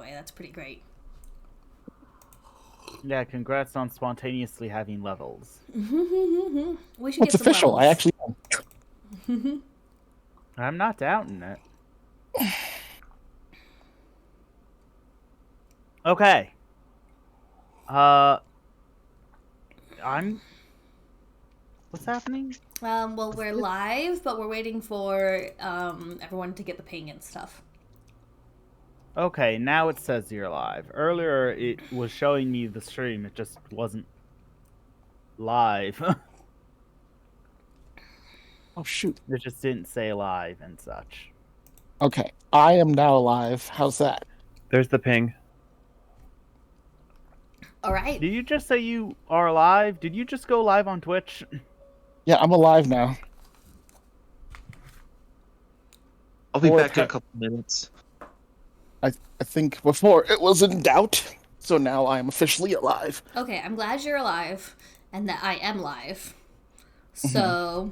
way. That's pretty great. Yeah, congrats on spontaneously having levels. We should It's get some official. levels. I actually I'm not doubting it. Okay. What's happening? Well, we're live, but we're waiting for everyone to get the ping and stuff. Okay, now it says you're live. Earlier, it was showing me the stream. It just wasn't live. Oh shoot. It just didn't say live and such. Okay, I am now alive. How's that? There's the ping. All right. Did you just say you are live? Did you just go live on Twitch? Yeah, I'm alive now. I'll be Or back in a te- couple minutes. I think before it was in doubt, so now I am officially alive. Okay, I'm glad you're alive and that I am live. So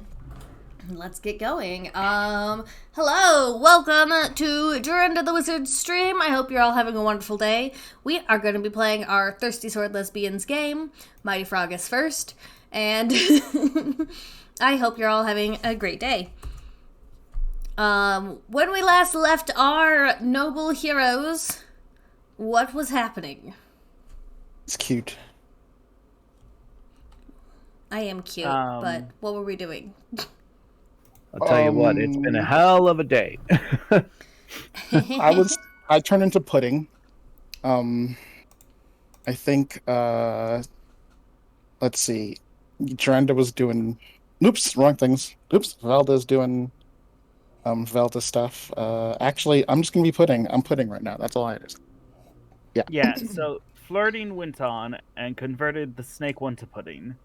let's get going. Hello, welcome to Durand the Wizard stream. I hope you're all having a wonderful day. We are going to be playing our Thirsty Sword Lesbians game. Mighty Frog is first, and I hope you're all having a great day. When we last left our noble heroes, what was happening? It's cute. I am cute, Um, but what were we doing? I'll tell you what, it's been a hell of a day. I turned into pudding. I think let's see. Duranda was doing wrong things. Velda's doing Velda stuff. Actually I'm just gonna be pudding. I'm pudding right now. That's all I just. Yeah. Yeah, so flirting went on and converted the snake one to pudding.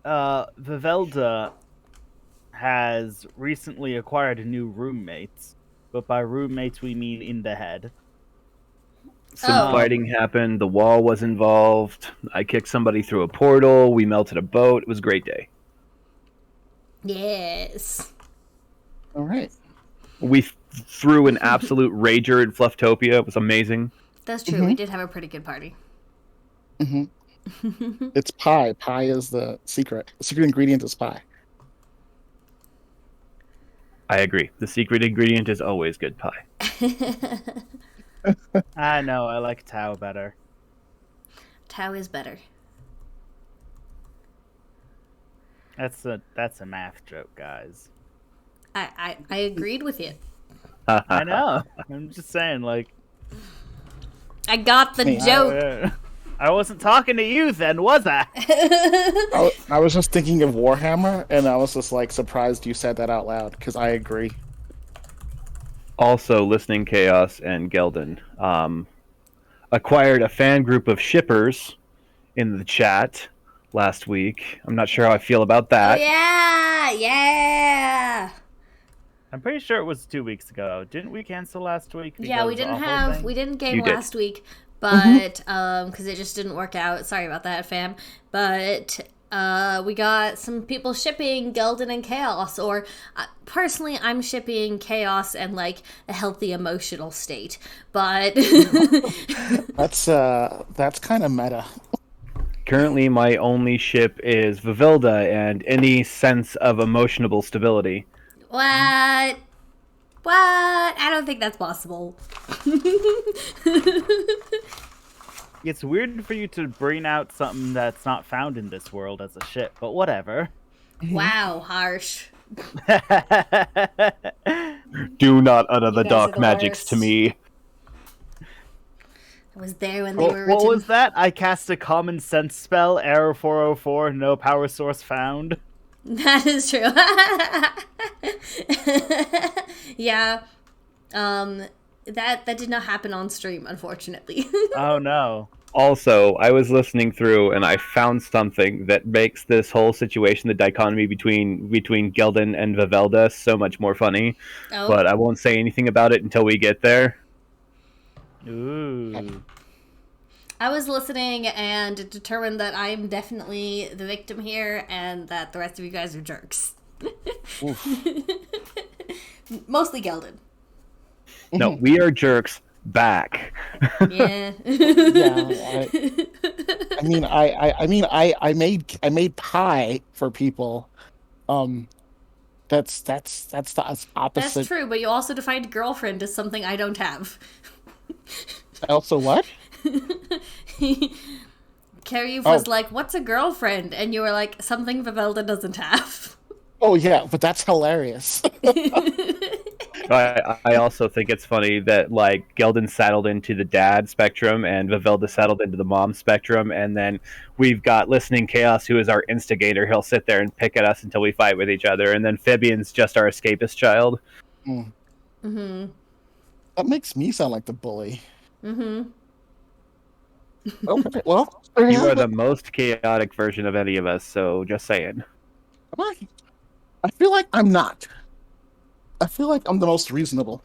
Vivelda has recently acquired a new roommate, but by roommates we mean in the head. Some fighting happened. The wall was involved. I kicked somebody through a portal. We melted a boat. It was a great day. Yes. All right. We threw an absolute rager in Flufftopia. It was amazing. That's true. We did have a pretty good party. Mm-hmm. It's pie. Pie is the secret. The secret ingredient is pie. I agree. The secret ingredient is always good pie. I know, I like Tao better. Tao is better. That's a math joke, guys. I agreed with you. I know. I'm just saying, like, I got the joke. I wasn't talking to you then, was I? I was just thinking of Warhammer, and I was just like surprised you said that out loud because I agree. Also, Listening Chaos and Gelden acquired a fan group of shippers in the chat last week. I'm not sure how I feel about that. Yeah. I'm pretty sure it was 2 weeks ago. Didn't we cancel last week? Yeah, we didn't game You did. last week, but because it just didn't work out. Sorry about that, fam. But we got some people shipping Gelden and Chaos, or personally, I'm shipping Chaos and like a healthy emotional state. But That's kind of meta. Currently, my only ship is Vivilda and any sense of emotional stability. What? I don't think that's possible. It's weird for you to bring out something that's not found in this world as a ship, but whatever. Wow, harsh. Do not utter the guys are dark the magics worst. to me. I was there when they were What written. was that? I cast a common sense spell, error 404, no power source found. That is true. Yeah. That did not happen on stream, unfortunately. Oh no. Also, I was listening through and I found something that makes this whole situation, the dichotomy between Gelden and Vivelda, so much more funny. Oh. But I won't say anything about it until we get there. Ooh. I was listening and determined that I'm definitely the victim here and that the rest of you guys are jerks. Mostly Gelden. No, we are jerks back. Yeah. I made pie for people. That's the That's opposite. true, but you also defined girlfriend as something I don't have. Also, what? Carrie Oh. was like, "What's a girlfriend?" And you were like, "Something Vivelda doesn't have." Oh yeah, but that's hilarious. I also think it's funny that like Geldon saddled into the dad spectrum and Vivelda settled into the mom spectrum, and then we've got Listening Chaos, who is our instigator. He'll sit there and pick at us until we fight with each other, and then Fibian's just our escapist child. Mm-hmm. That makes me sound like the bully. Mm-hmm. Okay, well, You are the most chaotic version of any of us, so just saying. I feel like I'm not. I feel like I'm the most reasonable.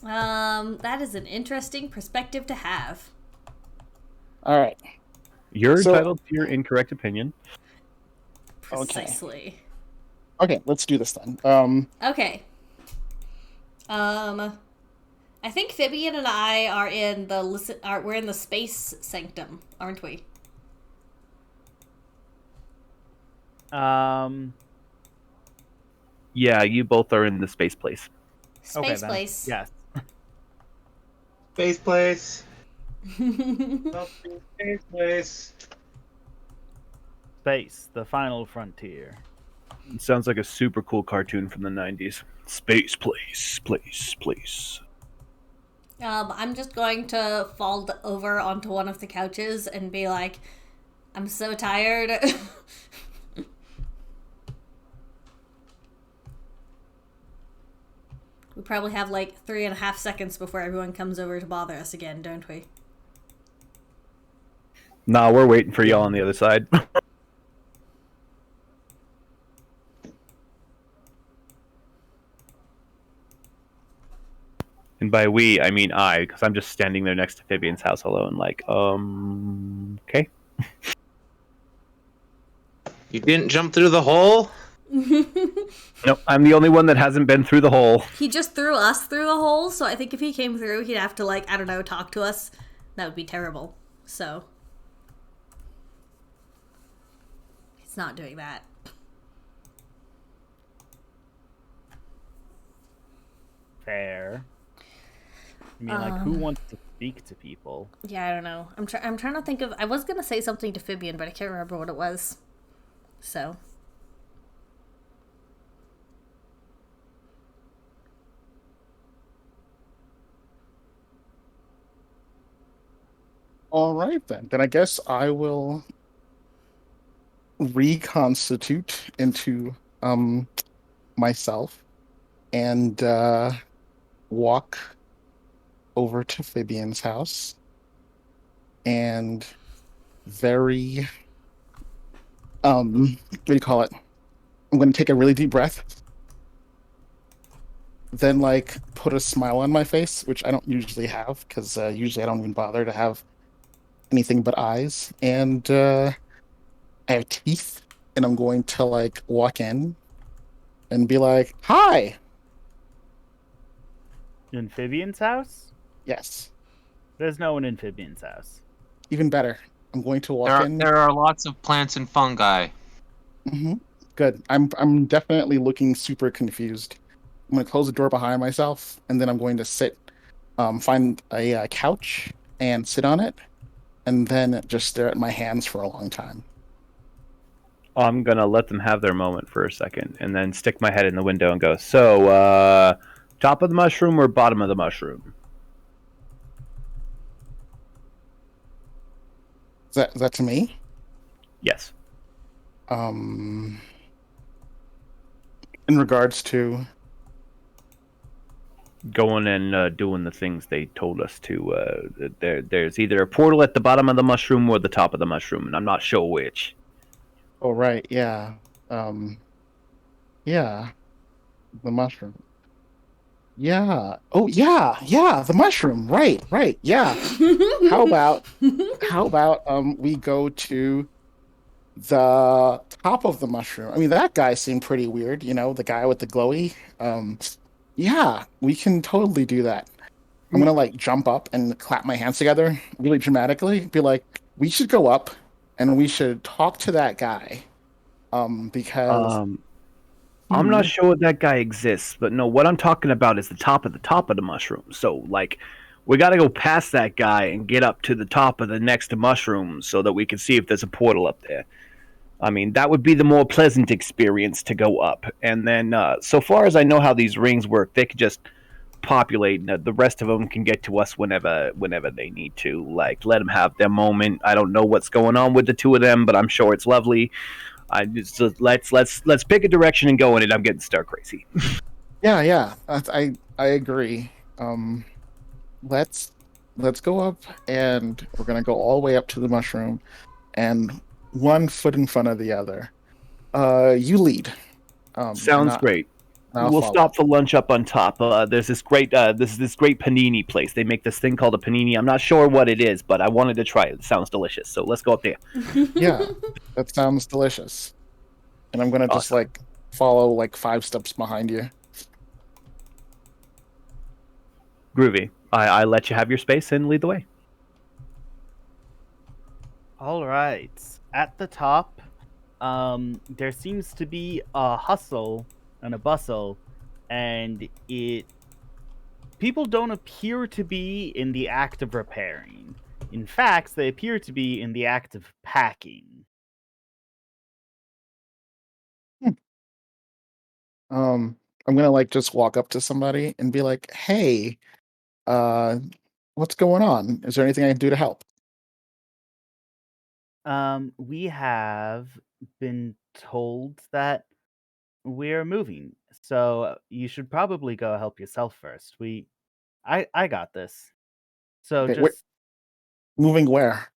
That is an interesting perspective to have. All right. You're So- entitled to your incorrect opinion. Precisely. Okay, let's do this then. Okay. I think Fibian and I are in we're in the space sanctum, aren't we? Yeah, you both are in the space place. Okay, Space then. place. Yes. Space place. Space place. Space, the final frontier. It sounds like a super cool cartoon from the 90s. Space place, place, place. I'm just going to fall over onto one of the couches and be like, "I'm so tired." We probably have like 3.5 seconds before everyone comes over to bother us again, don't we? Nah, we're waiting for y'all on the other side. And by we, I mean I, because I'm just standing there next to Fibian's house alone, like, okay. You didn't jump through the hole? Nope, I'm the only one that hasn't been through the hole. He just threw us through the hole, so I think if he came through, he'd have to, like, I don't know, talk to us. That would be terrible. So. He's not doing that. Fair. I mean, like, who wants to speak to people? Yeah, I don't know. I'm trying to think of... I was going to say something to Fibian, but I can't remember what it was. So. All right then. Then I guess I will reconstitute into myself and walk over to Fibian's house and very what do you call it? I'm going to take a really deep breath. Then like put a smile on my face, which I don't usually have because usually I don't even bother to have anything but eyes, and I have teeth, and I'm going to like walk in and be like, "Hi." In Fibian's house? Yes. There's no one in Fibian's house. Even better. I'm going to walk in. There are lots of plants and fungi. hmm Good. I'm definitely looking super confused. I'm going to close the door behind myself, and then I'm going to find a couch and sit on it, and then just stare at my hands for a long time. I'm gonna let them have their moment for a second, and then stick my head in the window and go, so, top of the mushroom or bottom of the mushroom? Is that to me? Yes. In regards to... Going and doing the things they told us to. There's either a portal at the bottom of the mushroom or the top of the mushroom, and I'm not sure which. Oh, right, yeah. Yeah. The mushroom. Yeah. Oh, yeah, the mushroom. Right, yeah. How about we go to the top of the mushroom? I mean, that guy seemed pretty weird, the guy with the glowy. Yeah, we can totally do that. I'm gonna like jump up and clap my hands together really dramatically. Be like, we should go up and we should talk to that guy. Because I'm not sure that guy exists, but no, what I'm talking about is the top of the mushroom. So, like, we got to go past that guy and get up to the top of the next mushroom so that we can see if there's a portal up there. I mean, that would be the more pleasant experience to go up. And then, so far as I know how these rings work, they could just populate, and the rest of them can get to us whenever they need to. Like, let them have their moment. I don't know what's going on with the two of them, but I'm sure it's lovely. Let's pick a direction and go in it. I'm getting stir crazy. Yeah. I agree. Let's go up, and we're gonna go all the way up to the mushroom, and one foot in front of the other. You lead. Sounds great. We'll follow. stop for lunch up on top. There's this great panini place. They make this thing called a panini. I'm not sure what it is, but I wanted to try it. It sounds delicious. So let's go up there. Yeah, that sounds delicious. And I'm gonna just like follow like 5 steps behind you. Groovy. I let you have your space and lead the way. All right. At the top, there seems to be a hustle and a bustle, and people don't appear to be in the act of repairing. In fact, they appear to be in the act of packing. I'm gonna like just walk up to somebody and be like, "Hey, what's going on? Is there anything I can do to help?" We have been told that we're moving, so you should probably go help yourself first. I got this. So Okay, just moving where?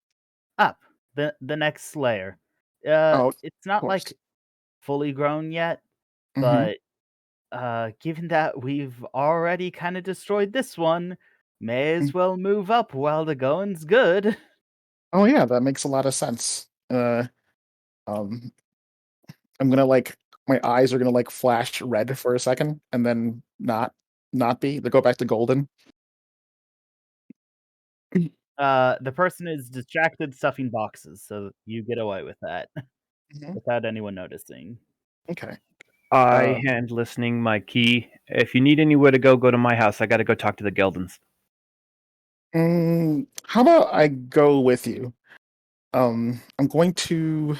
up the next layer. Oh, It's not course. like fully grown yet, Mhm. but given that we've already kind of destroyed this one, may as Mm. well move up while the going's good. Oh yeah, that makes a lot of sense. Um, I'm gonna like my eyes are gonna like flash red for a second and then not be. They go back to golden. The person is distracted stuffing boxes, so you get away with that Mhm. without anyone noticing. Okay. I hand listening my key. If you need anywhere to go to my house. I got to go talk to the Geldons. How about I go with you? I'm going to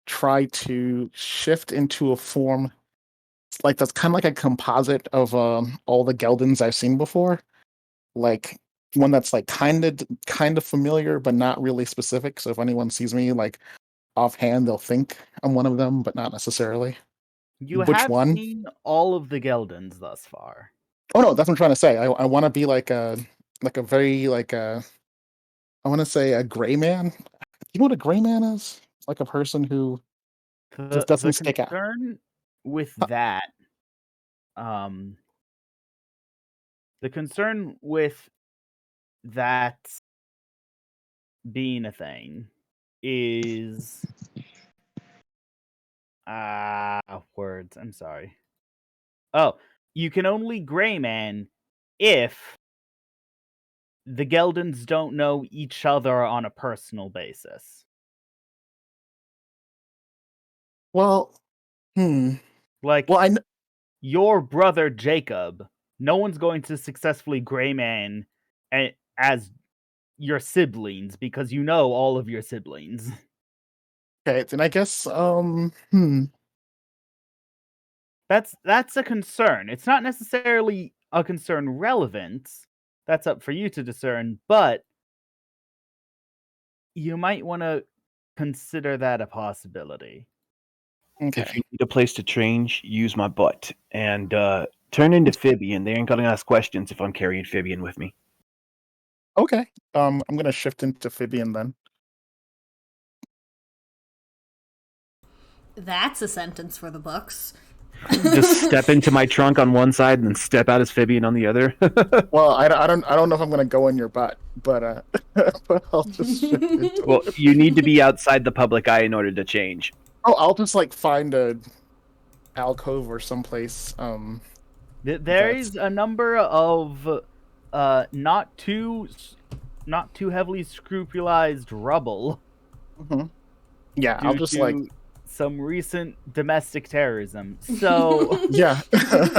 try to shift into a form like that's kind of like a composite of all the Geldons I've seen before, like one that's like kind of familiar but not really specific. So if anyone sees me like offhand, they'll think I'm one of them, but not necessarily. You Which have one? seen all of the Geldons thus far. Oh no, that's what I'm trying to say. I want to be like a very like a I want to say a gray man. You know what a gray man is? Like a person who just The doesn't stick out. concern with Huh. that, um, the concern with that being a thing is words. I'm sorry. Oh, you can only gray man if the Geldons don't know each other on a personal basis. Well, Like well, your brother Jacob, no one's going to successfully gray man as your siblings because you know all of your siblings. okay, then I guess That's a concern. It's not necessarily a concern relevant. That's up for you to discern, but you might want to consider that a possibility. okay. If you need a place to change, use my butt and turn into Fibian. They ain't gonna ask questions if I'm carrying Fibian with me. Okay. I'm gonna shift into Fibian then. That's a sentence for the books. Just step into my trunk on one side and then step out as Fibian on the other. Well, I don't know if I'm gonna go in your butt, but but I'll just shift into Well, you need to be outside the public eye in order to change. Oh, I'll just like find a alcove or someplace. There That's- is a number of not too heavily scrupulized rubble. Mm-hmm. Yeah, I'll due just to like some recent domestic terrorism. So yeah.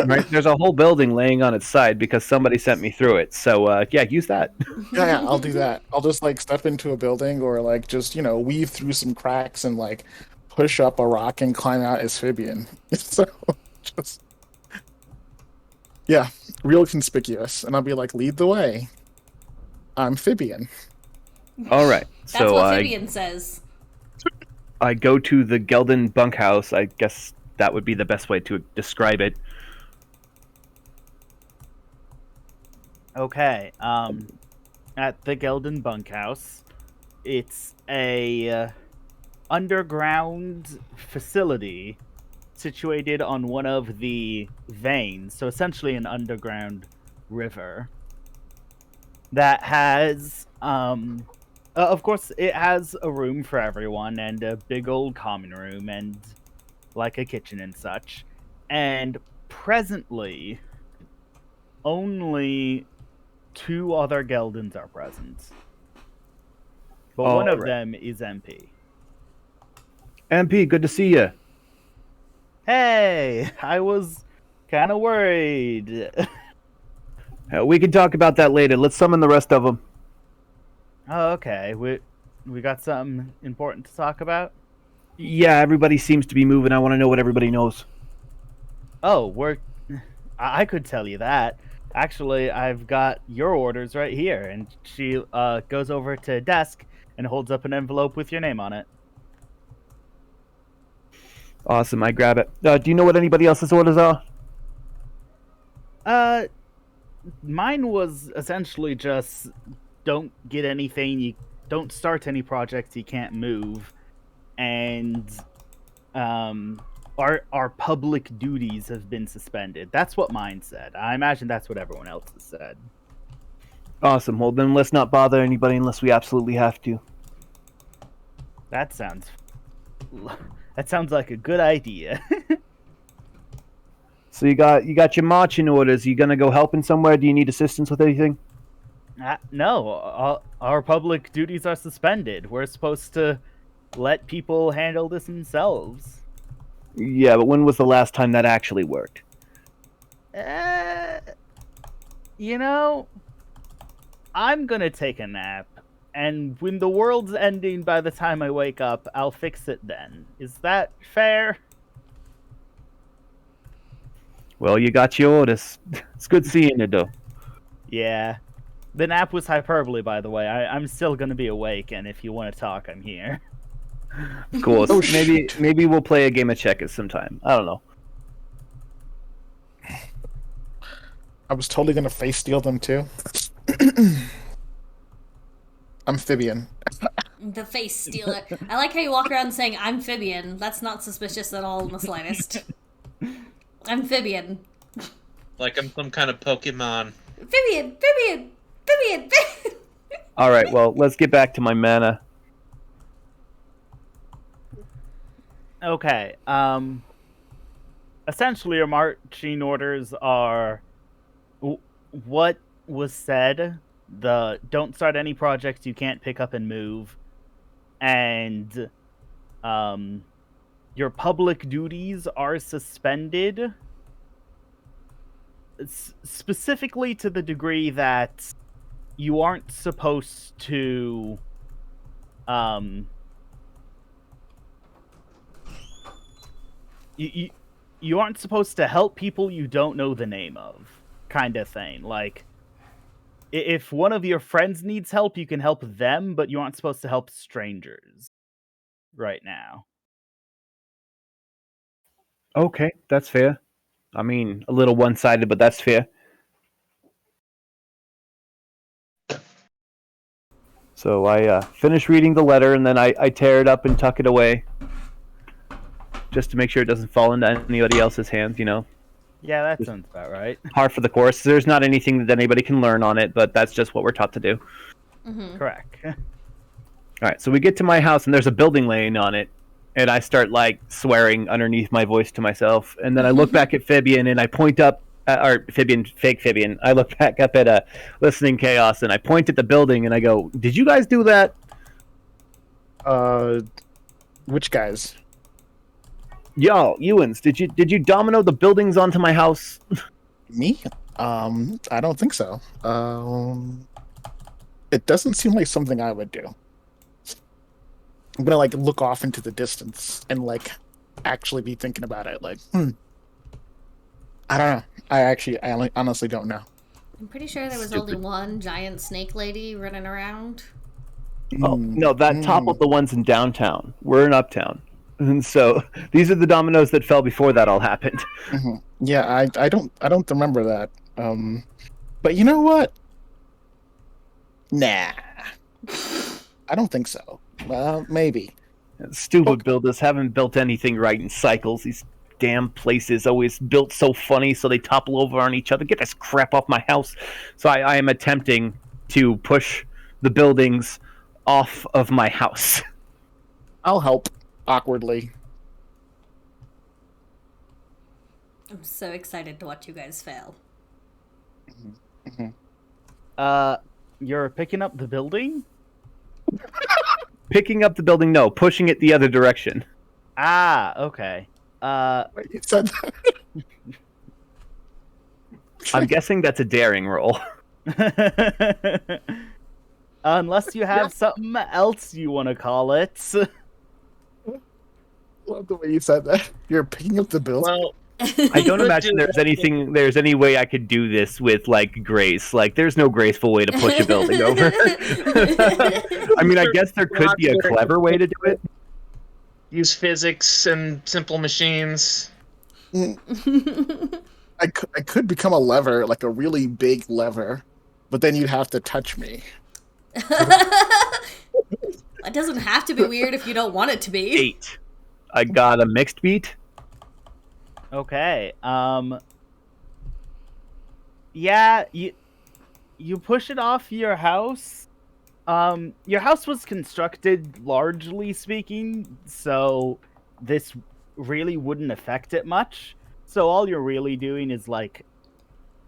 Right? There's a whole building laying on its side because somebody sent me through it. So yeah, use that. Yeah, I'll do that. I'll just like step into a building or like just, weave through some cracks and like push up a rock and climb out as Fibian. So just yeah, real conspicuous. And I'll be like, lead the way. I'm Fibian. All right. That's So what Vivian says. I go to the Gelden bunkhouse. I guess that would be the best way to describe it. okay, at the Gelden bunkhouse, it's a underground facility situated on one of the veins, so essentially an underground river that has of course it has a room for everyone and a big old common room and like a kitchen and such, and presently only 2 other Geldens are present, but one of Alright. them is MP. MP, good to see you. Hey, I was kind of worried. We can talk about that later. Let's summon the rest of them. Oh, okay. We got something important to talk about? Yeah, everybody seems to be moving. I want to know what everybody knows. Oh, I could tell you that. Actually, I've got your orders right here. And she goes over to a desk and holds up an envelope with your name on it. Awesome, I grab it. Do you know what anybody else's orders are? Mine was essentially just don't get anything, you don't start any projects you can't move, and our public duties have been suspended. That's what mine said. I imagine that's what everyone else has said. Awesome. Well, then let's not bother anybody unless we absolutely have to. That sounds like a good idea. So you got your marching orders. You gonna go helping somewhere? Do you need assistance with anything? No, our public duties are suspended. We're supposed to let people handle this themselves. Yeah, but when was the last time that actually worked? You know, I'm gonna take a nap, and when the world's ending by the time I wake up, I'll fix it then. Is that fair? Well, you got your orders. It's good seeing you, though. Yeah. The nap was hyperbole, by the way. I'm still gonna be awake, and if you want to talk, I'm here. Of course. Oh, maybe we'll play a game of checkers sometime. I don't know. I was totally gonna face steal them too. Amphibian. The face stealer. I like how you walk around saying amphibian. That's not suspicious at all in the slightest. Amphibian. Like I'm some kind of Pokemon. Amphibian. All right. Well, let's get back to my mana. Okay. Essentially, your marching orders are what was said. The don't start any projects you can't pick up and move, and your public duties are suspended. Specifically to the degree that you aren't supposed to you aren't supposed to help people you don't know the name of, kind of thing. Like, if one of your friends needs help, you can help them, but you aren't supposed to help strangers right now. Okay, that's fair. I mean, a little one-sided, but that's fair. So I finish reading the letter, and then I tear it up and tuck it away, just to make sure it doesn't fall into anybody else's hands, you know? Yeah, that sounds about right. Par for the course. There's not anything that anybody can learn on it, but that's just what we're taught to do. Mm-hmm. Correct. All right, so we get to my house, and there's a building laying on it, and I start, like, swearing underneath my voice to myself, and then I look back at Fabian, and I point up or fake Fibian. I look back up at Listening Chaos and I point at the building and I go, "Did you guys do that?" Which guys? Yo, Ewans, did you domino the buildings onto my house? Me? I don't think so. It doesn't seem like something I would do. I'm gonna like look off into the distance and like actually be thinking about it. Like, I don't know. I honestly don't know. I'm pretty sure there was only one giant snake lady running around. Oh no, that toppled the ones in downtown. We're in uptown, and so these are the dominoes that fell before that all happened. Yeah, I don't remember that. But you know what? Nah, I don't think so. Maybe. Stupid builders haven't built anything right in cycles. These damn places always built so funny, so they topple over on each other. Get this crap off my house. So I am attempting to push the buildings off of my house. I'll help awkwardly. I'm so excited to watch you guys fail. You're picking up the building? Picking up the building, no. Pushing it the other direction. Ah, okay. Wait, you said that? I'm guessing that's a daring roll. Unless you have something else you want to call it. Love the way you said that. You're picking up the building. Well, I don't imagine there's any way I could do this with like grace. Like there's no graceful way to push a building over. I mean, I guess there could be a clever way to do it. use physics and simple machines. I could become a lever, like a really big lever, but then you'd have to touch me. It doesn't have to be weird if you don't want it to be. 8. I got a mixed beat. Okay. Yeah, you push it off your house. Your house was constructed, largely speaking, so this really wouldn't affect it much. So all you're really doing is like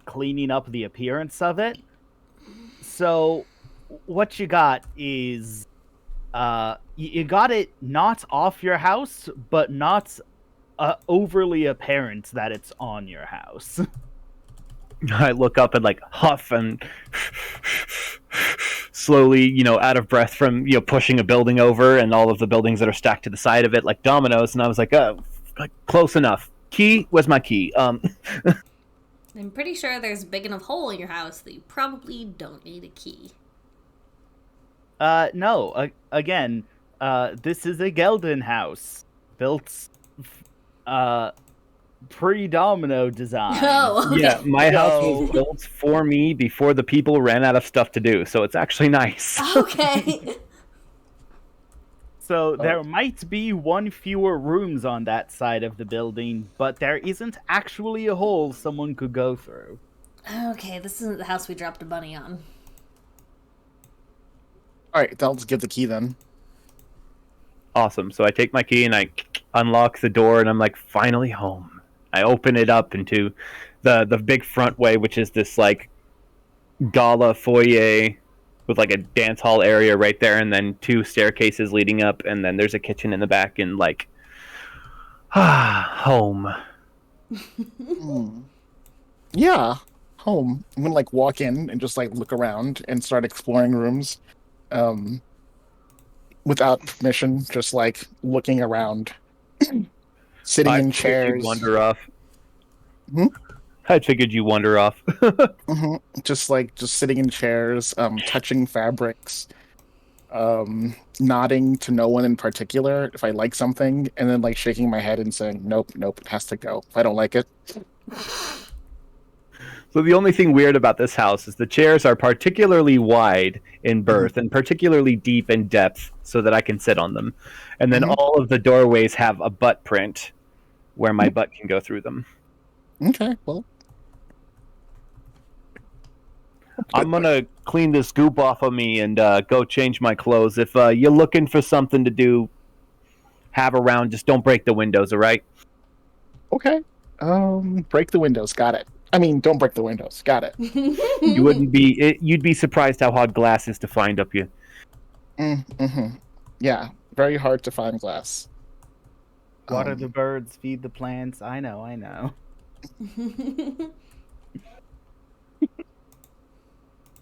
cleaning up the appearance of it. So what you got is you got it not off your house, but not overly apparent that it's on your house. I look up and like huff and slowly, out of breath from, pushing a building over and all of the buildings that are stacked to the side of it like dominoes. And I was like, close enough. Key? Where's my key? I'm pretty sure there's a big enough hole in your house that you probably don't need a key. No. Again, this is a Gelden house built pre-domino design. Oh, okay. Yeah, my house was built for me before the people ran out of stuff to do, so it's actually nice. Okay. So there might be one fewer rooms on that side of the building, but there isn't actually a hole someone could go through. Okay, this isn't the house we dropped a bunny on. Alright, I'll just give the key then. Awesome. So I take my key and I unlock the door and I'm like, finally home. I open it up into the big front way, which is this like gala foyer with like a dance hall area right there, and then 2 staircases leading up, and then there's a kitchen in the back, and like, home. Yeah, home. I'm gonna like walk in and just like look around and start exploring rooms, without permission, just like looking around, sitting in chairs. Wander off. Hmm? I figured you wander off. Just sitting in chairs, touching fabrics, nodding to no one in particular if I like something, and then like shaking my head and saying, nope, it has to go if I don't like it. So the only thing weird about this house is the chairs are particularly wide in girth and particularly deep in depth so that I can sit on them. And then all of the doorways have a butt print where my butt can go through them. Okay, well. I'm going to clean this goop off of me and go change my clothes. If you're looking for something to do, have around, just don't break the windows, all right? Okay. Break the windows. Got it. I mean, don't break the windows. Got it. You wouldn't be. You'd be surprised how hard glass is to find up here. Mm-hmm. Yeah, very hard to find glass. Water the birds, feed the plants. I know.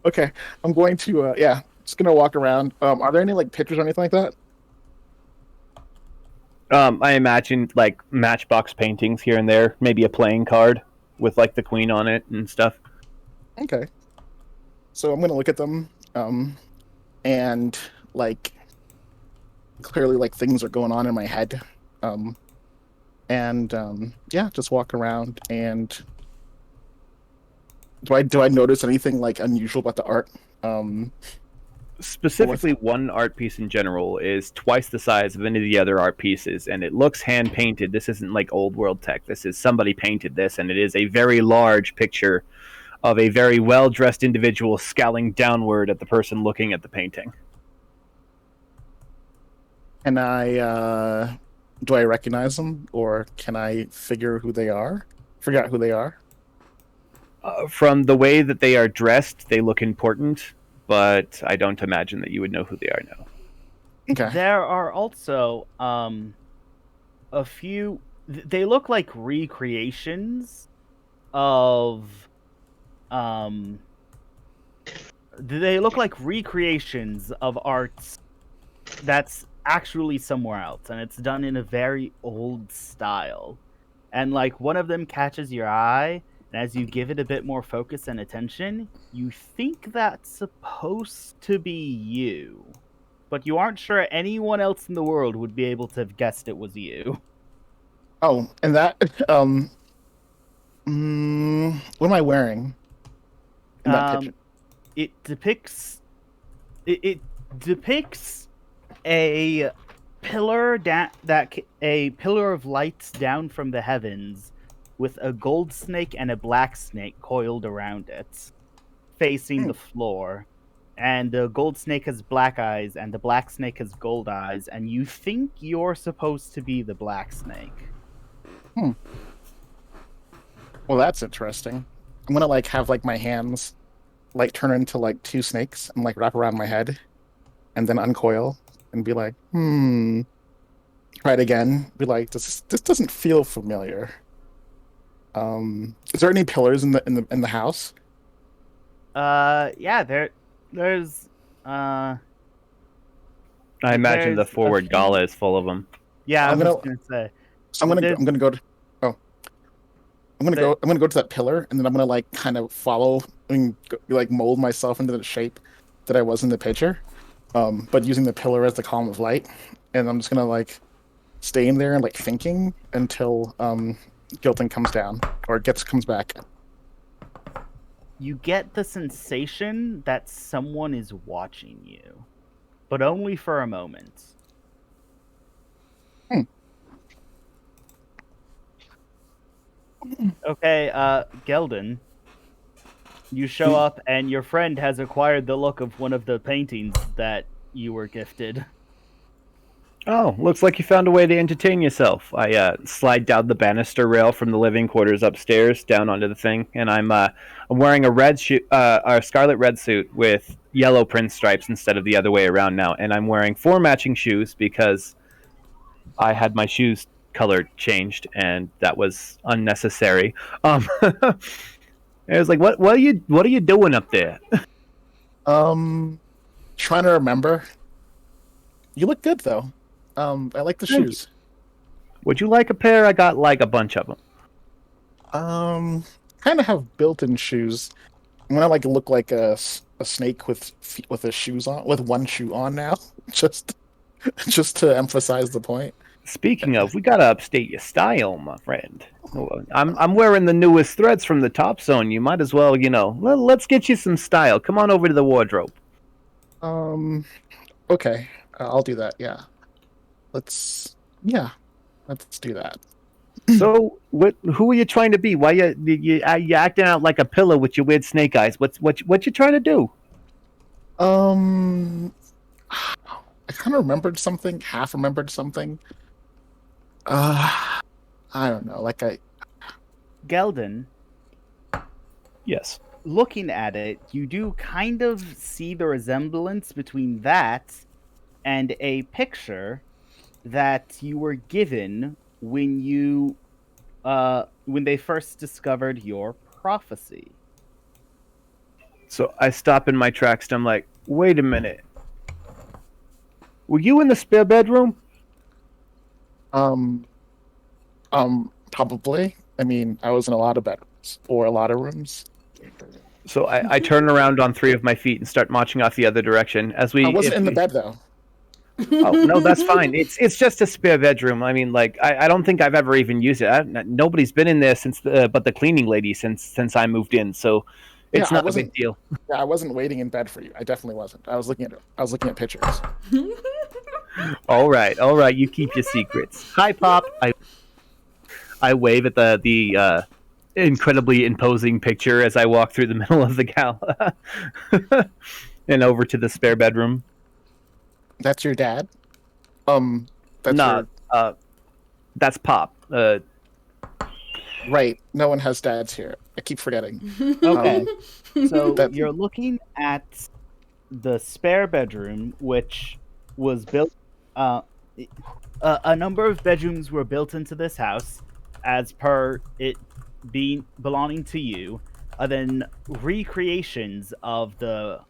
Okay, I'm going to just gonna walk around. Are there any like pictures or anything like that? I imagine like matchbox paintings here and there, maybe a playing card with like the queen on it and stuff. Okay. So I'm gonna look at them, and like clearly like things are going on in my head, yeah, just walk around. And do I notice anything like unusual about the art? Specifically, one art piece in general is twice the size of any of the other art pieces, and it looks hand painted. This isn't like old world tech. This is somebody painted this, and it is a very large picture of a very well dressed individual scowling downward at the person looking at the painting. Can I do I recognize them, or can I figure out who they are? From the way that they are dressed, they look important, but I don't imagine that you would know who they are now. Okay. There are also a few. They look like recreations of They look like recreations of arts that's actually somewhere else, and it's done in a very old style. And like one of them catches your eye, and as you give it a bit more focus and attention, you think that's supposed to be you. But you aren't sure anyone else in the world would be able to have guessed it was you. Oh, and that what am I wearing in that picture? It depicts a pillar a pillar of lights down from the heavens, with a gold snake and a black snake coiled around it, facing the floor. And the gold snake has black eyes, and the black snake has gold eyes, and you think you're supposed to be the black snake. Well, that's interesting. I'm gonna like have like my hands like turn into like two snakes and like wrap around my head, and then uncoil and be like, try it again. Be like, this doesn't feel familiar. Is there any pillars in the house? Yeah, there's I imagine the There's a forward few- gala is full of them. yeah. I'm I'm gonna- just gonna say. So I'm There's- gonna go to I'm gonna go to that pillar, and then I'm gonna like kind of follow and like mold myself into the shape that I was in the picture, but using the pillar as the column of light. And I'm just gonna like stay in there and like thinking until Gilton comes down or comes back. You get the sensation that someone is watching you, but only for a moment. Okay, Geldon, you show up and your friend has acquired the look of one of the paintings that you were gifted. Oh, looks like you found a way to entertain yourself. I slide down the banister rail from the living quarters upstairs down onto the thing, and I'm wearing a scarlet red suit with yellow print stripes instead of the other way around now, and I'm wearing 4 matching shoes because I had my shoes color changed, and that was unnecessary. I was like, what are you doing up there? Trying to remember. You look good though. I like the Thank shoes. Would you like a pair? I got like a bunch of them. Kind of have built-in shoes. I'm gonna like look like a snake with the shoes on, with one shoe on now, just to emphasize the point. Speaking of, we gotta upstate your style, my friend. I'm wearing the newest threads from the Top Zone. You might as well, let's get you some style. Come on over to the wardrobe. Okay, I'll do that. Yeah, let's do that. So, who are you trying to be? Why you acting out like a pillow with your weird snake eyes? What you trying to do? I kind of remembered something, half remembered something. I don't know. Geldon, Yes. looking at it, you do kind of see the resemblance between that and a picture that you were given when they first discovered your prophecy. So I stop in my tracks and I'm like, wait a minute. Were you in the spare bedroom? Probably. I mean, I was in a lot of bedrooms or a lot of rooms. So I turn around on 3 of my feet and start marching off the other direction. I wasn't in the bed though. Oh no, that's fine. It's just a spare bedroom. I mean, like I don't think I've ever even used it. Nobody's been in there since but the cleaning lady since I moved in. So it's Yeah, I not a big deal. Yeah, I wasn't waiting in bed for you. I definitely wasn't. I was looking at pictures. All right. You keep your secrets. Hi, Pop. I wave at the incredibly imposing picture as I walk through the middle of the gala and over to the spare bedroom. That's your dad? That's Pop. Right. No one has dads here. I keep forgetting. Okay. So That- you're looking at the spare bedroom, which was built. A number of bedrooms were built into this house, as per it being belonging to you. Then recreations of the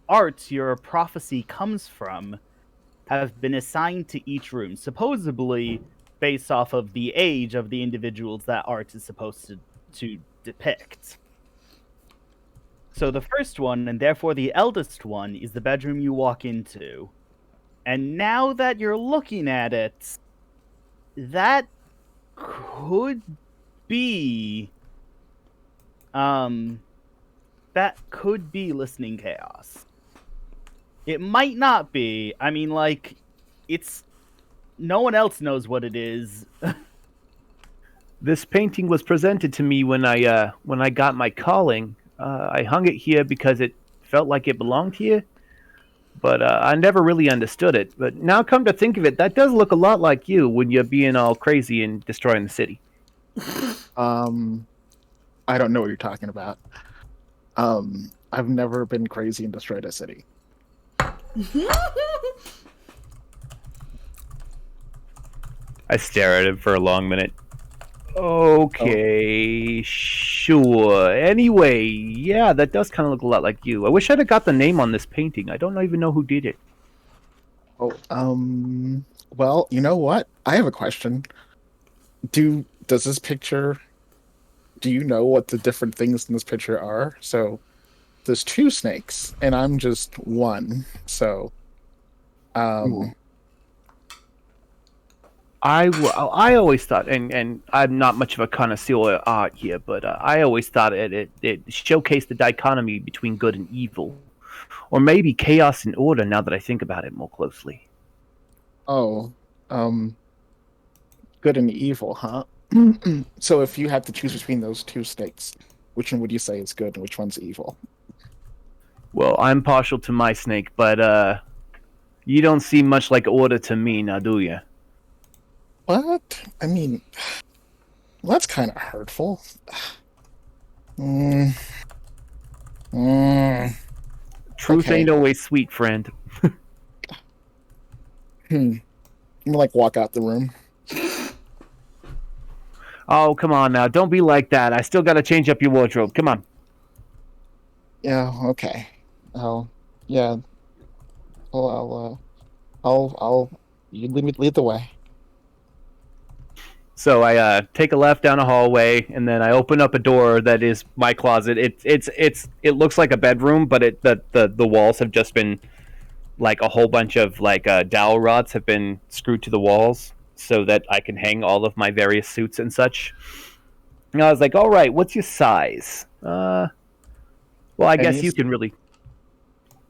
art your prophecy comes from have been assigned to each room, supposedly based off of the age of the individuals that art is supposed to depict. So the first one, and therefore the eldest one, is the bedroom you walk into. And now that you're looking at it, that could be Listening Chaos. It might not be. I mean, like, it's no one else knows what it is. This painting was presented to me when I got my calling. I hung it here because it felt like it belonged here, but I never really understood it. But now, come to think of it, that does look a lot like you when you're being all crazy and destroying the city. I don't know what you're talking about. I've never been crazy and destroyed a city. I stare at him for a long minute. Okay, sure. Anyway, yeah, that does kind of look a lot like you. I wish I'd have got the name on this painting. I don't even know who did it. Well, you know what? I have a question. Do you know what the different things in this picture are? So, there's 2 snakes, and I'm just one. So, I always thought, and I'm not much of a connoisseur of art here, but I always thought it showcased the dichotomy between good and evil, or maybe chaos and order. Now that I think about it more closely. Good and evil, huh? So, if you had to choose between those 2 snakes, which one would you say is good and which one's evil? Well, I'm partial to my snake, but you don't seem much like order to me, now do you? What? I mean, that's kind of hurtful. Truth Okay. ain't always sweet, friend. I'm gonna walk out the room. Oh, come on now. Don't be like that. I still got to change up your wardrobe. Come on. Yeah. Okay. Yeah. You lead the way. So I take a left down a hallway, and then I open up a door that is my closet. It looks like a bedroom, but the walls have just been like a whole bunch of dowel rods have been screwed to the walls so that I can hang all of my various suits and such. And I was like, all right, what's your size? Well, I guess you can really.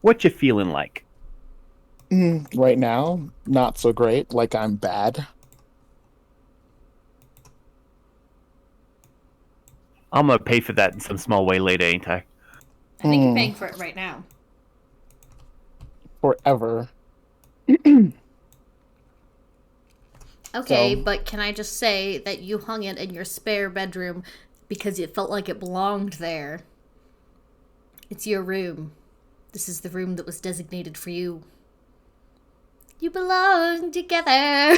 What you feeling like? Right now, not so great. Like I'm bad. I'm gonna pay for that in some small way later, ain't I? I think you're paying for it right now. Forever. Okay, So- but can I just say that you hung it in your spare bedroom because it felt like it belonged there. It's your room. This is the room that was designated for you. You belong together. I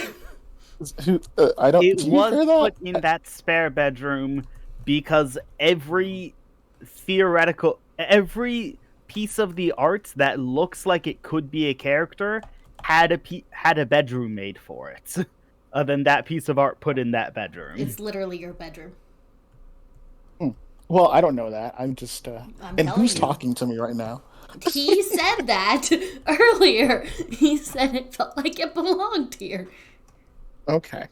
don't. It Do you was hear that? put in that spare bedroom because every piece of the art that looks like it could be a character had a bedroom made for it. Other than that piece of art put in that bedroom. It's literally your bedroom. Well, I don't know that. I'm just. I'm And telling who's you. talking to me right now? He said that earlier. He said it felt like it belonged here. Okay.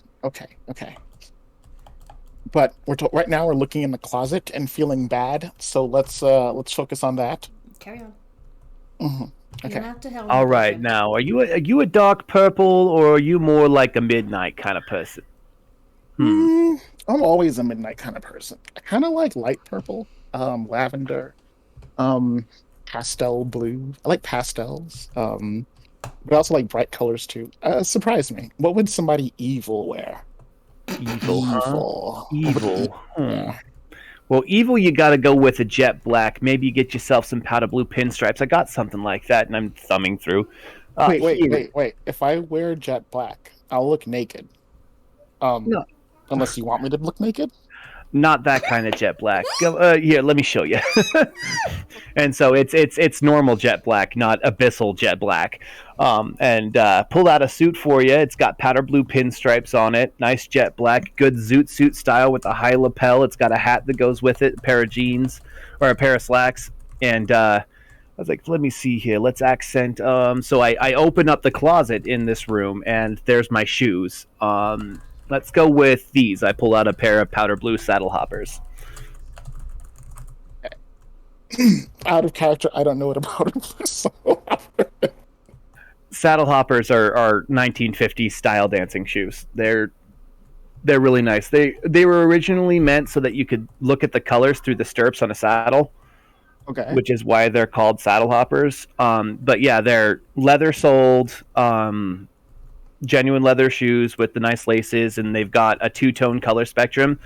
But right now we're looking in the closet and feeling bad. So let's focus on that. Carry on. Mm-hmm. You Okay. don't have to help All me, right, Bishop. now are you a dark purple or are you more like a midnight kind of person? I'm always a midnight kind of person. I kind of like light purple, lavender, pastel blue. I like pastels. But I also like bright colors too. Surprise me. What would somebody evil wear? Evil, huh? Evil. What would Evil. Yeah. Well, evil, you got to go with a jet black. Maybe you get yourself some powder blue pinstripes. I got something like that, and I'm thumbing through. Wait. If I wear jet black, I'll look naked. No. Unless you want me to look naked. Not that kind of jet black. Here, let me show you. And so it's normal jet black, not abyssal jet black. And pulled out a suit for you. It's got powder blue pinstripes on it. Nice jet black, good zoot suit style with a high lapel. It's got a hat that goes with it, a pair of jeans or a pair of slacks. And I was like, let me see here. Let's accent. So I open up the closet in this room, and there's my shoes. Let's go with these. I pull out a pair of powder blue saddle hoppers. Out of character, I don't know what about it. Saddle hoppers are 1950s style dancing shoes. They're really nice. They were originally meant so that you could look at the colors through the stirrups on a saddle, Okay. which is why they're called saddle hoppers. But yeah, they're leather soled, genuine leather shoes with the nice laces, and they've got a two-tone color spectrum.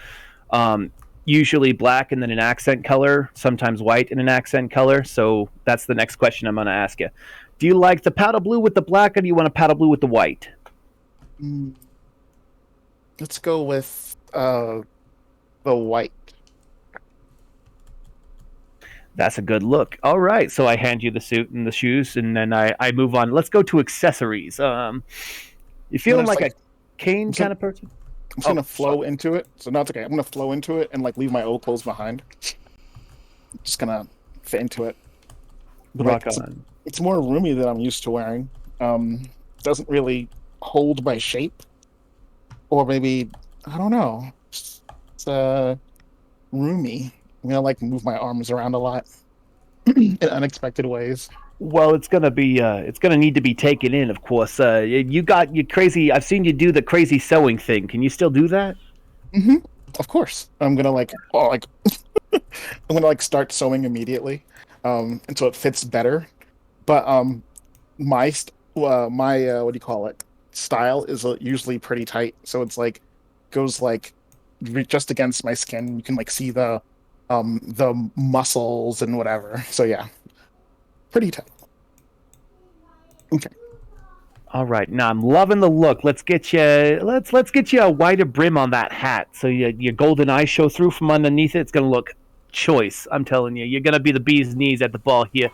Usually black and then an accent color, sometimes white and an accent color. So that's the next question I'm going to ask you. Do you like the powder blue with the black, or do you want a powder blue with the white? Let's go with the white. That's a good look. All right, so I hand you the suit and the shoes, and then I move on. Let's go to accessories. You feeling it's like like- a cane so- kind of person? I'm just gonna flow into it. So no, it's okay. I'm gonna flow into it and like leave my old clothes behind. Just gonna fit into it. But, Rock like, on. it's more roomy than I'm used to wearing. Doesn't really hold my shape, or maybe I don't know. It's roomy. I'm gonna like move my arms around a lot in unexpected ways. Well, it's gonna need to be taken in, of course. You got you crazy. I've seen you do the crazy sewing thing. Can you still do that? Of course, I'm gonna I'm gonna like start sewing immediately, until it fits better. But my what do you call it? Style is usually pretty tight, so it's like goes like just against my skin. You can like see the muscles and whatever. So yeah, pretty tight. Okay. All right, now I'm loving the look. Let's get you a wider brim on that hat, so your golden eyes show through from underneath it. It's gonna look choice. I'm telling you, you're gonna be the bee's knees at the ball here.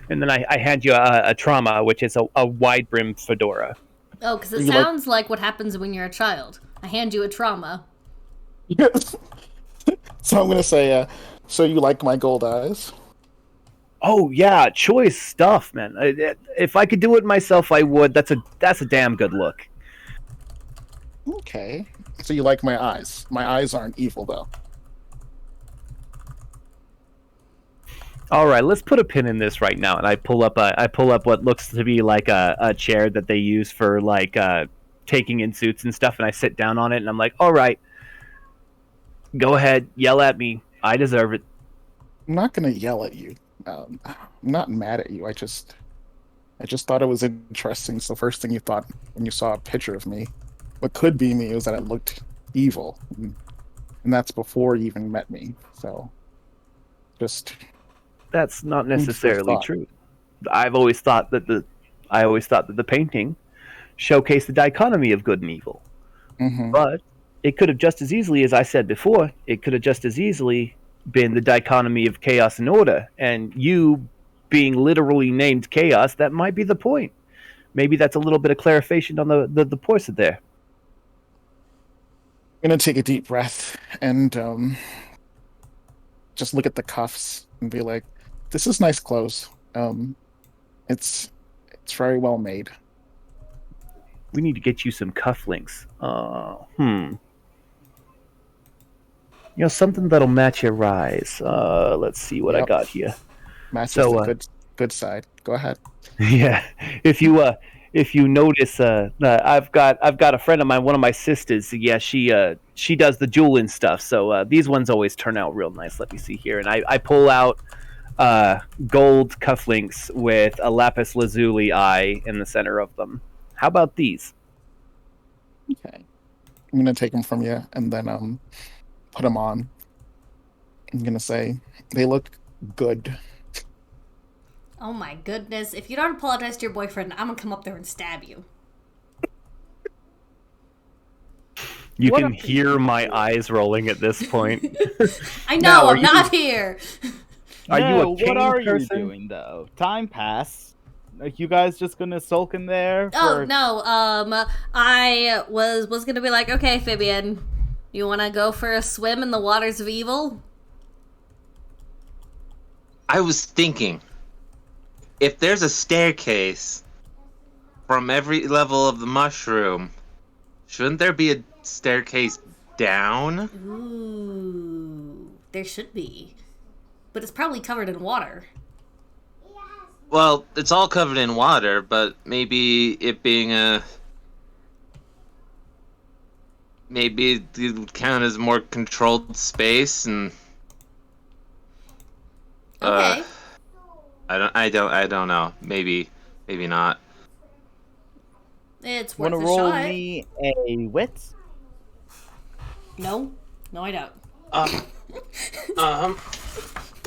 And then I hand you a trauma, which is a wide brim fedora. Oh, because it You like- sounds like what happens when you're a child. I hand you a trauma. So I'm gonna say, so you like my gold eyes? Oh yeah, choice stuff, man. If I could do it myself, I would. That's a damn good look. Okay. So you like my eyes? My eyes aren't evil though. All right, let's put a pin in this right now, and I pull up what looks to be like a chair that they use for like taking in suits and stuff, and I sit down on it, and I'm like, all right, go ahead, yell at me. I deserve it. I'm not gonna yell at you. I'm not mad at you. I just thought it was interesting. So first thing you thought when you saw a picture of me, what could be me, was that it looked evil. And and that's before you even met me. So, just That's not Food for necessarily thought. true. I've always thought that the painting showcased the dichotomy of good and evil. mhm. But it could have just as easily, as I said before, it could have just as easily been the dichotomy of chaos and order. And you being literally named chaos, that might be the point. Maybe that's a little bit of clarification on the portrait there. I'm gonna take a deep breath and just look at the cuffs and be like, "This is nice clothes. It's very well made." We need to get you some cufflinks. Something that'll match your eyes. Let's see what I Yep. got here. Matches So, the good side. Go ahead. Yeah, if you notice, I've got a friend of mine, one of my sisters. Yeah, she does the jeweling stuff. So these ones always turn out real nice. Let me see here, and I pull out gold cufflinks with a lapis lazuli eye in the center of them. How about these? Okay. I'm gonna take them from you and then put them on. I'm gonna say they look good. Oh my goodness. If you don't apologize to your boyfriend, I'm gonna come up there and stab you. You What can a- hear my eyes rolling at this point. I Now, know, are I'm you- not here. Are you a what chain are person? you doing though? Time passed. Are you guys just gonna sulk in there? Oh for- no, I was gonna be like, okay, Fabian, you wanna go for a swim in the waters of evil? I was thinking, if there's a staircase from every level of the mushroom, shouldn't there be a staircase down? Ooh, there should be. But it's probably covered in water. Well, it's all covered in water, but maybe it being maybe it would count as more controlled space and Okay. I don't know. Maybe not. It's worth Wanna a roll shot. me a wit? No, I don't.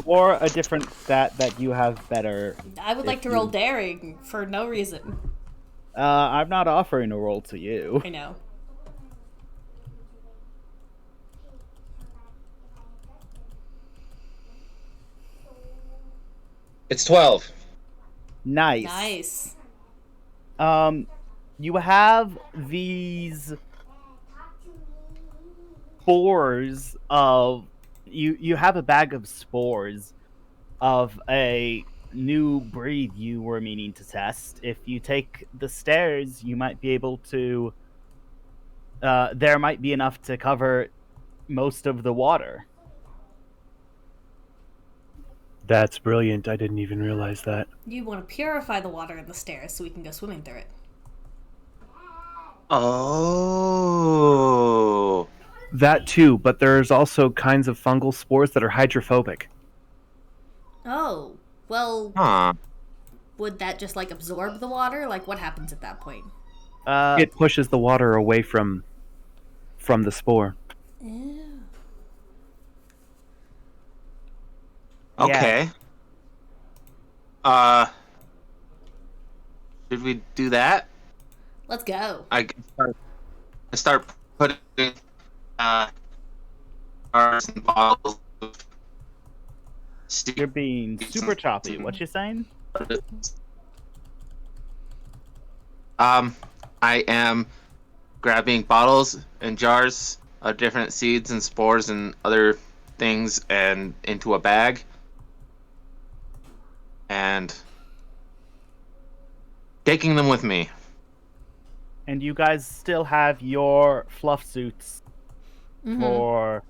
Or a different stat that you have better. I would like If to roll you- daring for no reason. I'm not offering a roll to you. I know. It's 12. Nice. Nice. You have these spores of you have a bag of spores of a new breed you were meaning to test. If you take the stairs, you might be able to there might be enough to cover most of the water. That's brilliant. I didn't even realize that. You want to purify the water in the stairs so we can go swimming through it. Oh. That too, but there's also kinds of fungal spores that are hydrophobic. Oh, well, Huh. would that just like absorb the water? Like, what happens at that point? It pushes the water away from the spore. Ew. Okay. Should we do that? Let's go. I start putting jars and bottles of You're being super choppy. What you saying? I am grabbing bottles and jars of different seeds and spores and other things and into a bag and taking them with me. And you guys still have your fluff suits Mhm.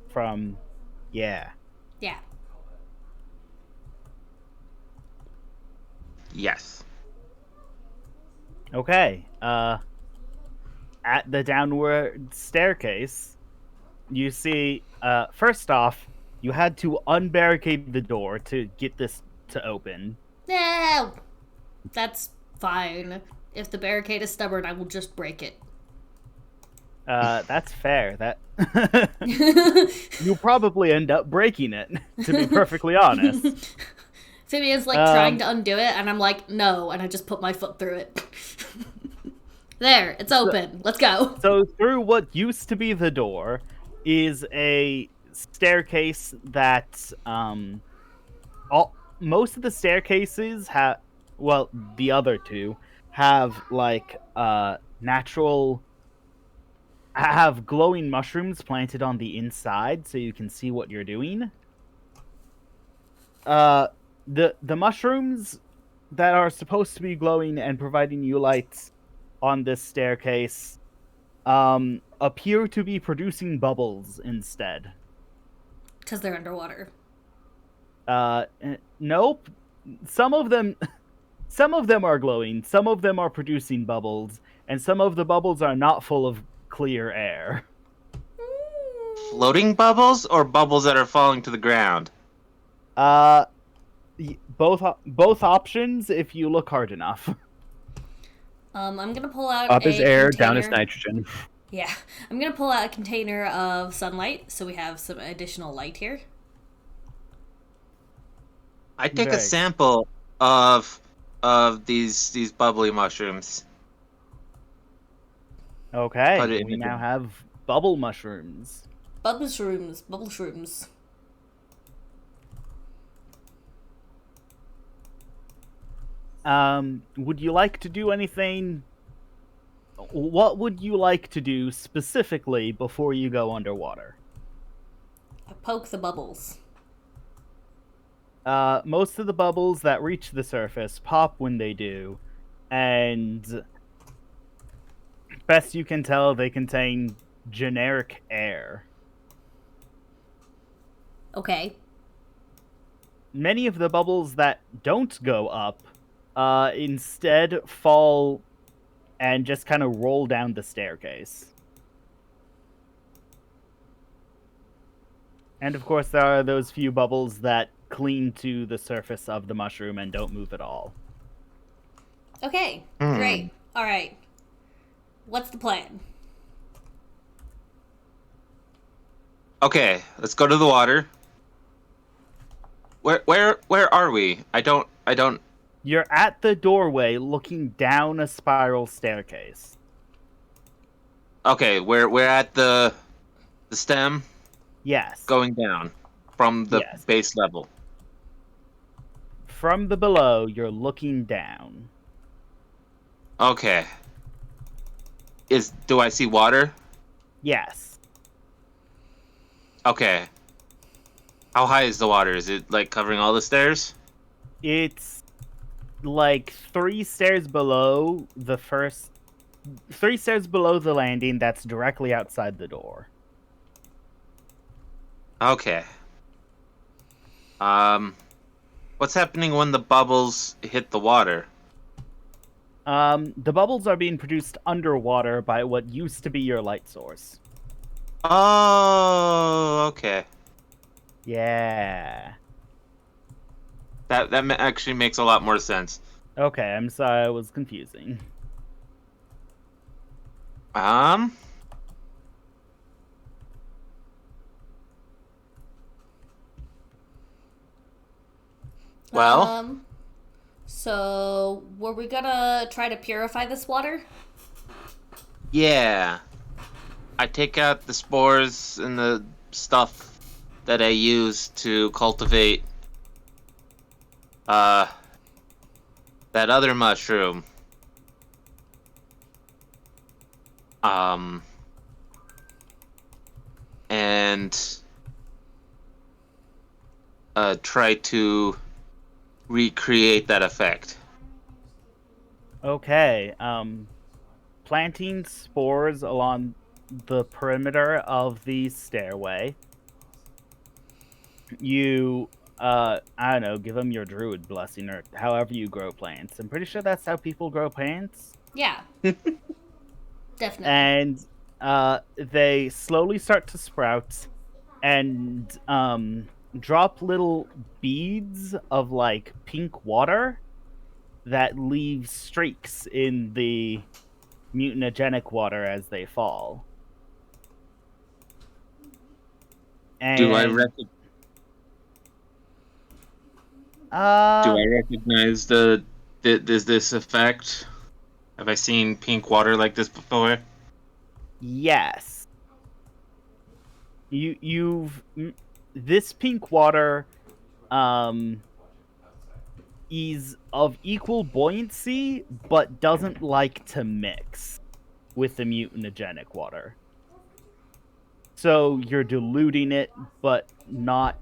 from yeah. Yeah. Yes. Okay. At the downward staircase, you see first off, you had to unbarricade the door to get this to open. No, that's fine. If the barricade is stubborn, I will just break it. That's fair. That you probably end up breaking it, to be perfectly honest. Phineas like trying to undo it, and I'm like, no, and I just put my foot through it. There, it's open. Let's go. So through what used to be the door is a staircase that most of the staircases have, well, the other two have like natural have glowing mushrooms planted on the inside so you can see what you're doing. The mushrooms that are supposed to be glowing and providing you lights on this staircase appear to be producing bubbles instead. Because they're underwater. Nope. Some of them are glowing, some of them are producing bubbles, and some of the bubbles are not full of clear air. Floating bubbles or bubbles that are falling to the ground? Both options if you look hard enough. I'm gonna pull out Up is air, down is container- nitrogen. Yeah, I'm gonna pull out a container of sunlight so we have some additional light here. I take a Right. sample of these bubbly mushrooms. Okay, Put it in we the now jar. have bubble mushrooms. Bubble shrooms. Would you like to do anything? What would you like to do specifically before you go underwater? I poke the bubbles. Most of the bubbles that reach the surface pop when they do, and best you can tell, they contain generic air. Okay. Many of the bubbles that don't go up instead fall and just kind of roll down the staircase. And of course, there are those few bubbles that cling to the surface of the mushroom and don't move at all. Okay. Great. All right. What's the plan? Okay, let's go to the water. Where are we? I don't. You're at the doorway looking down a spiral staircase. Okay, we're at the stem Yes. going down from the Yes. base level. From the below, you're looking down. Okay. Do I see water? Yes. Okay. How high is the water? Is it like covering all the stairs? It's like 3 stairs below the first... 3 stairs below the landing that's directly outside the door. Okay. What's happening when the bubbles hit the water? The bubbles are being produced underwater by what used to be your light source. Oh, okay. Yeah. That actually makes a lot more sense. Okay, I'm sorry I was confusing. Well, So were we gonna try to purify this water? yeah. I take out the spores and the stuff that I use to cultivate that other mushroom. And try to recreate that effect. Okay, planting spores along the perimeter of the stairway. You, I don't know, give them your druid blessing or however you grow plants. I'm pretty sure that's how people grow plants. Yeah. Definitely. And they slowly start to sprout and drop little beads of like pink water that leave streaks in the mutagenic water as they fall. And Do I uh, recognize this effect? Have I seen pink water like this before? yes. This pink water is of equal buoyancy, but doesn't like to mix with the mutagenic water. So you're diluting it, but not.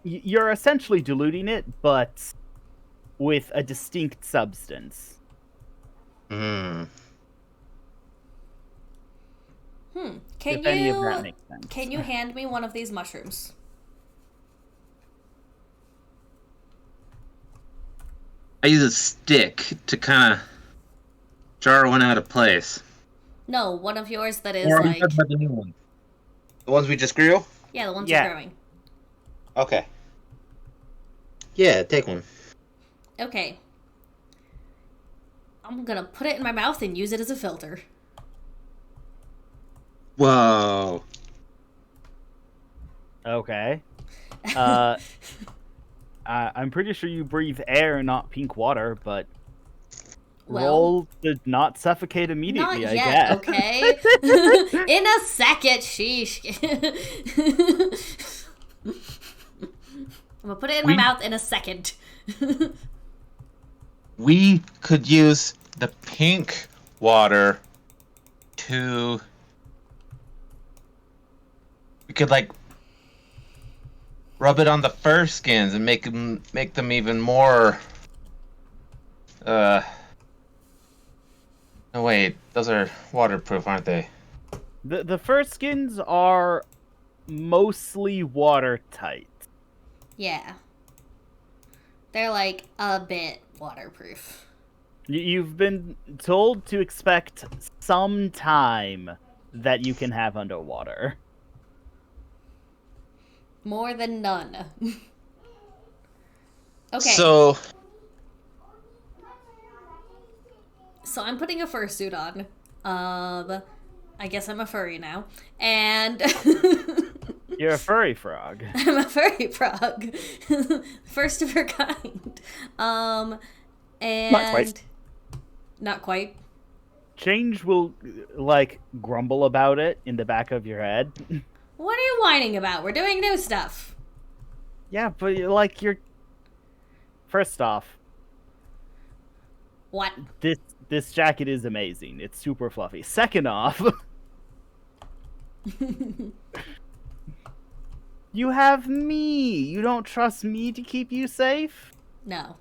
You're essentially diluting it, but with a distinct substance. Hmm. Can If any of that you makes sense. can you hand me one of these mushrooms? I use a stick to kind of jar one out of place. No, one of yours that is Or are we like talking about the new one? The ones we just grew? yeah, the ones Yeah. you're growing. Okay. Yeah, take one. Okay. I'm gonna put it in my mouth and use it as a filter. Whoa. Okay. I'm pretty sure you breathe air, not pink water, but Well, roll to not suffocate immediately, not I yet, guess. okay? In a second, sheesh. I'm gonna put it in my mouth in a second. We could use the pink water to... We could, like, rub it on the fur skins and make them even more... No, wait. Those are waterproof, aren't they? The fur skins are mostly watertight. Yeah. They're like a bit waterproof. You've been told to expect some time that you can have underwater. More than none. Okay. So... So I'm putting a fursuit on. I guess I'm a furry now. And You're a furry frog. I'm a furry frog. First of her kind. And Not quite. Not quite. Change will, like, grumble about it in the back of your head. What are you whining about? We're doing new stuff. Yeah, but, like, you're... First off, What? this jacket is amazing. It's super fluffy. Second off... You have me! You don't trust me to keep you safe? No.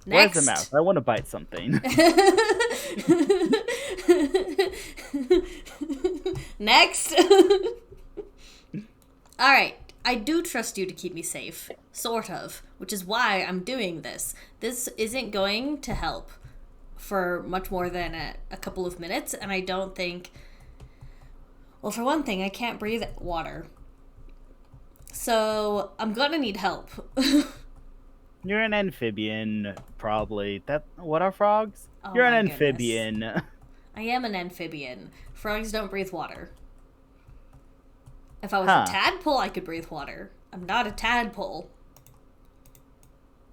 Where's Next. the mouth? I want to bite something. Next. Alright. I do trust you to keep me safe. Sort of. Which is why I'm doing this. This isn't going to help for much more than a couple of minutes, and I don't think... Well, for one thing, I can't breathe water. So, I'm gonna need help. You're an amphibian, probably. What are frogs? Oh You're an my goodness. amphibian. I am an amphibian. Frogs don't breathe water. If I was Huh. a tadpole, I could breathe water. I'm not a tadpole.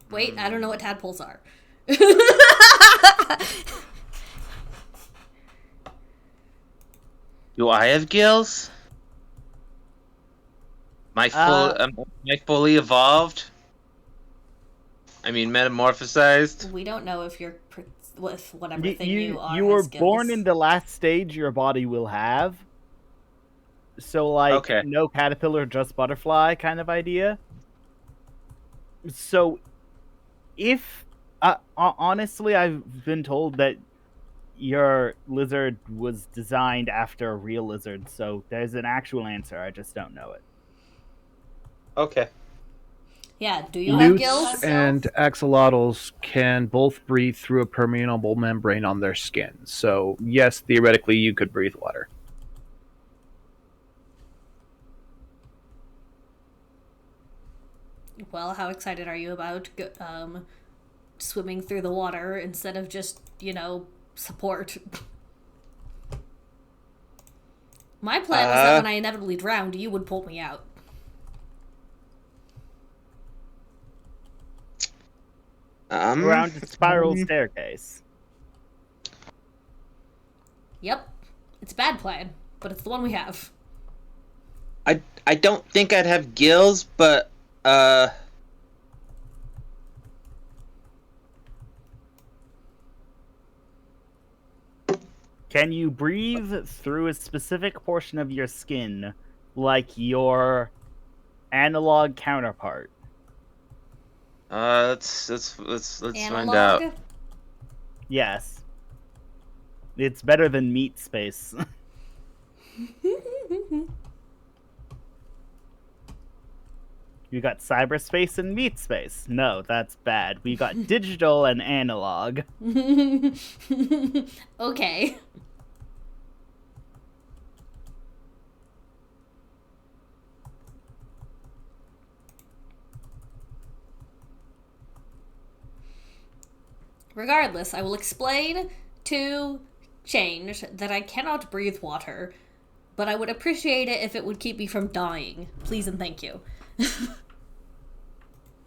Wait, I don't know what tadpoles are. Do I have gills? Am I fully evolved? I mean, metamorphosized? We don't know if you're with whatever thing you are. You were has born gills. in the last stage your body will have. So, like, Okay. no caterpillar, just butterfly kind of idea. So, if... honestly, I've been told that your lizard was designed after a real lizard, so there's an actual answer, I just don't know it. Okay. Yeah, do you have gills? Newts and axolotls can both breathe through a permeable membrane on their skin. So, yes, theoretically, you could breathe water. Well, how excited are you about swimming through the water instead of just, support? My plan was that when I inevitably drowned, you would pull me out. Around the spiral staircase. Yep. It's a bad plan, but it's the one we have. I don't think I'd have gills, but Can you breathe through a specific portion of your skin like your analog counterpart? let's find Analog? out. Yes. It's better than meat space. You got cyberspace and meat space. No, that's bad. We got digital and analog. Okay. Regardless, I will explain to Change that I cannot breathe water, but I would appreciate it if it would keep me from dying. Please and thank you.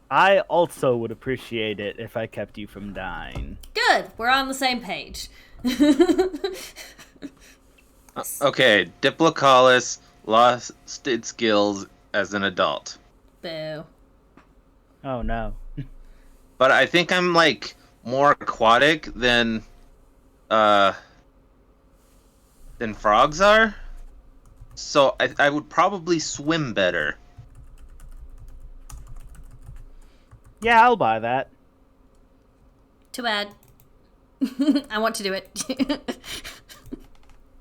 I also would appreciate it if I kept you from dying. Good, we're on the same page. Okay, Diplocaulus lost its gills as an adult. Boo. Oh no. But I think I'm like more aquatic than frogs are. So I would probably swim better. Yeah, I'll buy that. Too bad. I want to do it.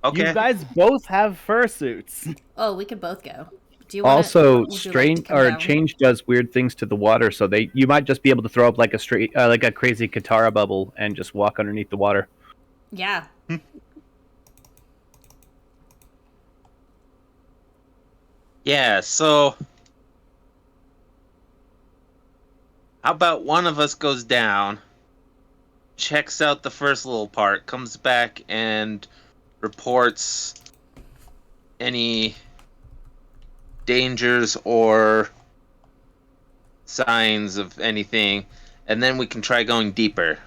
Okay. You guys both have fursuits. Oh, we could both go. Do you wanna, Also, would you like to strange come or down? change does weird things to the water, so you might just be able to throw up like a crazy Katara bubble and just walk underneath the water. Yeah. Yeah, so how about one of us goes down, checks out the first little part, comes back and reports any dangers or signs of anything, and then we can try going deeper.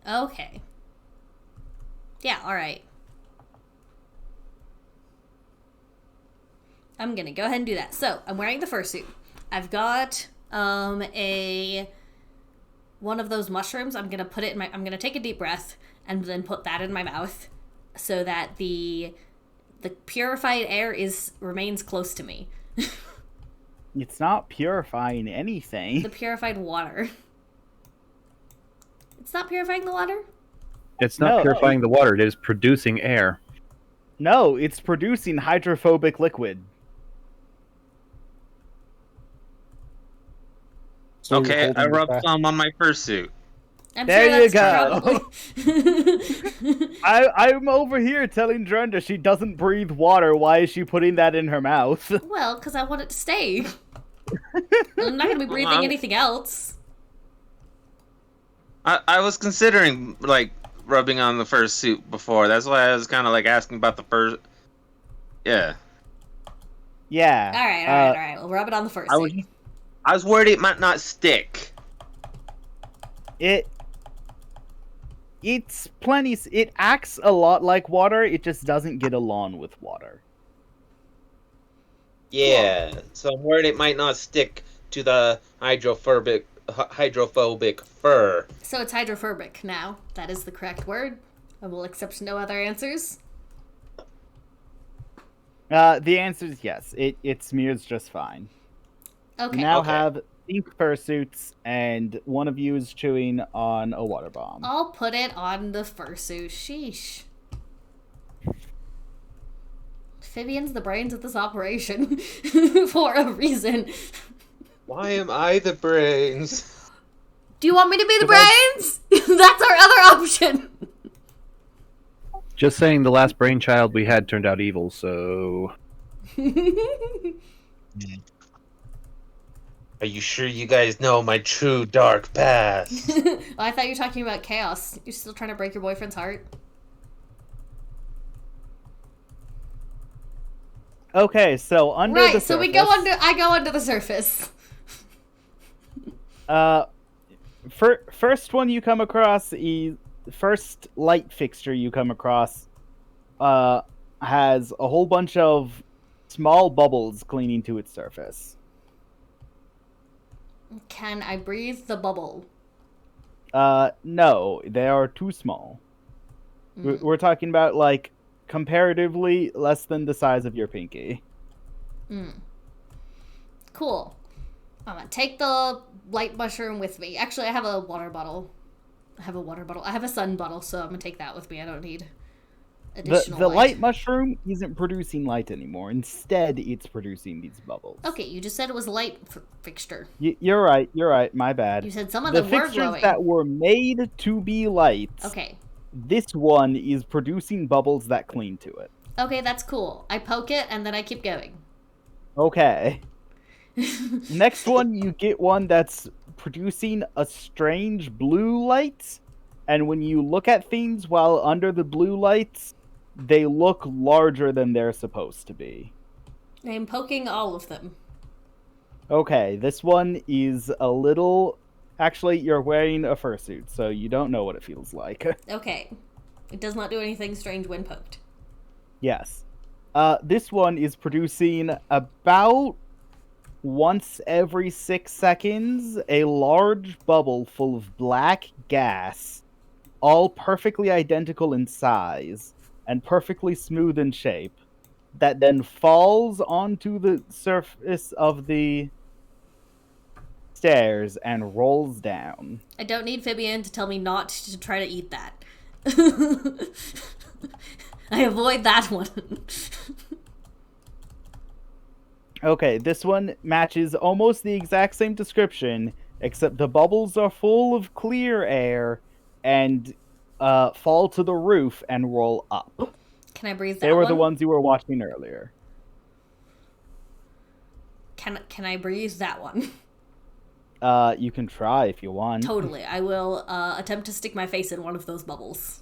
Okay. Yeah, alright. I'm gonna go ahead and do that. So, I'm wearing the fursuit. I've got one of those mushrooms. I'm gonna put it in my I'm gonna take a deep breath and then put that in my mouth so that the purified air remains close to me. It's not purifying anything. The purified water. It's not purifying the water? It's not No. purifying the water; it is producing air. No, it's producing hydrophobic liquid. So you're Okay, holding I it rubbed back. some on my fursuit. I'm There sure you that's probably... I'm over here telling Drenda she doesn't breathe water. Why is she putting that in her mouth? Well, because I want it to stay. I'm not going to be breathing anything else. I was considering like rubbing on the fursuit before. That's why I was kind of like asking about the first. Yeah, Yeah. Alright. We'll rub it on the first. I was worried it might not stick. It's plenty. It acts a lot like water. It just doesn't get along with water. Yeah, so I'm worried it might not stick to the hydrophobic fur. So it's hydrophobic now. That is the correct word. I will accept no other answers. The answer is yes. It smears just fine. Okay. You now Okay. have pink fursuits, and one of you is chewing on a water bomb. I'll put it on the fursuit. Sheesh. Vivian's the brains of this operation. For a reason. Why am I the brains? Do you want me to be the brains? That's our other option. Just saying, the last brainchild we had turned out evil, so Are you sure you guys know my true dark past? Well, I thought you were talking about chaos. You're still trying to break your boyfriend's heart? Okay, so under the Right, so we go surface, under. I go under the surface. First one you come across, first light fixture you come across, has a whole bunch of small bubbles clinging to its surface. Can I breathe the bubble? No, they are too small. Mm. We're talking about, like, comparatively less than the size of your pinky. Cool. I'm gonna take the light mushroom with me. Actually, I have a water bottle. I have a sun bottle, so I'm gonna take that with me. I don't need additional The light mushroom isn't producing light anymore. Instead, it's producing these bubbles. Okay, you just said it was a light fixture. You're right. My bad. You said some of The them were fixtures glowing. that were made to be lights. Okay. This one is producing bubbles that cling to it. Okay, that's cool. I poke it and then I keep going. Okay. Next one, you get one that's producing a strange blue light, and when you look at things while under the blue lights, they look larger than they're supposed to be. I'm poking all of them. Okay, this one is a little... Actually, you're wearing a fursuit, so you don't know what it feels like. Okay. It does not do anything strange when poked. Yes. This one is producing about once every 6 seconds a large bubble full of black gas, all perfectly identical in size and perfectly smooth in shape, that then falls onto the surface of the stairs and rolls down. I don't need Fibian to tell me not to try to eat that. I avoid that one. Okay, this one matches almost the exact same description, except the bubbles are full of clear air and fall to the roof and roll up. Can I breathe that They were one? the ones you were watching earlier. Can I breathe that one? You can try if you want. Totally. I will attempt to stick my face in one of those bubbles.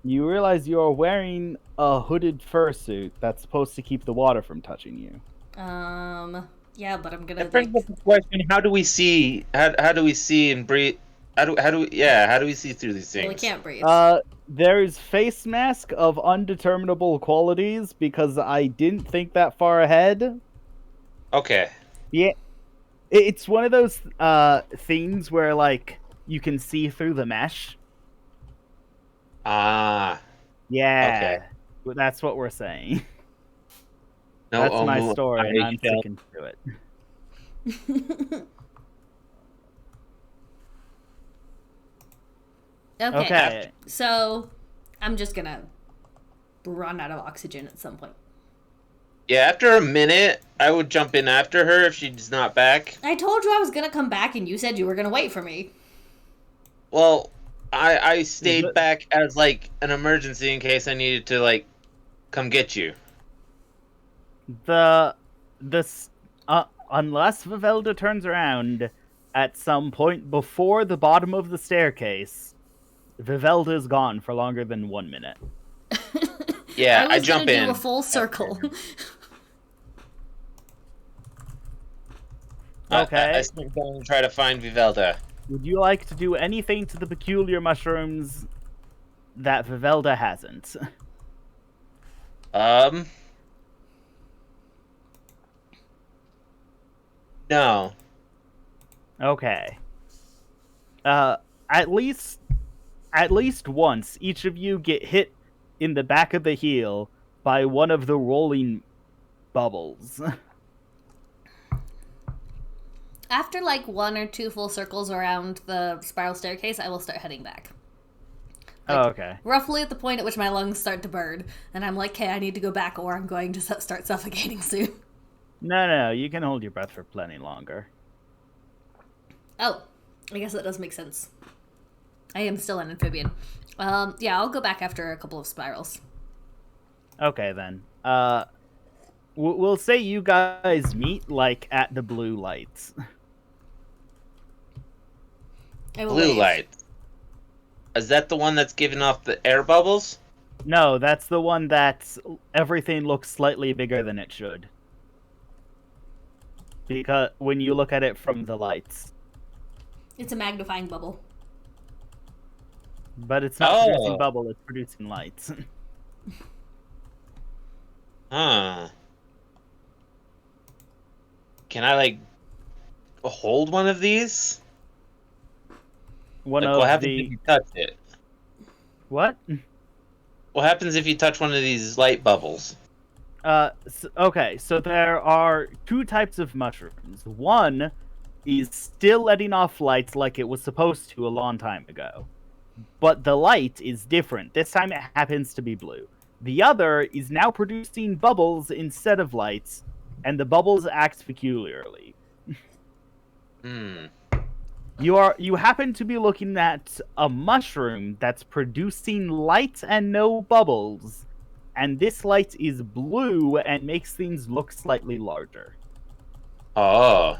You realize you're wearing a hooded fursuit that's supposed to keep the water from touching you. Yeah, but I'm gonna That brings up the question: how do we see? How do we see and breathe? How do we see through these things? Well, we can't breathe. There's face mask of undeterminable qualities because I didn't think that far ahead. Okay. Yeah, it's one of those things where, like, you can see through the mesh. Ah. Yeah. Okay. That's what we're saying. No, That's my story, and I'm sticking to it. Okay. So, I'm just gonna run out of oxygen at some point. Yeah, after a minute, I would jump in after her if she's not back. I told you I was gonna come back, and you said you were gonna wait for me. Well, I stayed back as, like, an emergency in case I needed to, like, come get you. Unless Vivelda turns around at some point before the bottom of the staircase, Vivelda is gone for longer than 1 minute. Yeah, I was jump gonna in. do a full circle. Okay. I sneak down and try to find Vivelda. Would you like to do anything to the peculiar mushrooms that Vivelda hasn't? No. Okay. At least once, each of you get hit in the back of the heel by one of the rolling bubbles. After, like, 1 or 2 full circles around the spiral staircase, I will start heading back. Oh, okay. Roughly at the point at which my lungs start to burn, and I'm like, okay, I need to go back or I'm going to start suffocating soon. No, you can hold your breath for plenty longer. Oh, I guess that does make sense. I am still an amphibian. Yeah, I'll go back after a couple of spirals. Okay, then. We'll say you guys meet, like, at the blue lights. I will Blue wave. light. Is that the one that's giving off the air bubbles? No, that's the one that everything looks slightly bigger than it should. Because when you look at it from the lights. It's a magnifying bubble. But it's not Oh. producing bubble, it's producing lights. Huh. Can I, like, hold one of these? One Like, of what happens the... if you touch it? What? What happens if you touch one of these light bubbles? Okay, so there are two types of mushrooms. One is still letting off lights like it was supposed to a long time ago. But the light is different. This time it happens to be blue. The other is now producing bubbles instead of lights, and the bubbles act peculiarly. Hmm. You happen to be looking at a mushroom that's producing light and no bubbles, and this light is blue and makes things look slightly larger. Oh.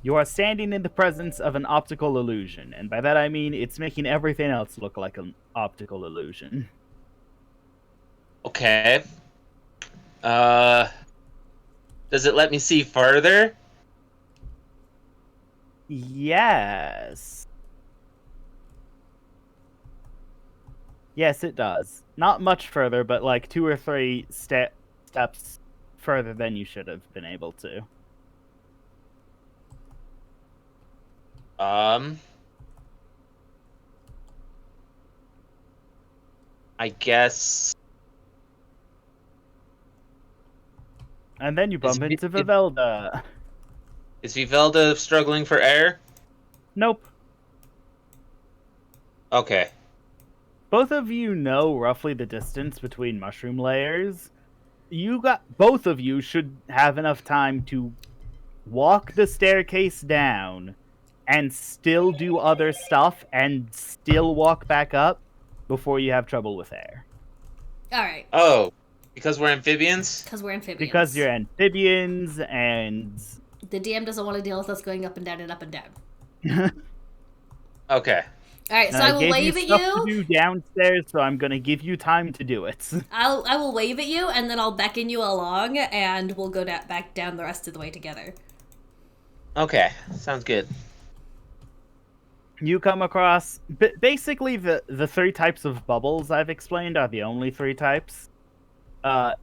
You are standing in the presence of an optical illusion, and by that I mean it's making everything else look like an optical illusion. Okay. Does it let me see further? Yes. Yes, it does. Not much further, but like 2 or 3 steps further than you should have been able to. I guess. And then you bump Is into it- Vivelda. Is Vivelda struggling for air? Nope. Okay. Both of you know roughly the distance between mushroom layers. Both of you should have enough time to walk the staircase down and still do other stuff and still walk back up before you have trouble with air. Alright, Oh, because we're amphibians? because we're amphibians. Because you're amphibians and The DM doesn't want to deal with us going up and down and up and down. Okay. Alright, so I will gave wave at stuff to you. do downstairs, so I'm gonna give you time to do it. I will wave at you, and then I'll beckon you along, and we'll go back down the rest of the way together. Okay. Sounds good. You come across basically the 3 types of bubbles I've explained are the only 3 types.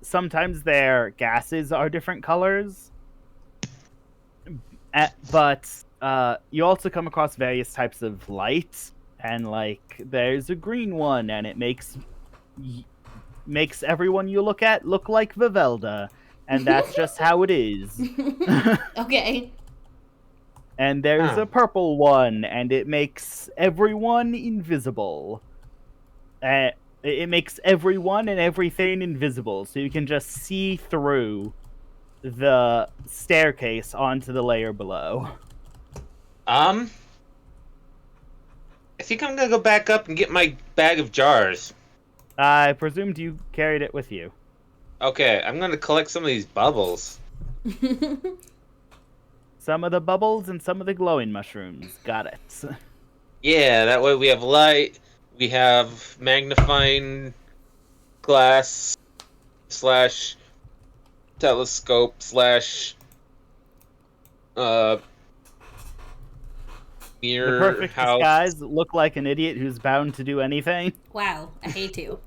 Sometimes their gases are different colors, but you also come across various types of light, and like there's a green one, and it makes everyone you look at look like Vivelda, and that's just how it is. Okay. And there's a purple one, and it makes everyone invisible. It makes everyone and everything invisible, so you can just see through the staircase onto the layer below. I think I'm gonna go back up and get my bag of jars. I presumed you carried it with you. Okay, I'm gonna collect some of these bubbles. Some of the bubbles and some of the glowing mushrooms. Got it. Yeah, that way we have light, we have magnifying glass / telescope / The mirror perfect house. disguise. Look like an idiot who's bound to do anything. Wow, I hate you.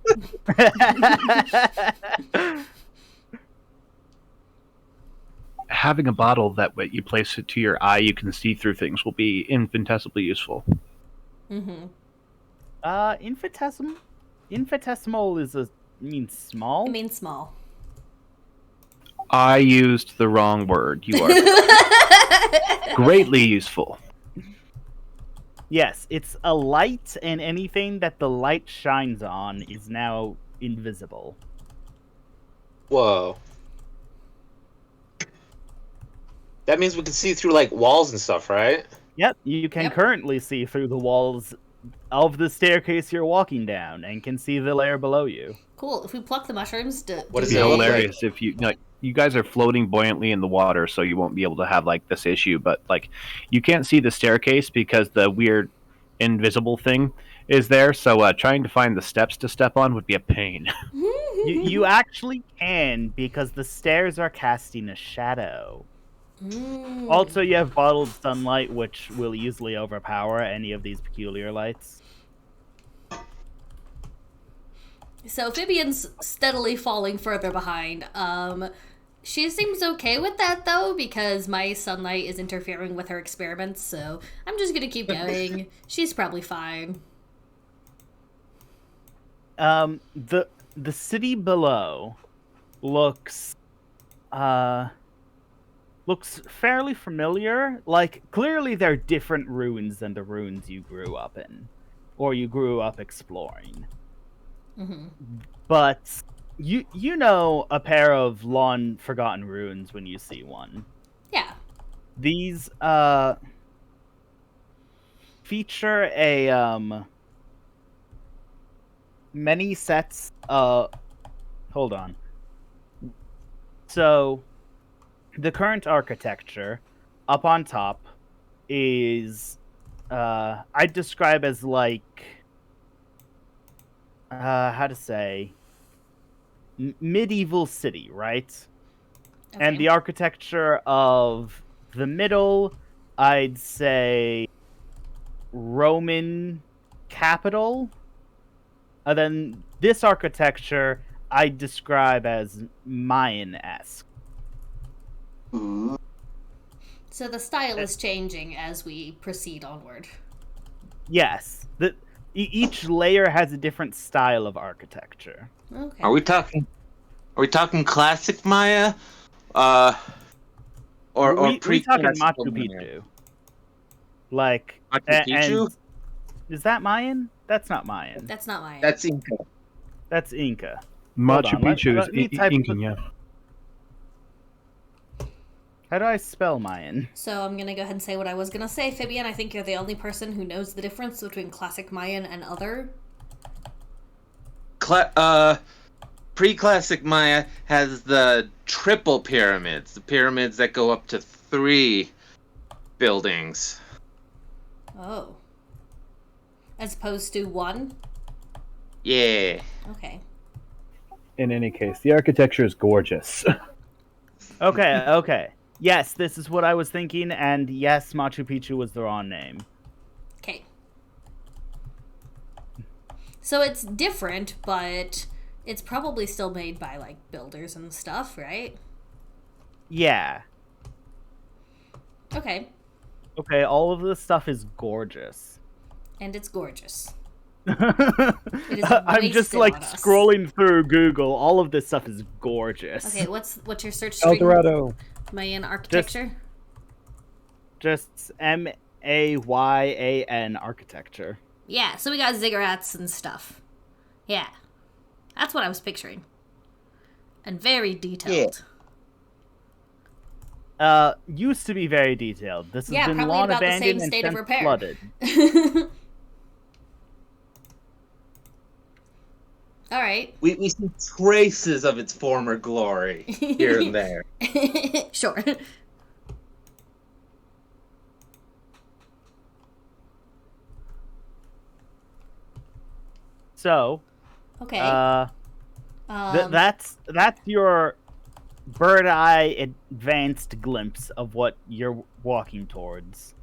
Having a bottle that when you place it to your eye, you can see through things will be infinitesimally useful. Mm-hmm. Infinitesimal means small. I mean small. I used the wrong word. You are greatly useful. Yes, it's a light, and anything that the light shines on is now invisible. Whoa. That means we can see through like walls and stuff, right? Yep, you can Yep. currently see through the walls of the staircase you're walking down, and can see the layer below you. Cool. If we pluck the mushrooms, What It'd does be it look hilarious if you you guys are floating buoyantly in the water, so you won't be able to have like this issue. But like, you can't see the staircase because the weird invisible thing is there, so trying to find the steps to step on would be a pain. You actually can, because the stairs are casting a shadow. Also, you have bottled sunlight, which will easily overpower any of these peculiar lights. So Fibian's steadily falling further behind. She seems okay with that, though, because my sunlight is interfering with her experiments, so I'm just gonna keep going. She's probably fine. The city below looks fairly familiar. Like, clearly they're different ruins than the ruins you grew up in, or you grew up exploring. Mm-hmm. But you know a pair of long forgotten ruins when you see one. Yeah. These feature a many sets hold on. So the current architecture up on top is I'd describe as like how to say medieval city, right? Okay. And the architecture of the middle, I'd say Roman capital. And then this architecture I describe as Mayan-esque. So the style is changing as we proceed onward. Yes. Each layer has a different style of architecture. Okay. Are we talking classic Maya? Or we talking pre-classical Machu Maya? Picchu. Like Machu Picchu? and is that Mayan? That's not Mayan. That's not mine. That's Inca. That's Inca. Machu on, let- Picchu is let me type- Incan, yeah. How do I spell Mayan? So I'm gonna go ahead and say what I was gonna say, Fibian. I think you're the only person who knows the difference between classic Mayan and other. Pre-classic Maya has the triple pyramids, the pyramids that go up to 3 buildings. Oh. As opposed to 1? Yeah. Okay. In any case, the architecture is gorgeous. Okay. Yes, this is what I was thinking, and yes, Machu Picchu was the wrong name. Okay. So it's different, but it's probably still made by, like, builders and stuff, right? Yeah. Okay. Okay, all of this stuff is gorgeous. And it's gorgeous. I'm just wasted like on us. scrolling through Google. All of this stuff is gorgeous. Okay, what's your search string? El Dorado. Mayan architecture? Just Mayan architecture. Yeah, so we got ziggurats and stuff. Yeah. That's what I was picturing. And very detailed. Used to be very detailed. This has Yeah, been probably long about the same abandoned and state of since repair. flooded. All right. We see traces of its former glory here and there. Sure. So, Okay. that's your bird eye advanced glimpse of what you're walking towards.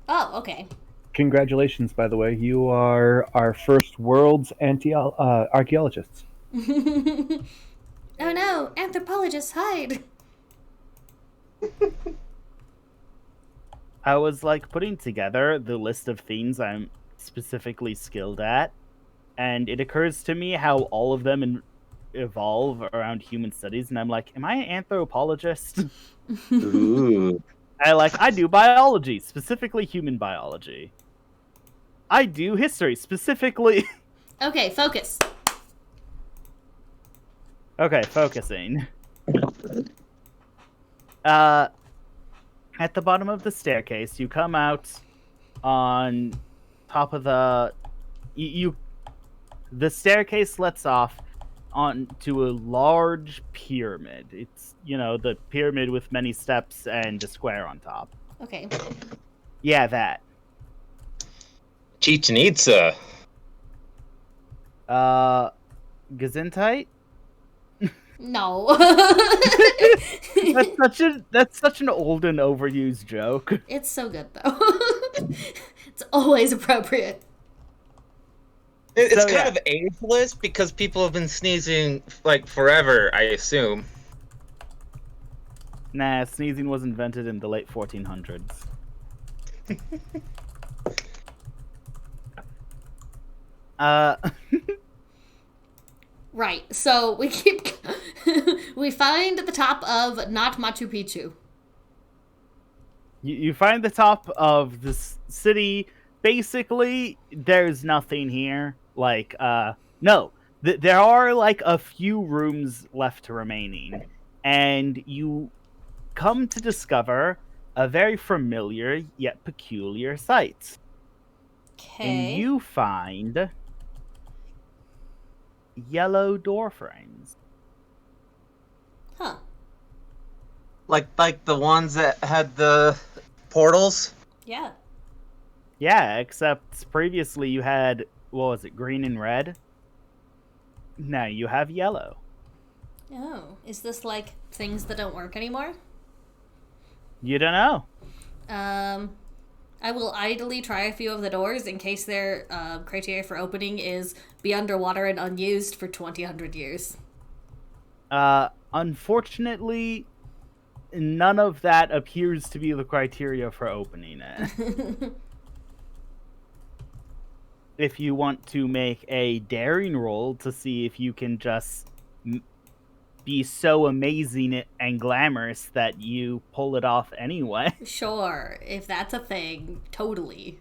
Oh, okay. Congratulations, by the way. You are our first world's archaeologists. Oh no, anthropologists hide. I was like putting together the list of things I'm specifically skilled at, and it occurs to me how all of them evolve around human studies, and I'm like, am I an anthropologist? Ooh. I do biology, specifically human biology. I do history, specifically. Okay, focus. Okay, focusing. At the bottom of the staircase, you come out on top of the the staircase lets off onto a large pyramid. It's, the pyramid with many steps and a square on top. Okay. Yeah, that. Chichen Itza. Gesundheit? No. That's such an old and overused joke. It's so good though. It's always appropriate. It's So, kind yeah. of ageless because people have been sneezing like forever, I assume. Nah, sneezing was invented in the late 1400s. Uh, Right. So we keep we find the top of not Machu Picchu. you find the top of this city. Basically, there's nothing here. Like, no. There are, like, a few rooms left remaining. And you come to discover a very familiar yet peculiar sight. Okay. And you find yellow door frames. Huh. Like the ones that had the portals. Yeah. Yeah, except previously you had, what was it, green and red? Now you have yellow. Oh, is this like things that don't work anymore? You don't know. I will idly try a few of the doors in case their criteria for opening is be underwater and unused for 200 years. Unfortunately, none of that appears to be the criteria for opening it. If you want to make a daring roll to see if you can just be so amazing and glamorous that you pull it off anyway. Sure, if that's a thing, totally.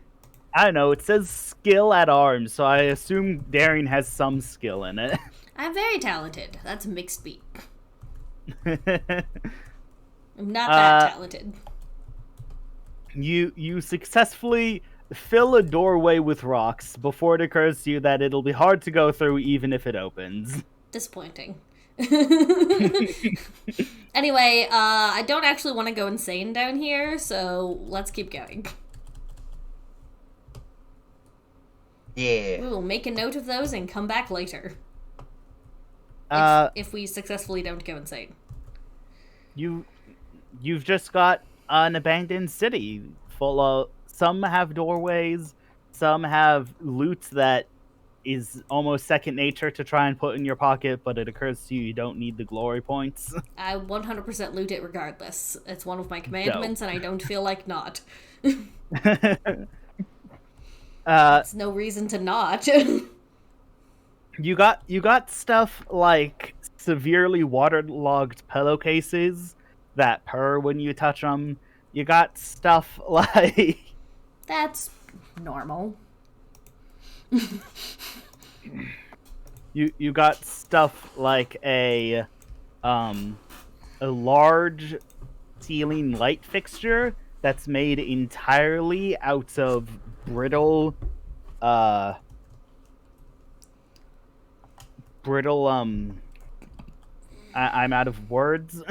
I don't know, it says skill at arms, so I assume daring has some skill in it. I'm very talented. That's a mixed beat. I'm not that talented. You successfully fill a doorway with rocks before it occurs to you that it'll be hard to go through even if it opens. Disappointing. Anyway, I don't actually want to go insane down here, so let's keep going. Yeah. We will make a note of those and come back later. If we successfully don't go insane. You've just got an abandoned city full of, some have doorways, some have loot that is almost second nature to try and put in your pocket, but it occurs to you you don't need the glory points. I 100% loot it regardless. It's one of my commandments, and I don't feel like not. There's no reason to not. You got stuff like severely waterlogged pillowcases that purr when you touch them. You got stuff like That's normal. you got stuff like a large ceiling light fixture that's made entirely out of brittle I'm out of words.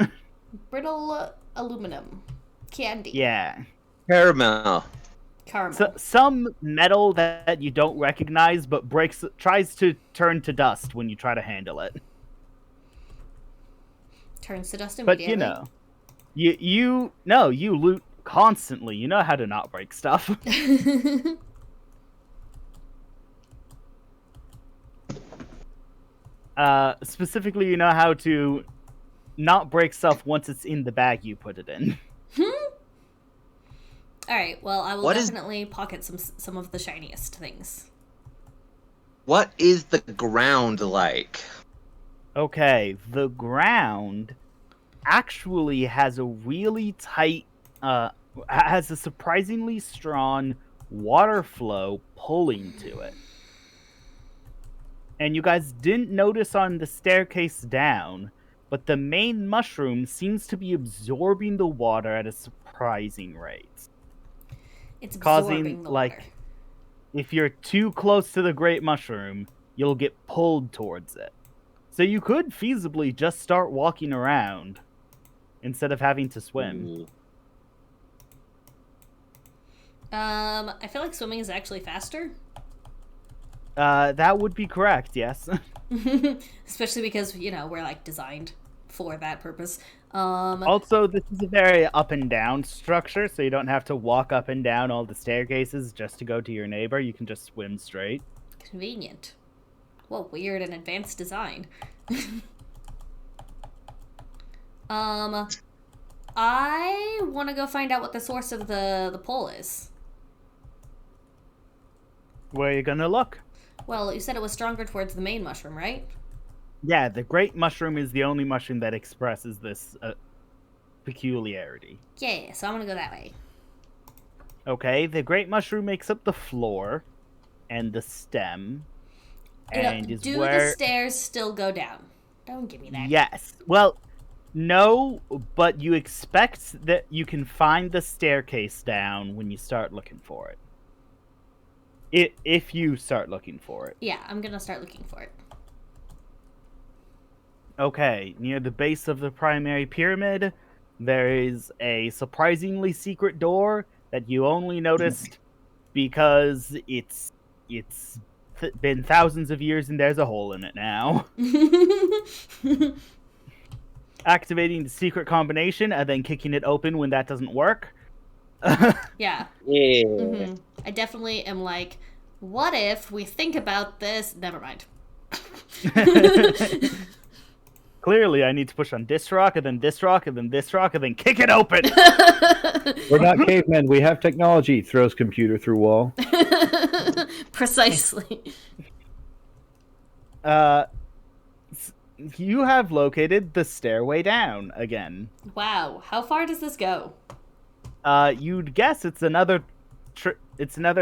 Brittle aluminum. Candy. Yeah. Caramel. Caramel. So, some metal that you don't recognize but tries to turn to dust when you try to handle it. Turns to dust But immediately. you know, you loot constantly. You know how to not break stuff. Specifically, you know how to not break stuff once it's in the bag you put it in. Alright, well, I will What is- definitely pocket some of the shiniest things. What is the ground like? Okay, the ground actually has a really tight, has a surprisingly strong water flow pulling to it. And you guys didn't notice on the staircase down, but the main mushroom seems to be absorbing the water at a surprising rate. It's Causing, absorbing the like, water. If you're too close to the great mushroom, you'll get pulled towards it. So you could feasibly just start walking around instead of having to swim. Ooh. I feel like swimming is actually faster. That would be correct, yes. Especially because, we're like designed for that purpose. Also, this is a very up and down structure, so you don't have to walk up and down all the staircases just to go to your neighbor. You can just swim straight. Convenient. What weird and advanced design. I want to go find out what the source of the pole is. Where are you gonna look? Well, you said it was stronger towards the main mushroom, right? Yeah, the great mushroom is the only mushroom that expresses this peculiarity. Yeah, so I'm gonna go that way. Okay, the great mushroom makes up the floor and the stem, and is do where... the stairs still go down? Don't give me that. Yes. Well, no, but you expect that you can find the staircase down when you start looking for it. If you start looking for it. Yeah, I'm gonna start looking for it. Okay, near the base of the primary pyramid, there is a surprisingly secret door that you only noticed because it's been thousands of years and there's a hole in it now. Activating the secret combination and then kicking it open when that doesn't work. Yeah. Yeah. Mm-hmm. I definitely am like, what if we think about this? Never mind. Clearly, I need to push on this rock, and then this rock, and then this rock, and then kick it open! We're not cavemen. We have technology. Throws computer through wall. Precisely. You have located the stairway down again. Wow. How far does this go? You'd guess it's another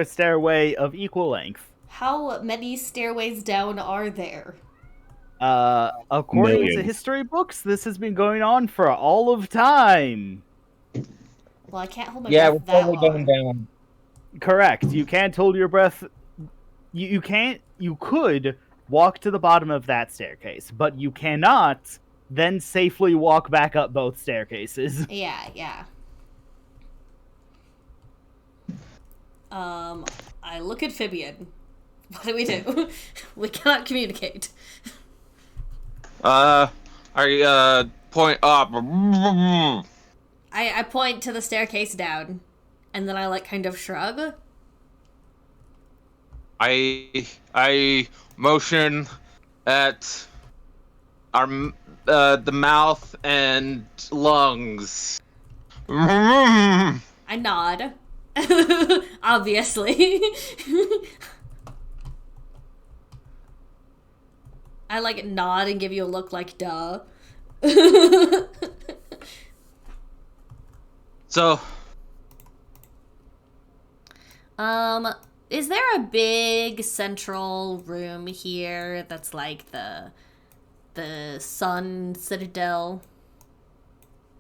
stairway of equal length. How many stairways down are there? According to Millions. history books, this has been going on for all of time. Well, I can't hold my Yeah, we're breath that probably long. going down. Correct. You can't hold your breath. You can't. You could walk to the bottom of that staircase, but you cannot then safely walk back up both staircases. Yeah. I look at Fibian. What do we do? We cannot communicate. I point up. I point to the staircase down, and then I kind of shrug. I motion at our the mouth and lungs. I nod. Obviously. I nod and give you a look like duh. So, is there a big central room here that's like the Sun Citadel?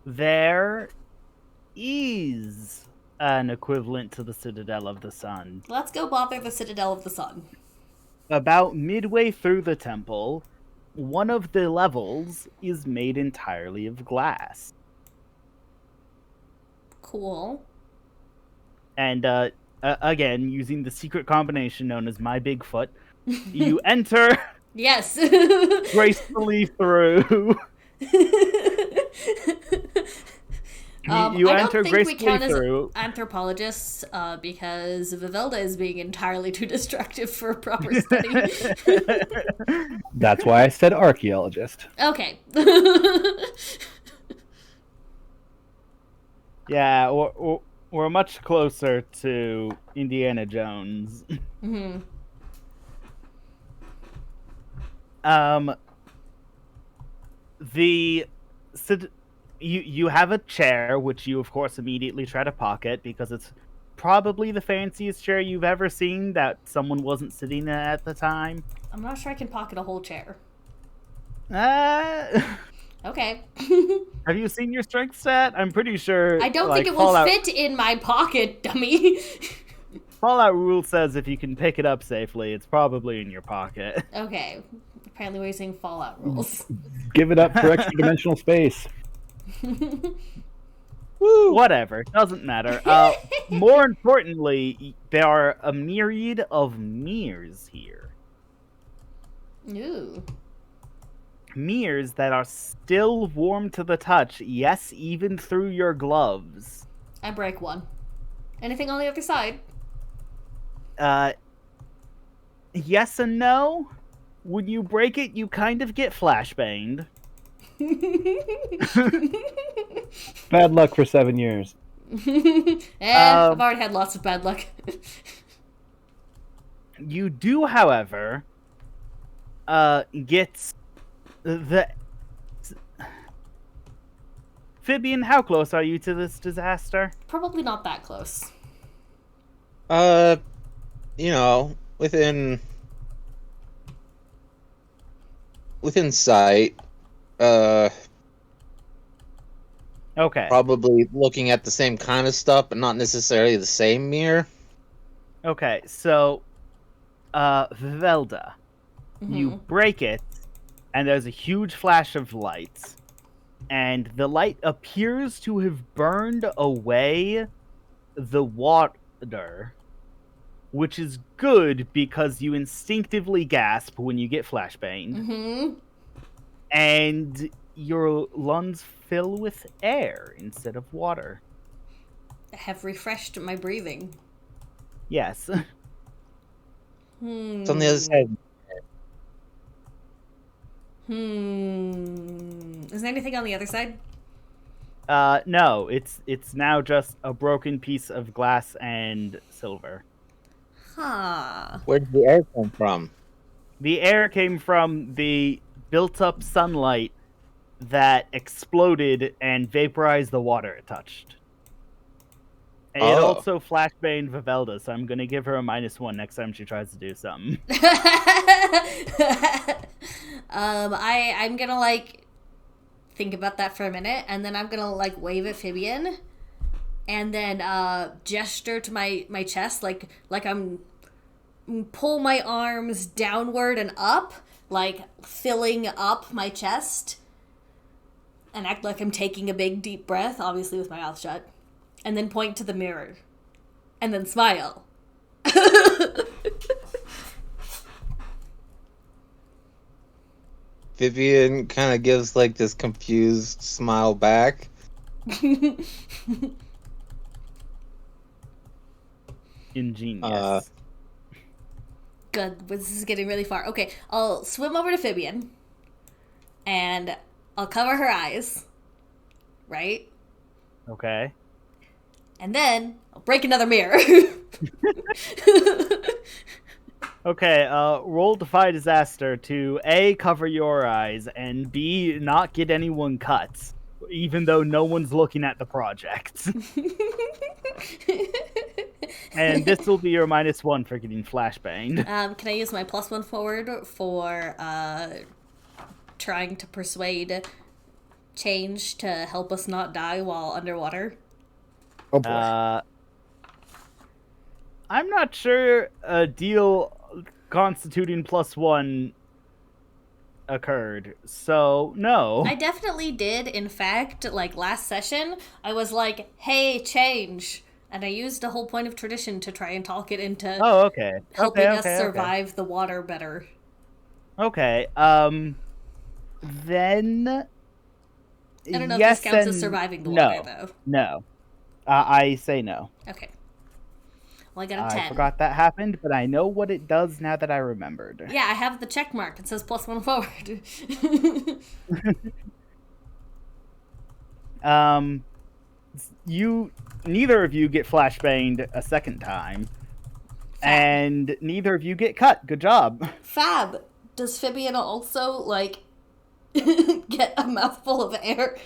There is an equivalent to the Citadel of the Sun. Let's go bother the Citadel of the Sun. About midway through the temple, one of the levels is made entirely of glass. Cool. And again, using the secret combination known as My Bigfoot, you enter Yes. gracefully through. You I enter don't think we gracefully count through. as anthropologists because Vivelda is being entirely too destructive for proper study. That's why I said archaeologist. Okay. Yeah, we're much closer to Indiana Jones. Hmm. You have a chair, which you of course immediately try to pocket because it's probably the fanciest chair you've ever seen that someone wasn't sitting in at the time. I'm not sure I can pocket a whole chair. Okay. Have you seen your strength stat? I'm pretty sure. I don't like, think it will Fallout, fit in my pocket, dummy. Fallout rule says if you can pick it up safely, it's probably in your pocket. Okay. Apparently we're using Fallout rules. Give it up for extra dimensional space. Whatever, doesn't matter. More importantly, there are a myriad of mirrors here. Ooh. Mirrors that are still warm to the touch, yes, even through your gloves. I break one. Anything on the other side? Yes and no. When you break it, you kind of get flashbanged. Bad luck for 7 years. I've already had lots of bad luck. You do, however, get the... Fibian, how close are you to this disaster? Probably not that close. Within sight. Okay. Probably looking at the same kind of stuff, but not necessarily the same mirror. Okay, so, Velda, you break it, and there's a huge flash of light, and the light appears to have burned away the water, which is good because you instinctively gasp when you get flashbanged, Mm-hmm. and your lungs fill with air instead of water. I have refreshed my breathing. Yes. It's on the other side. Is there anything on the other side? No, it's now just a broken piece of glass and silver. Huh. Where did the air come from? The air came from the built-up sunlight that exploded and vaporized the water it touched. And it Oh. also flashbanged Vivelda, so I'm gonna give her a -1 next time she tries to do something. I'm gonna like think about that for a minute, and then I'm gonna like wave at Fibian, and then gesture to my chest like I'm pull my arms downward and up, like filling up my chest, and act like I'm taking a big deep breath, obviously with my mouth shut, and then point to the mirror, and then smile. Vivian kind of gives like this confused smile back. Ingenious. Good, this is getting really far. Okay, I'll swim over to Fibian, and I'll cover her eyes, right? Okay. And then I'll break another mirror. Okay, roll Defy Disaster to A, cover your eyes, and B, not get anyone cut, even though no one's looking at the project. And this will be your -1 for getting flashbanged. Can I use my +1 forward for trying to persuade change to help us not die while underwater? Oh boy. I'm not sure a deal constituting +1 occurred, so no. I definitely did. In fact, like last session, I was like, "Hey, change," and I used a whole point of tradition to try and talk it into Oh, okay. helping Okay, us okay, survive the water better. Okay. Then. I don't know yes if this counts as and surviving the no. water, though. No. I say no. Okay. Well, I got a I 10. forgot that happened, but I know what it does now that I remembered. Yeah, I have the check mark. It says +1 forward. Neither of you get flashbanged a second time, and neither of you get cut. Good job. Fab. Does Fibian also, like, get a mouthful of air?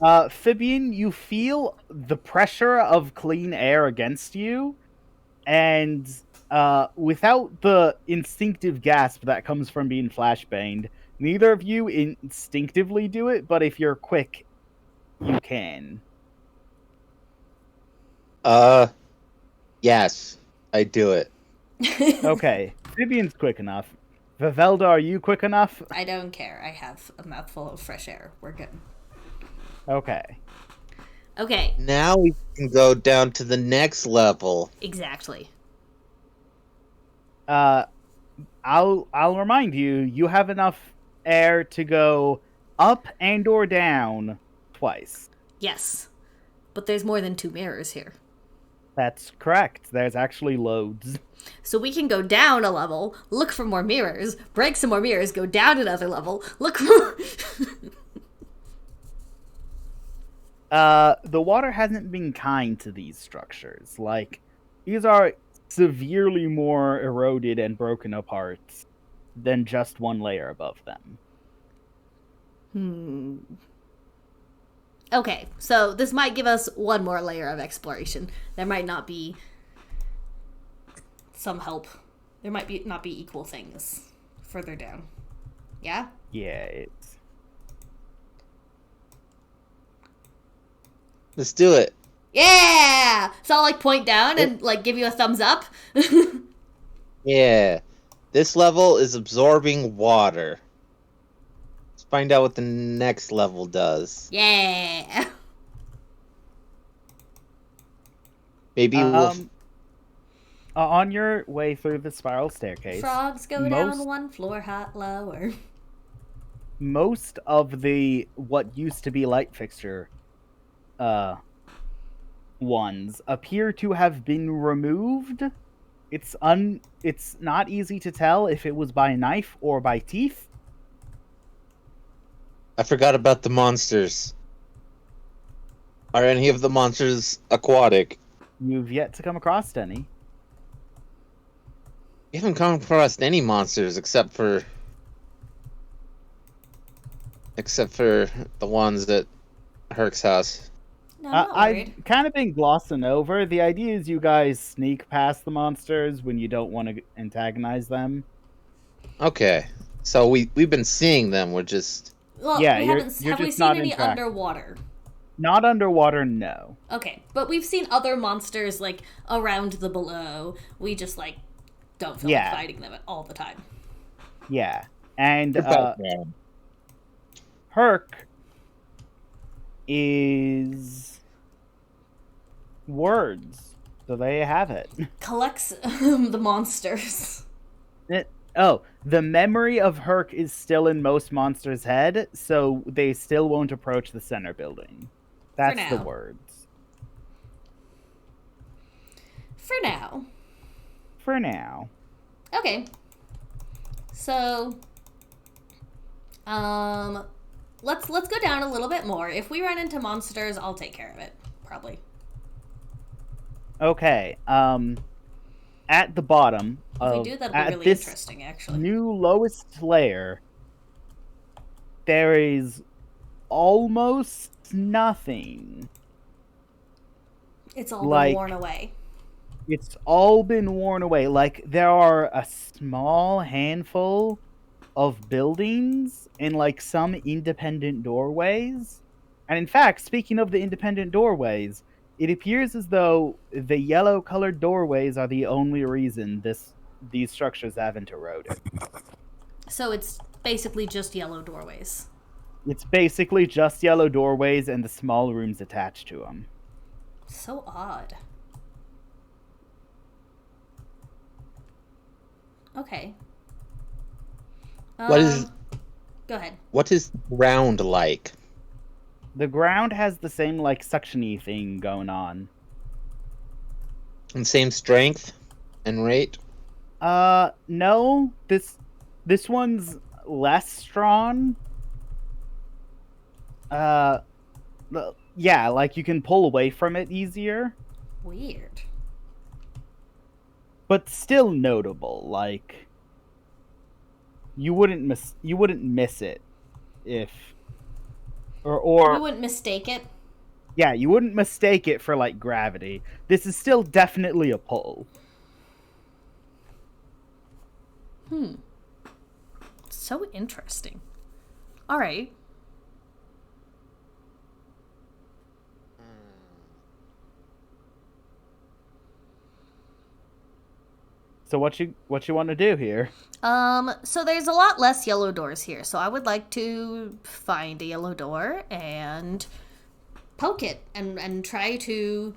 Fibian, you feel the pressure of clean air against you, and without the instinctive gasp that comes from being flashbanged, neither of you instinctively do it, but if you're quick, you can. Yes, I do it. Okay, Fibian's quick enough. Vivelda, are you quick enough? I don't care. I have a mouthful of fresh air. We're good. Okay. Okay, Now we can go down to the next level. exactly. I'll remind you, you have enough air to go up and or down twice. Yes. But there's more than 2 mirrors here. That's correct. There's actually loads. So we can go down a level, look for more mirrors, break some more mirrors, go down another level, look for... The water hasn't been kind to these structures. Like, these are severely more eroded and broken apart than just one layer above them. Okay, so this might give us one more layer of exploration. There might not be some help. There might be not be equal things further down. Yeah? Yeah, it's... Let's do it. Yeah! So I'll, like, point down and, like, give you a thumbs up. Yeah. This level is absorbing water. Let's find out what the next level does. Yeah! Maybe we'll... On your way through the spiral staircase, Frogs go down 1 floor hot lower. most of the what used to be light fixture ones appear to have been removed. It's not easy to tell if it was by knife or by teeth. I forgot about the monsters. Are any of the monsters aquatic? You've yet to come across any. We haven't come across any monsters except for the ones at Herc's house. No, I'm not worried. I've kind of been glossing over. The idea is you guys sneak past the monsters when you don't want to antagonize them. Okay, so we've been seeing them. We're just Well, Yeah, we you're haven't, have just we seen not any interacting. underwater? Not underwater, no. Okay, but we've seen other monsters, like, around the below. We just, like, don't feel Yeah. like fighting them all the time. Yeah. And Batman. Herc is words. So they have it. Collects the monsters. The memory of Herc is still in most monsters' head, so they still won't approach the center building. That's the now. words. For now. For now. Okay. So, let's go down a little bit more. If we run into monsters, I'll take care of it, probably. Okay. At the bottom If of we do, that'll be at really this interesting, actually. new lowest layer, there is almost nothing. It's all like- been worn away. It's all been worn away. Like, there are a small handful of buildings and, like, some independent doorways. And in fact, speaking of the independent doorways, it appears as though the yellow-colored doorways are the only reason these structures haven't eroded. So it's basically just yellow doorways. It's basically just yellow doorways and the small rooms attached to them. So odd. Okay. What is- Go ahead. What is ground like? The ground has the same, like, suction-y thing going on. And same strength and rate? No. This one's less strong. Yeah, like, you can pull away from it easier, Weird. but still notable. Like, you wouldn't miss it if You or wouldn't mistake it. yeah, you wouldn't mistake it for, like, gravity. This is still definitely a pull. So interesting. All right. So what you want to do here? So there's a lot less yellow doors here. So I would like to find a yellow door and poke it and try to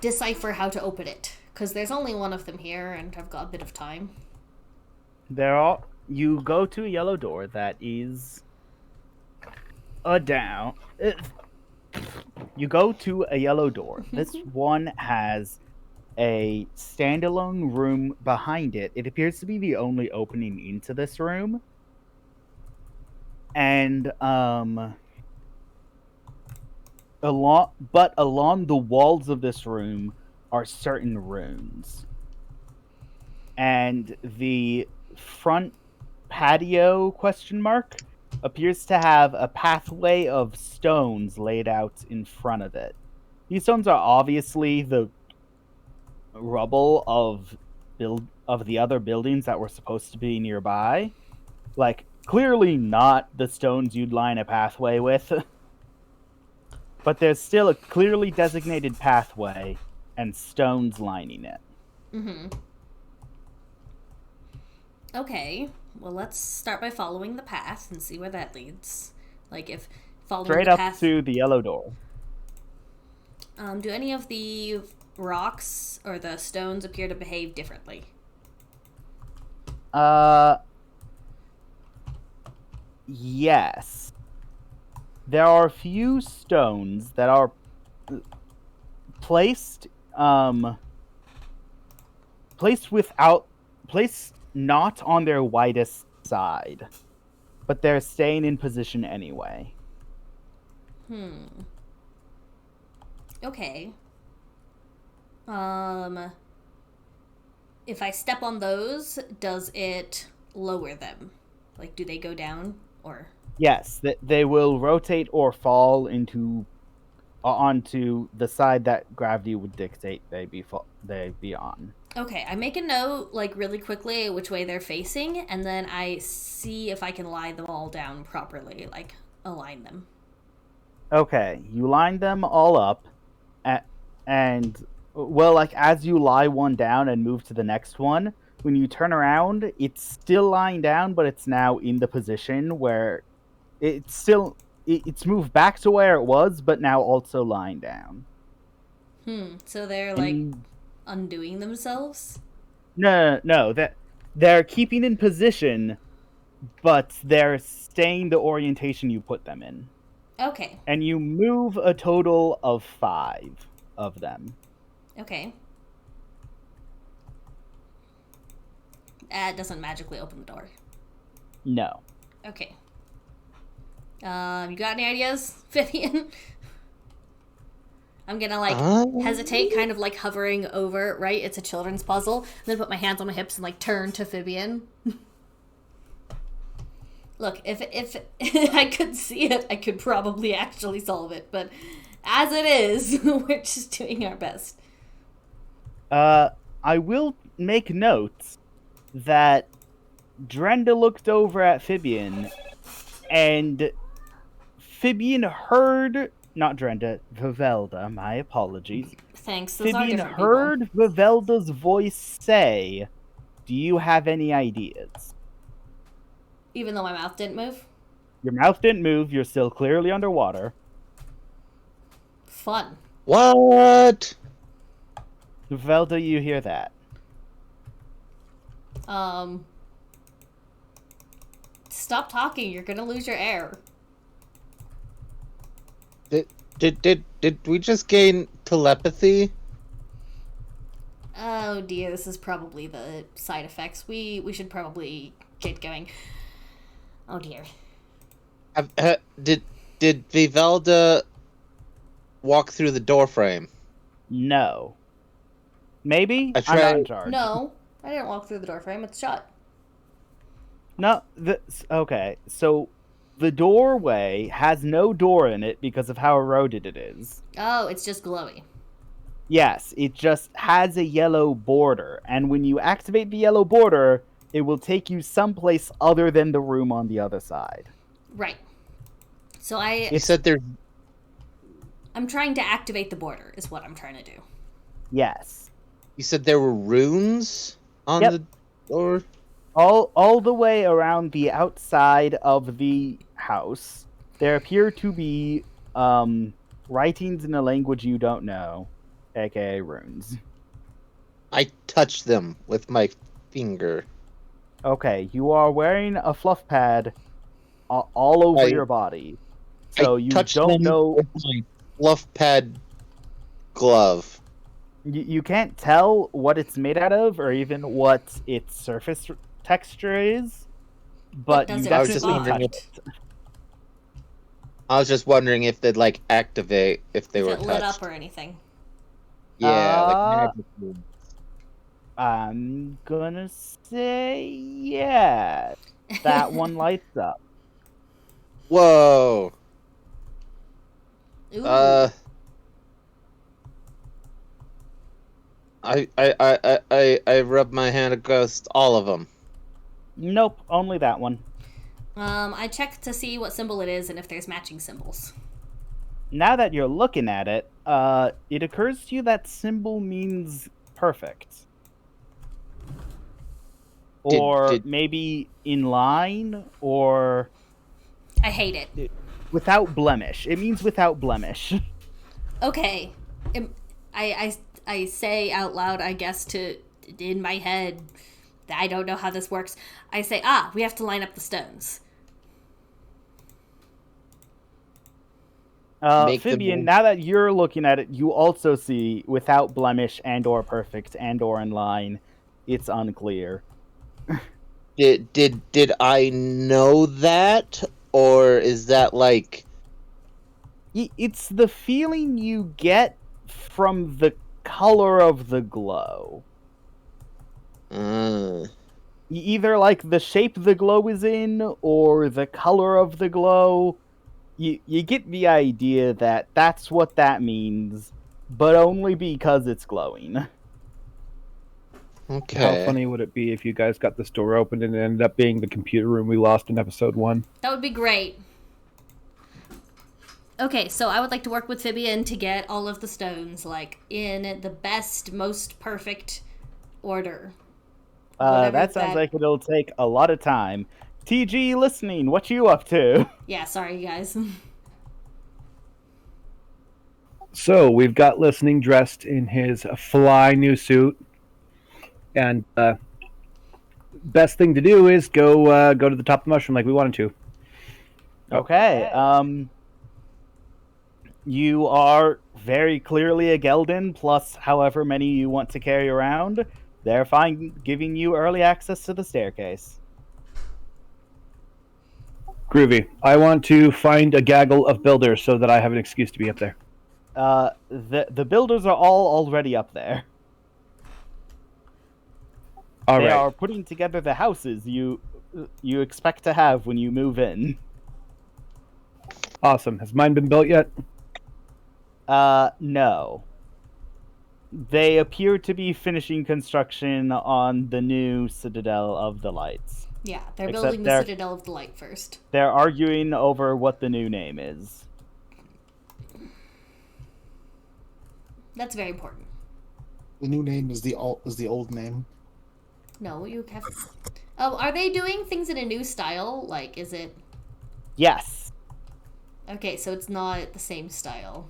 decipher how to open it. Because there's only one of them here and I've got a bit of time. You go to a yellow door that is down. You go to a yellow door. This one has a standalone room behind it. It appears to be the only opening into this room. And along the walls of this room are certain runes. And the front patio appears to have a pathway of stones laid out in front of it. These stones are obviously the rubble of the other buildings that were supposed to be nearby. Like, clearly not the stones you'd line a pathway with. But there's still a clearly designated pathway and stones lining it. Mm-hmm. Okay, well, let's start by following the path and see where that leads. Like, if following Straight the up path... to the yellow door. do any of the rocks or the stones appear to behave differently? Yes. There are a few stones that are placed not on their widest side, but they're staying in position anyway. Okay. If I step on those, does it lower them? Like, do they go down, or? Yes, they will rotate or fall onto the side that gravity would dictate they be on. Okay, I make a note, like, really quickly which way they're facing, and then I see if I can lie them all down properly, like, align them. Okay, you line them all up, and, well, like, as you lie one down and move to the next one, when you turn around, it's still lying down, but it's now in the position where it's moved back to where it was, but now also lying down. So they're, like, undoing themselves? No, they're keeping in position, but they're staying the orientation you put them in. Okay. And you move a total of 5 of them. Okay. It doesn't magically open the door. No. Okay. You got any ideas, Vivian? I'm gonna, like, hesitate, kind of, like, hovering over, right? It's a children's puzzle. And then put my hands on my hips and, like, turn to Vivian. Look, if I could see it, I could probably actually solve it. But as it is, we're just doing our best. I will make note that Drenda looked over at Fibian, and Fibian heard... Not Drenda, Vivelda, my apologies. Thanks, those are Fibian different people. heard Vivelda's voice say, "Do you have any ideas?" Even though my mouth didn't move? Your mouth didn't move, you're still clearly underwater. Fun. What? Vivelda, you hear that? Stop talking, you're gonna lose your air. Did we just gain telepathy? Oh dear, this is probably the side effects. We should probably get going. Oh dear. Did Vivelda walk through the doorframe? No. Maybe? I I'm not in tried- charge. No, I didn't walk through the doorframe. It's shut. No, okay, so the doorway has no door in it because of how eroded it is. Oh, it's just glowy. Yes, it just has a yellow border, and when you activate the yellow border, it will take you someplace other than the room on the other side. Right. So You said there's... I'm trying to activate the border, is what I'm trying to do. Yes. You said there were runes on Yep. the door? All the way around the outside of the house, there appear to be writings in a language you don't know, aka runes. I touched them with my finger. Okay, you are wearing a fluff pad all over I- your body. So I you touched don't them know. with my fluff pad glove. You can't tell what it's made out of or even what its surface texture is, but does you it I was just definitely wondering touched if- it. I was just wondering if they'd like activate if they Is were it lit up touched. or anything? Yeah, like Uh, magic moves. I'm gonna say yeah. That one lights up. Whoa. Ooh. I rub my hand across all of them. Nope, only that one. I check to see what symbol it is and if there's matching symbols. Now that you're looking at it, it occurs to you that symbol means perfect. Or maybe in line, or I hate it. without blemish. It means without blemish. Okay. I say out loud, I guess, to in my head, I don't know how this works. I say, we have to line up the stones. Make them Phibian, all- now that you're looking at it, you also see without blemish and or perfect and or in line. It's unclear. Did I know that, or is that like? It's the feeling you get from the color of the glow. Either like the shape the glow is in or the color of the glow. You get the idea that that's what that means, but only because it's glowing. Okay. How funny would it be if you guys got this door open and it ended up being the computer room we lost in episode 1? That would be great. Okay, so I would like to work with Phibian to get all of the stones, like, in the best, most perfect order. Whatever That sounds that- like it'll take a lot of time. TG listening, what you up to? Yeah, sorry, you guys. So we've got Listening dressed in his fly new suit, and best thing to do is go to the top of the mushroom like we wanted to. Okay, you are very clearly a Geldin, plus however many you want to carry around. They're fine giving you early access to the staircase. Groovy. I want to find a gaggle of builders so that I have an excuse to be up there. The builders are all already up there. All They right. are putting together the houses you expect to have when you move in. Awesome. Has mine been built yet? No. They appear to be finishing construction on the new Citadel of the Lights. Yeah, they're Except building the they're- Citadel of the Light first. They're arguing over what the new name is. That's very important. The new name is the old name. No, you have... Oh, are they doing things in a new style? Like, is it... Yes. Okay, so it's not the same style.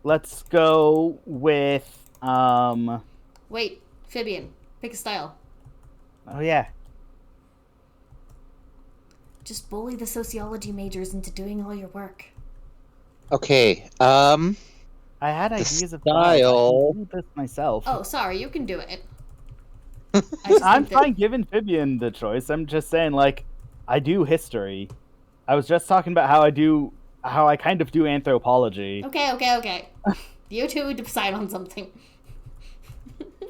Let's go with Wait, Phibian, pick a style. oh yeah. Just bully the sociology majors into doing all your work. Okay. I had ideas of styles. I style- can do this myself. Oh, sorry, you can do it. I just I'm think that- fine giving Phibian the choice. I'm just saying, like, I do history. I was just talking about how I kind of do anthropology. Okay. You two decide on something.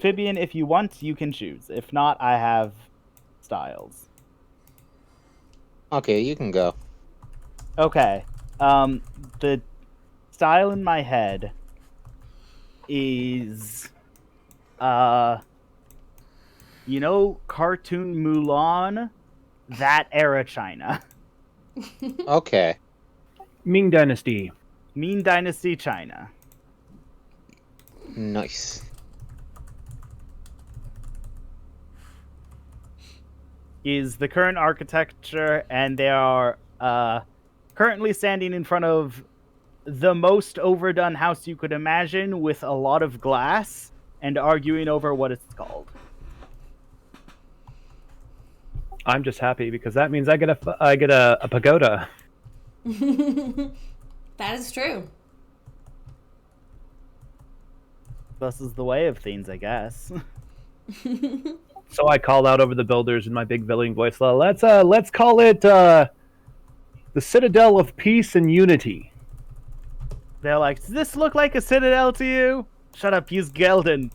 Phibian, if you want, you can choose. If not, I have styles. Okay, you can go. Okay. The style in my head is, you know, cartoon Mulan, that era China, Okay. Ming Dynasty. Ming Dynasty China. Nice. Is the current architecture, and they are currently standing in front of the most overdone house you could imagine, with a lot of glass, and arguing over what it's called. I'm just happy because that means I get a pagoda. That is true. This is the way of things, I guess. So I called out over the builders in my big villain voice. Let's call it the Citadel of Peace and Unity. They're like, does this look like a citadel to you? Shut up, use Gelden.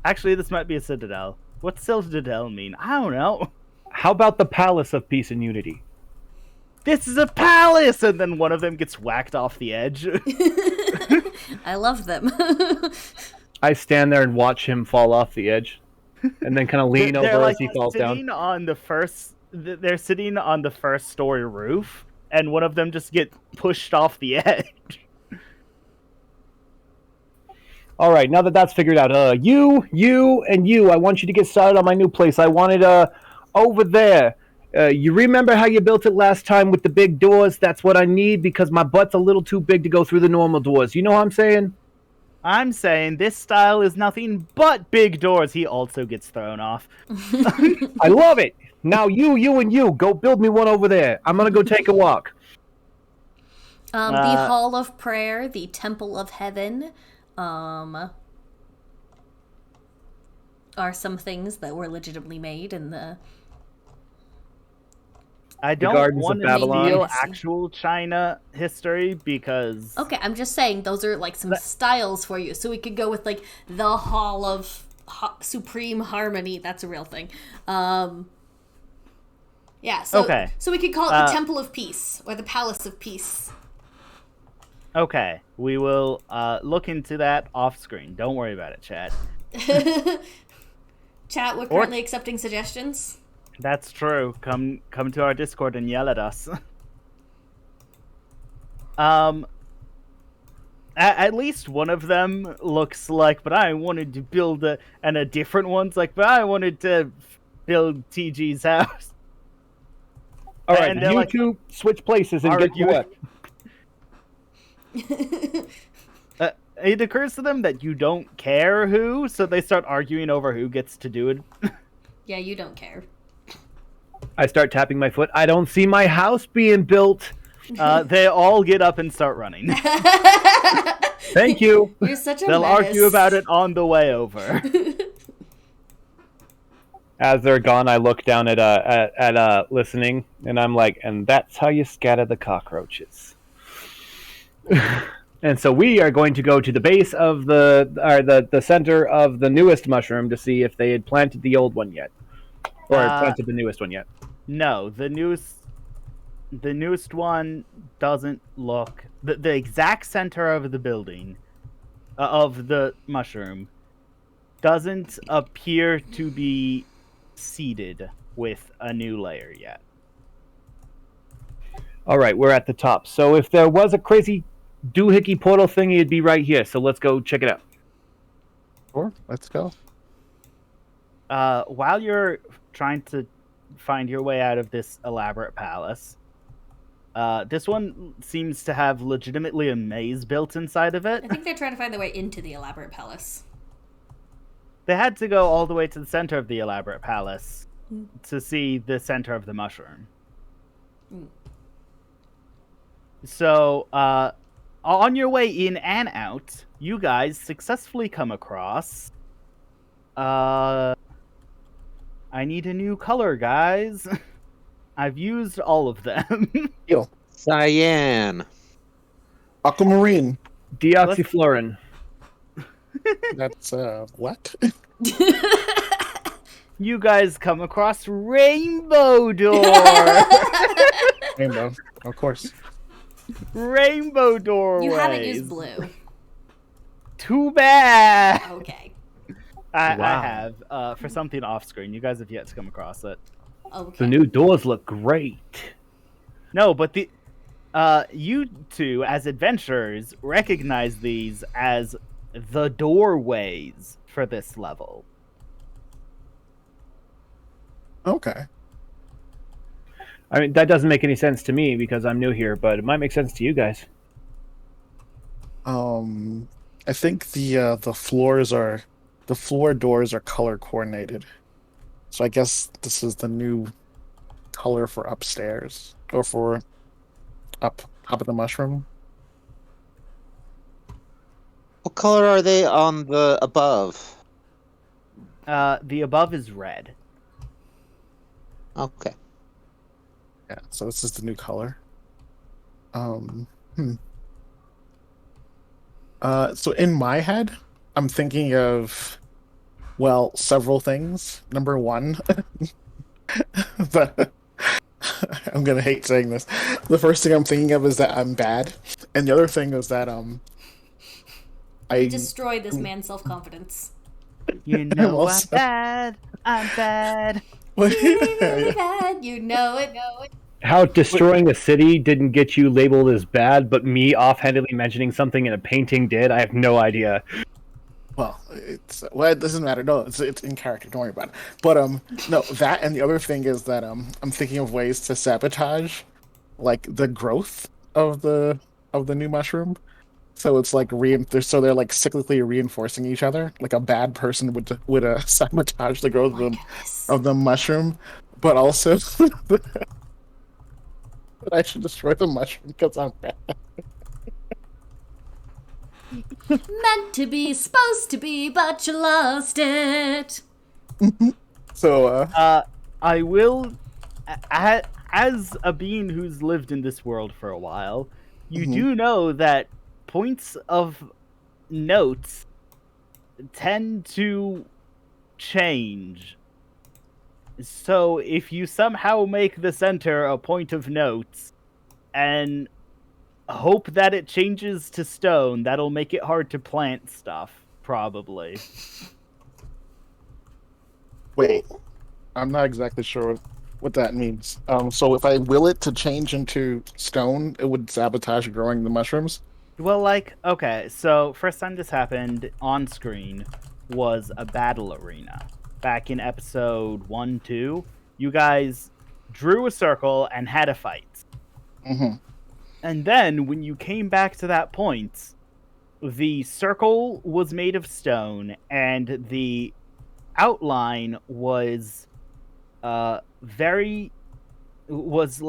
Actually, this might be a citadel. What's citadel mean? I don't know. How about the Palace of Peace and Unity? This is a palace! And then one of them gets whacked off the edge. I love them. I stand there and watch him fall off the edge, and then kind of lean They're over like as he falls sitting down. on the first. They're sitting on the first story roof, and one of them just get pushed off the edge. All right, now that that's figured out, you, and you, I want you to get started on my new place. I want it over there. You remember how you built it last time with the big doors? That's what I need because my butt's a little too big to go through the normal doors. You know what I'm saying? I'm saying this style is nothing but big doors. He also gets thrown off. I love it. Now you, and you, go build me one over there. I'm going to go take a walk. The Hall of Prayer, the Temple of Heaven, are some things that were legitimately made in the... I don't Gardens want of to Babylon. steal actual China history because... Okay, I'm just saying those are like some styles for you. So we could go with like the Hall of Supreme Harmony. That's a real thing. Yeah, so, Okay. so we could call it the Temple of Peace or the Palace of Peace. Okay, we will look into that off screen. Don't worry about it, chat. Chat, we're currently accepting suggestions. That's true. Come to our Discord and yell at us. At least one of them looks like, but I wanted to build and a different one's like, but I wanted to build TG's house. All right, And they're you like, two switch places and get to arguing. work. It occurs to them that you don't care who, so they start arguing over who gets to do it. Yeah, you don't care. I start tapping my foot. I don't see my house being built. They all get up and start running. Thank you. You're such a They'll menace. argue about it on the way over. As they're gone, I look down at listening, and I'm like, and that's how you scatter the cockroaches. And so we are going to go to the base of the center of the newest mushroom to see if they had planted the old one yet, or planted the newest one yet. No, the newest one doesn't look the exact center of the building of the mushroom doesn't appear to be seeded with a new layer yet. All right, we're at the top. So if there was a crazy doohickey portal thingy, it'd be right here. So let's go check it out. Sure, let's go. While you're trying to find your way out of this elaborate palace, this one seems to have legitimately a maze built inside of it. I think they're trying to find their way into the elaborate palace. They had to go all the way to the center of the elaborate palace to see the center of the mushroom. So, on your way in and out, you guys successfully come across... I need a new color, guys. I've used all of them. Heal. Cyan. Aquamarine. Deoxyfluorine. That's, what? You guys come across Rainbow Door. Rainbow, of course. Rainbow Doorways. You haven't used blue. Too bad. Okay. I Wow. have for something off screen. You guys have yet to come across it. Okay. The new doors look great. No, but the you two as adventurers recognize these as the doorways for this level. Okay. I mean, that doesn't make any sense to me because I'm new here, but it might make sense to you guys. I think the floor doors are color coordinated. So I guess this is the new color for upstairs or for up top of the mushroom? What color are they on the above? The above is red. Okay. Yeah, so this is the new color. So in my head, I'm thinking of, well, several things. Number one, but I'm gonna hate saying this. The first thing I'm thinking of is that I'm bad, and the other thing is that I Destroy this man's self-confidence. You know I'm also- bad. I'm bad. Really bad, you know it. How destroying a city didn't get you labeled as bad, but me offhandedly mentioning something in a painting did? I have no idea. Well, it doesn't matter. No, it's in character. Don't worry about it. But no, that and the other thing is that I'm thinking of ways to sabotage, like the growth of the new mushroom. So it's like they're like cyclically reinforcing each other. Like a bad person would sabotage the growth of the mushroom, but also that I should destroy the mushroom because I'm bad. Meant to be, supposed to be, but you lost it. So I will, as a being who's lived in this world for a while, you do know that points of notes tend to change. So if you somehow make the center a point of notes and hope that it changes to stone, that'll make it hard to plant stuff, probably. wait, I'm not exactly sure what that means. So if I will it to change into stone, it would sabotage growing the mushrooms. Well, like, okay, so first time this happened on screen was a battle arena. Back in episode 1, 2, you guys drew a circle and had a fight. Mm-hmm. And then, when you came back to that point, the circle was made of stone, and the outline was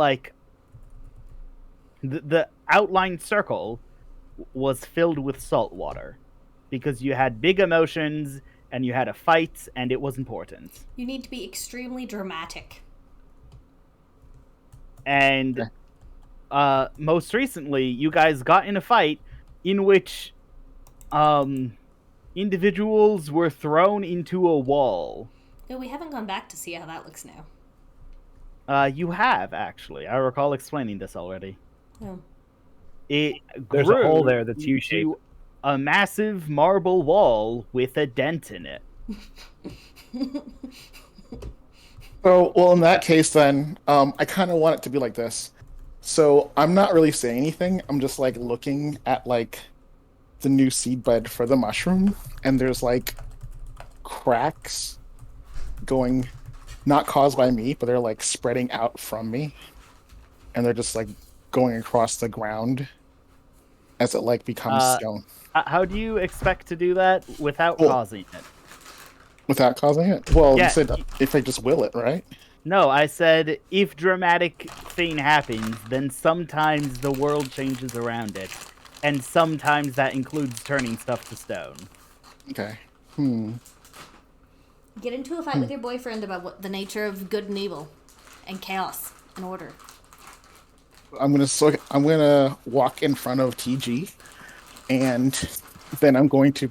like the outline circle was filled with salt water because you had big emotions and you had a fight and it was important. You need to be extremely dramatic. And most recently, you guys got in a fight in which individuals were thrown into a wall. No, we haven't gone back to see how that looks now. You have, actually. I recall explaining this already. Oh. It There's a grew hole there that's U-shaped. into a massive marble wall with a dent in it. So, well, in that case, then, I kind of want it to be like this. So, I'm not really saying anything. I'm just, like, looking at, like, the new seed bed for the mushroom, and there's, like, cracks going, not caused by me, but they're, like, spreading out from me. And they're just, like, going across the ground as it, like, becomes stone. How do you expect to do that without Well, causing it? Without causing it? Well, Yeah. you said if I just will it, right? No, I said if dramatic thing happens, then sometimes the world changes around it. And sometimes that includes turning stuff to stone. Okay. Get into a fight with your boyfriend about what the nature of good and evil, and chaos and order. I'm gonna walk in front of TG, and then I'm going to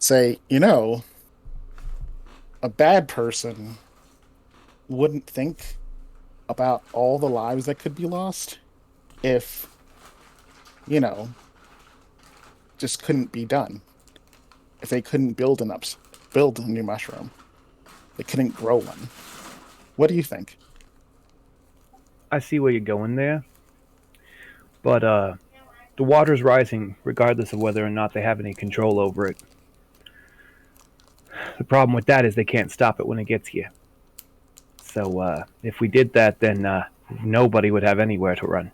say, a bad person wouldn't think about all the lives that could be lost if, just couldn't be done. If they couldn't build a new mushroom, they couldn't grow one. What do you think? I see where you're going there. But the water's rising regardless of whether or not they have any control over it. The problem with that is they can't stop it when it gets here. So if we did that, then nobody would have anywhere to run.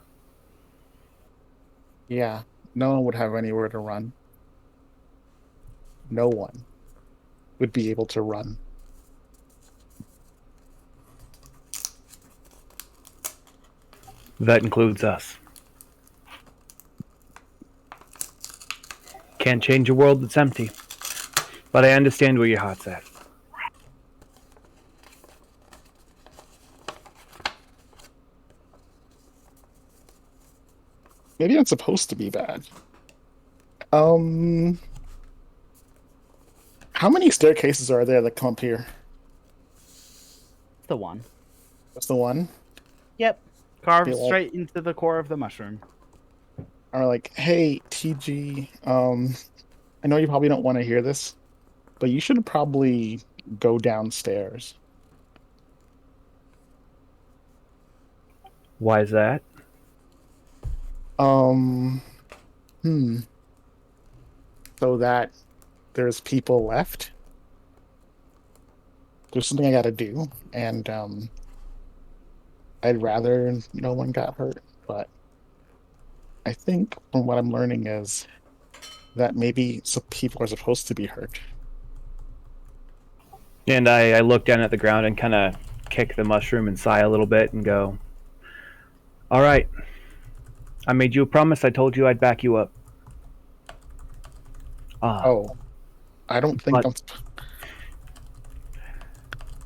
Yeah, no one would have anywhere to run. No one would be able to run. That includes us. Can't change a world that's empty. But I understand where your heart's at. Maybe I'm supposed to be bad. How many staircases are there that come up here? The one. That's the one. Yep. Carved Feel like- straight into the core of the mushroom. Are like, hey, TG, I know you probably don't want to hear this, but you should probably go downstairs. Why is that? So that there's people left. There's something I gotta do, and I'd rather no one got hurt, but I think from what I'm learning is that maybe some people are supposed to be hurt. And I look down at the ground and kind of kick the mushroom and sigh a little bit and go, all right. I made you a promise. I told you I'd back you up. Oh, I don't think But-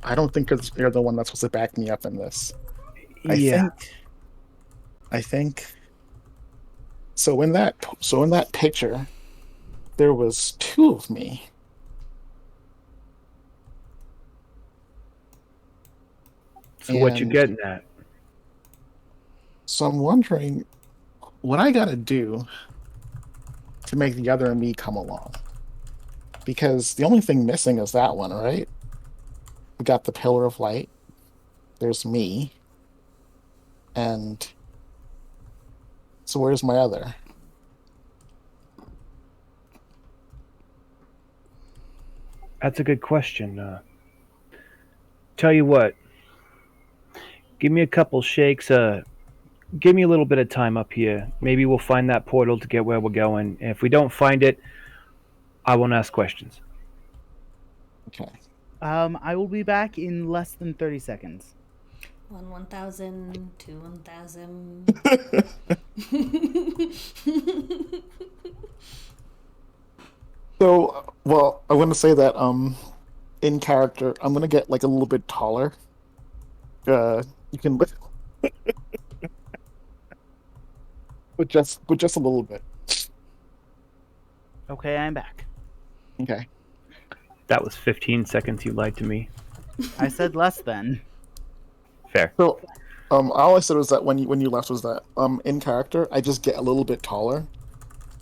I don't think you're the one that's supposed to back me up in this. Yeah. I think. So in that picture, there was two of me. So what you And- getting at? So I'm wondering what I gotta do to make the other me come along. Because the only thing missing is that one, right? We got the pillar of light. There's me. And so where's my other? That's a good question. Tell you what. Give me a couple shakes. Give me a little bit of time up here. Maybe we'll find that portal to get where we're going. And if we don't find it, I won't ask questions. Okay. I will be back in less than 30 seconds. 1,000, 2 1,000. So, well, I want to say that in character, I'm gonna get like a little bit taller. You can but just a little bit. Okay, I'm back. Okay. That was 15 seconds you lied to me. I said less than. Fair. So, all I said was that when you left was that in character, I just get a little bit taller.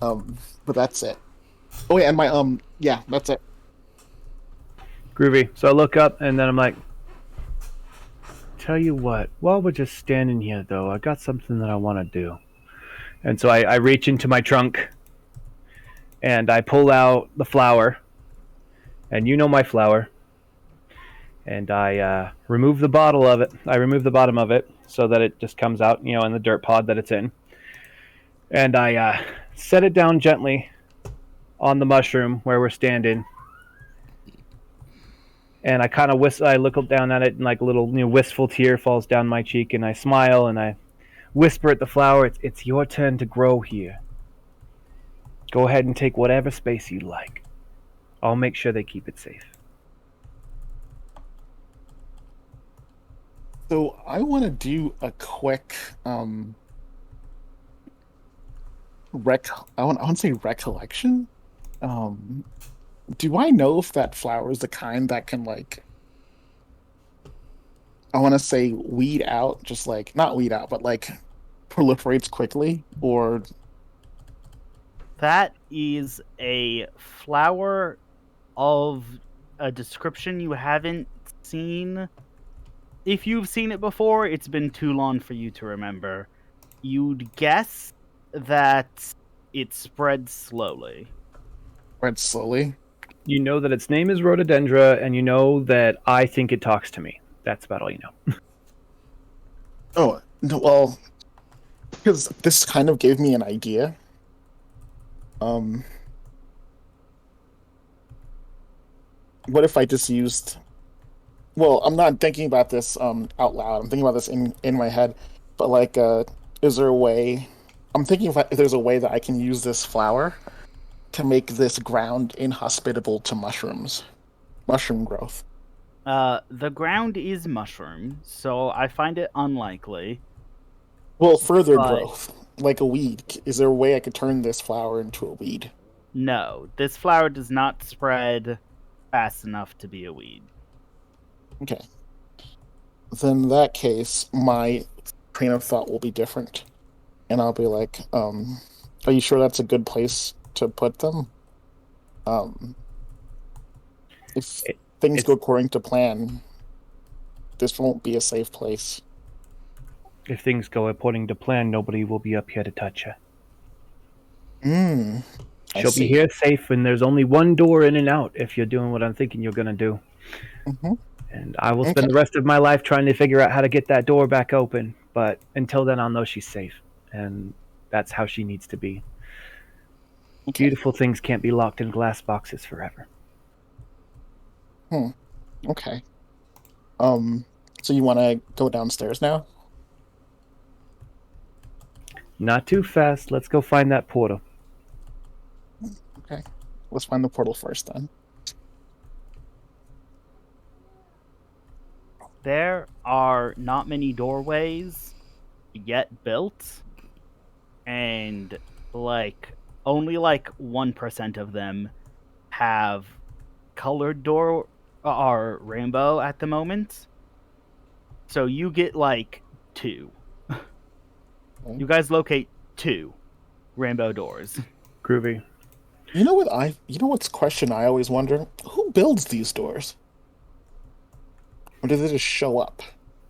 But that's it. Oh yeah, and my yeah, that's it. Groovy. So I look up and then I'm like, tell you what, while we're just standing here though, I got something that I want to do. And so I reach into my trunk and I pull out the flower. And you know my flower. And I remove the bottle of it. I remove the bottom of it so that it just comes out, you know, in the dirt pod that it's in. And I set it down gently on the mushroom where we're standing. And I kind of I look down at it, and like a little, you know, wistful tear falls down my cheek, and I smile and I whisper at the flower, "It's your turn to grow here. Go ahead and take whatever space you like. I'll make sure they keep it safe." So I want to do a quick I want to say recollection. Do I know if that flower is the kind that can like I want to say weed out, just like not weed out, but like proliferates quickly, or That is a flower of a description you haven't seen. If you've seen it before, it's been too long for you to remember. You'd guess that it spreads slowly. spread slowly? You know that its name is Rhododendra, and you know that I think it talks to me. That's about all you know. Oh no, well, because this kind of gave me an idea. What if I just used? Well, I'm not thinking about this out loud. I'm thinking about this in my head. But like, is there a way? I'm thinking if there's a way that I can use this flower to make this ground inhospitable to mushrooms, mushroom growth. The ground is mushroom, so I find it unlikely. Well, further But- growth, like a weed. Is there a way I could turn this flower into a weed? No, this flower does not spread fast enough to be a weed. Okay. Then in that case, my train of thought will be different. And I'll be like, are you sure that's a good place to put them? If things go according to plan, this won't be a safe place. If things go according to plan, nobody will be up here to touch her. I She'll see. be here safe, and there's only one door in and out if you're doing what I'm thinking you're going to do. Mhm. And I will spend Okay. the rest of my life trying to figure out how to get that door back open. But until then, I'll know she's safe. And that's how she needs to be. Okay. Beautiful things can't be locked in glass boxes forever. Okay. So you want to go downstairs now? Not too fast. Let's go find that portal. Okay. Let's find the portal first then. There are not many doorways yet built, and only 1% of them have colored door or rainbow at the moment. So you get 2. You guys locate 2 rainbow doors. Groovy. You know what's question I always wonder? Who builds these doors? Or do they just show up?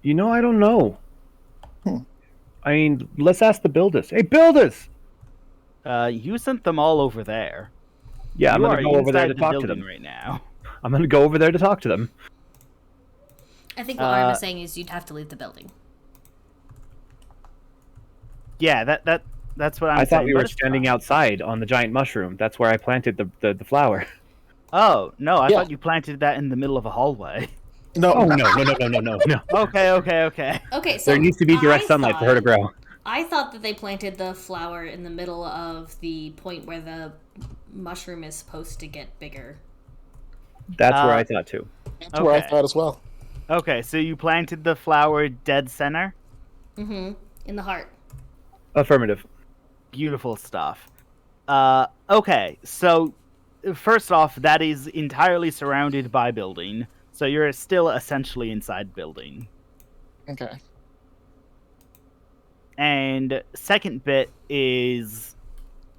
You know, I don't know. Hmm. I mean, let's ask the builders. Hey, builders! You sent them all over there. Yeah, I'm You going are to go over there inside to the talk to building them. right now. I'm going to go over there to talk to them. I think what Arm is saying is you'd have to leave the building. Yeah, that's what I'm I saying. thought we but were it's standing fine. outside on the giant mushroom. That's where I planted the flower. Oh, no, I Yeah. thought you planted that in the middle of a hallway. No, Oh, no. Okay. Okay, so There needs to be direct I sunlight for her to thought- grow. I thought that they planted the flower in the middle of the point where the mushroom is supposed to get bigger. That's where Uh, I thought too. that's where I okay. thought as well. Okay, so you planted the flower dead center? Mm-hmm. In the heart. Affirmative. Beautiful stuff. Okay, so first off, that is entirely surrounded by building, so you're still essentially inside building. Okay. And second bit is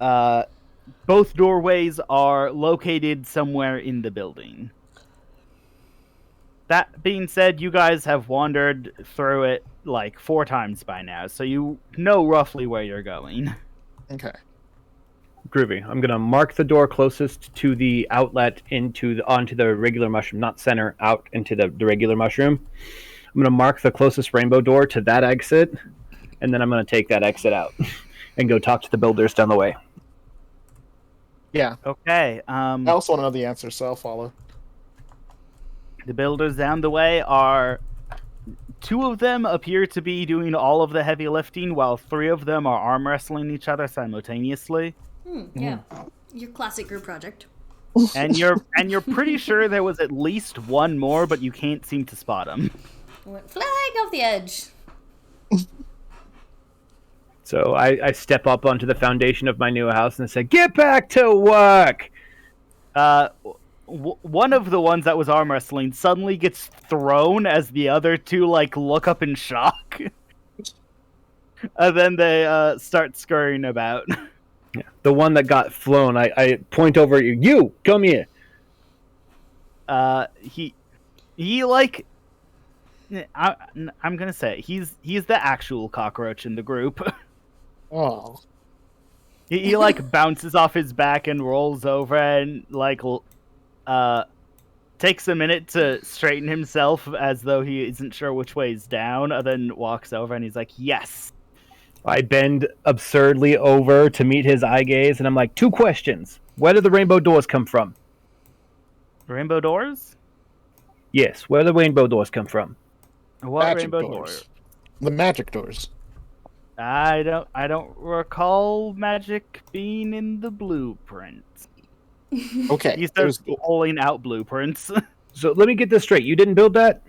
both doorways are located somewhere in the building. That being said, you guys have wandered through it 4 times by now, so you know roughly where you're going. Okay. Groovy. I'm gonna mark the door closest to the outlet onto the regular mushroom, not center, out into the regular mushroom. I'm gonna mark the closest rainbow door to that exit, and then I'm gonna take that exit out and go talk to the builders down the way. Yeah. Okay, I also want to know the answer, so I'll follow. the builders down the way are... 2 of them appear to be doing all of the heavy lifting, while 3 of them are arm wrestling each other simultaneously. Yeah. Your classic group project. And you're pretty sure there was at least one more, but you can't seem to spot him. Went flying off the edge. So I step up onto the foundation of my new house and say, "Get back to work!" One of the ones that was arm wrestling suddenly gets thrown as the other 2 look up in shock, and then they start scurrying about. Yeah. The one that got flown, I point over at you. You come here. I'm gonna say he's the actual cockroach in the group. Oh. He bounces off his back and rolls over and takes a minute to straighten himself as though he isn't sure which way is down, and then walks over and he's like, "Yes." I bend absurdly over to meet his eye gaze, and I'm like, 2 questions. Where do the rainbow doors come from? Rainbow doors? Yes, where do the rainbow doors come from? What Magic rainbow doors. door? The magic doors. I don't recall magic being in the blueprint. Okay. He starts pulling out blueprints. So let me get this straight. You didn't build that?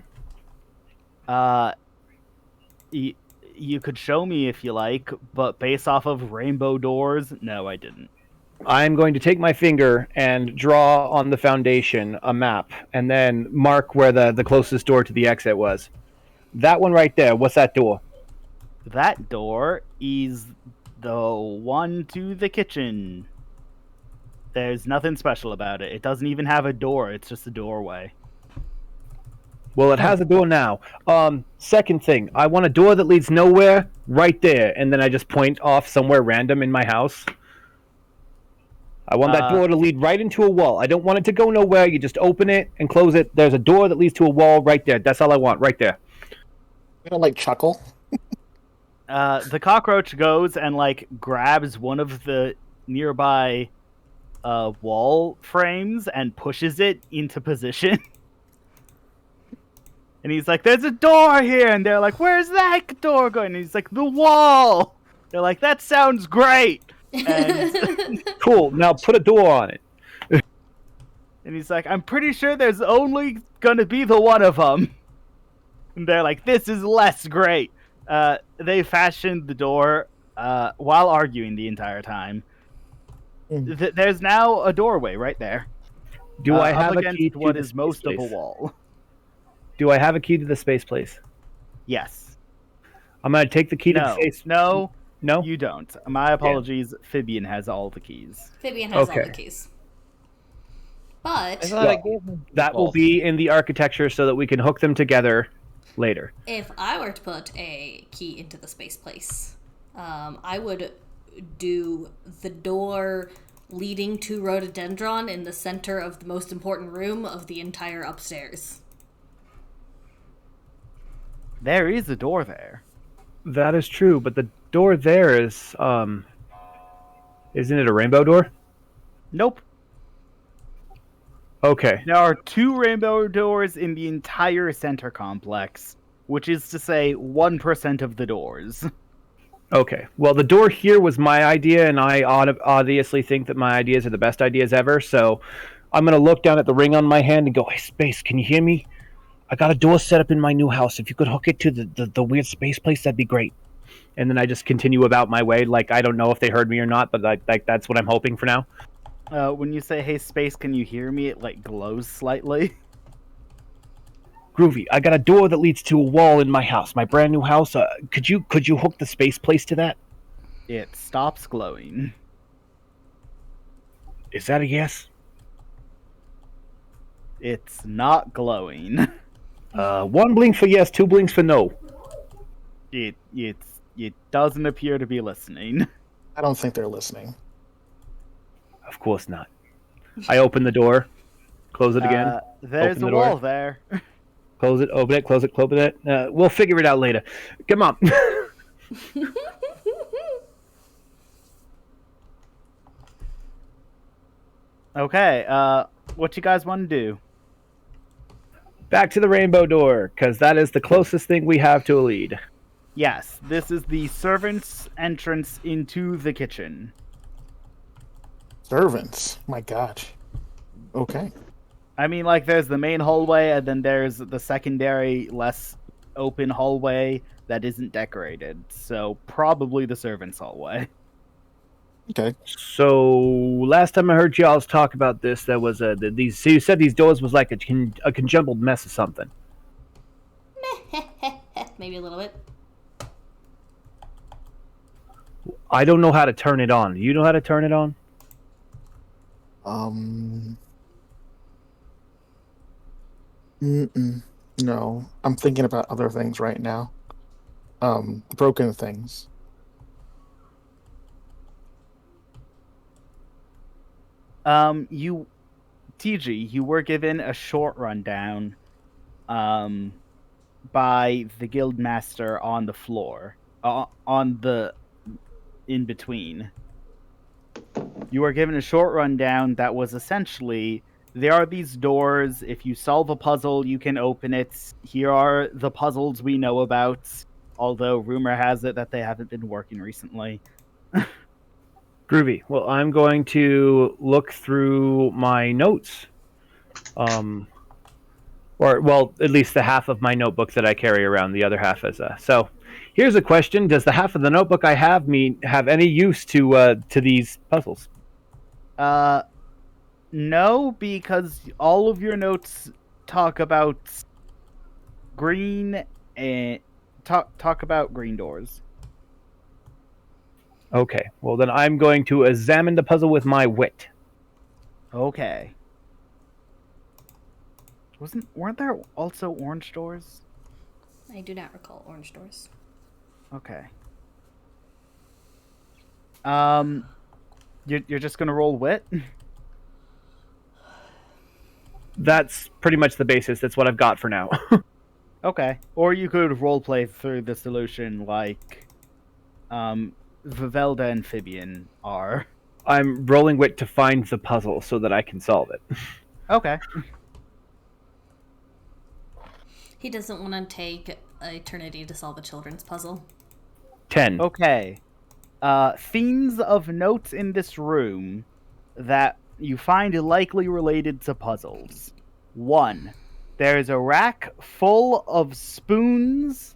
You could show me if you like, but based off of rainbow doors, no, I didn't. I'm going to take my finger and draw on the foundation a map, and then mark where the closest door to the exit was. That one right there. What's that door? That door is the one to the kitchen. There's nothing special about it. It doesn't even have a door. It's just a doorway. Well, it has a door now. Second thing, I want a door that leads nowhere right there, and then I just point off somewhere random in my house. I want that door to lead right into a wall. I don't want it to go nowhere. You just open it and close it. There's a door that leads to a wall right there. That's all I want, right there. You know, like chuckle. The cockroach goes and like grabs one of the nearby wall frames and pushes it into position. And he's like, "There's a door here," and they're like, "Where's that door going?" And he's like, "The wall." They're like, "That sounds great." And Cool. Now put a door on it. And he's like, "I'm pretty sure there's only gonna be the one of them." And they're like, "This is less great." They fashioned the door while arguing the entire time. There's now a doorway right there. Do I have up a against key to what the is most space of a place? wall? Do I have a key to the space place? Yes. I'm going to take the key to the No. space. No, No? you don't. My apologies. Fibian has all the keys. Fabian has all Okay. the keys. I But thought I gave him That will both. be in the architecture so that we can hook them together later. if I were to put a key into the space place, I would do the door leading to Rhododendron in the center of the most important room of the entire upstairs. There is a door there. That is true, but the door there is, isn't it a rainbow door? Nope. Okay. There are 2 rainbow doors in the entire center complex, which is to say 1% of the doors. Okay. Well, the door here was my idea, and I obviously think that my ideas are the best ideas ever, so I'm going to look down at the ring on my hand and go, "Hey, Space, can you hear me? I got a door set up in my new house. If you could hook it to the weird space place, that'd be great." And then I just continue about my way. Like, I don't know if they heard me or not, but like that's what I'm hoping for now. When you say, "Hey, Space, can you hear me?" it like glows slightly. Groovy. I got a door that leads to a wall in my house, my brand new house. Could you hook the space place to that? It stops glowing. Is that a yes? It's not glowing. 1 blink for yes, 2 blinks for no. It doesn't appear to be listening. I don't think they're listening. Of course not. I open the door, close it again. There's Open a the door. wall there. Close it, open it, close it, open it. We'll figure it out later. Come on. Okay, what you guys want to do? Back to the rainbow door, because that is the closest thing we have to a lead. Yes, this is the servant's entrance into the kitchen. Servants. My gosh. Okay. I mean, like, there's the main hallway, and then there's the secondary, less open hallway that isn't decorated. So, probably the servant's hallway. Okay. So last time I heard y'all talk about this, there was these. So you said these doors was like a conjumbled mess or something. Maybe a little bit. I don't know how to turn it on. You know how to turn it on? No. I'm thinking about other things right now. Broken things. You were given a short rundown, by the guild master on the floor, on the in between. You were given a short rundown that was essentially, there are these doors. If you solve a puzzle, you can open it. Here are the puzzles we know about. although rumor has it that they haven't been working recently. Groovy. Well, I'm going to look through my notes. Or, well, at least the half of my notebook that I carry around, the other half is So, here's a question. Does the half of the notebook I have have any use to these puzzles? No, because all of your notes talk about green and talk about green doors. Okay. Well, then I'm going to examine the puzzle with my wit. Okay. Weren't there also orange doors? I do not recall orange doors. Okay. You're just gonna roll wit? That's pretty much the basis. That's what I've got for now. Okay. Or you could roleplay through the solution like Vivelda and Fibian are. I'm rolling wit to find the puzzle so that I can solve it. Okay. He doesn't want to take eternity to solve a children's puzzle. 10. Okay. Themes of notes in this room that you find likely related to puzzles. 1. There is a rack full of spoons.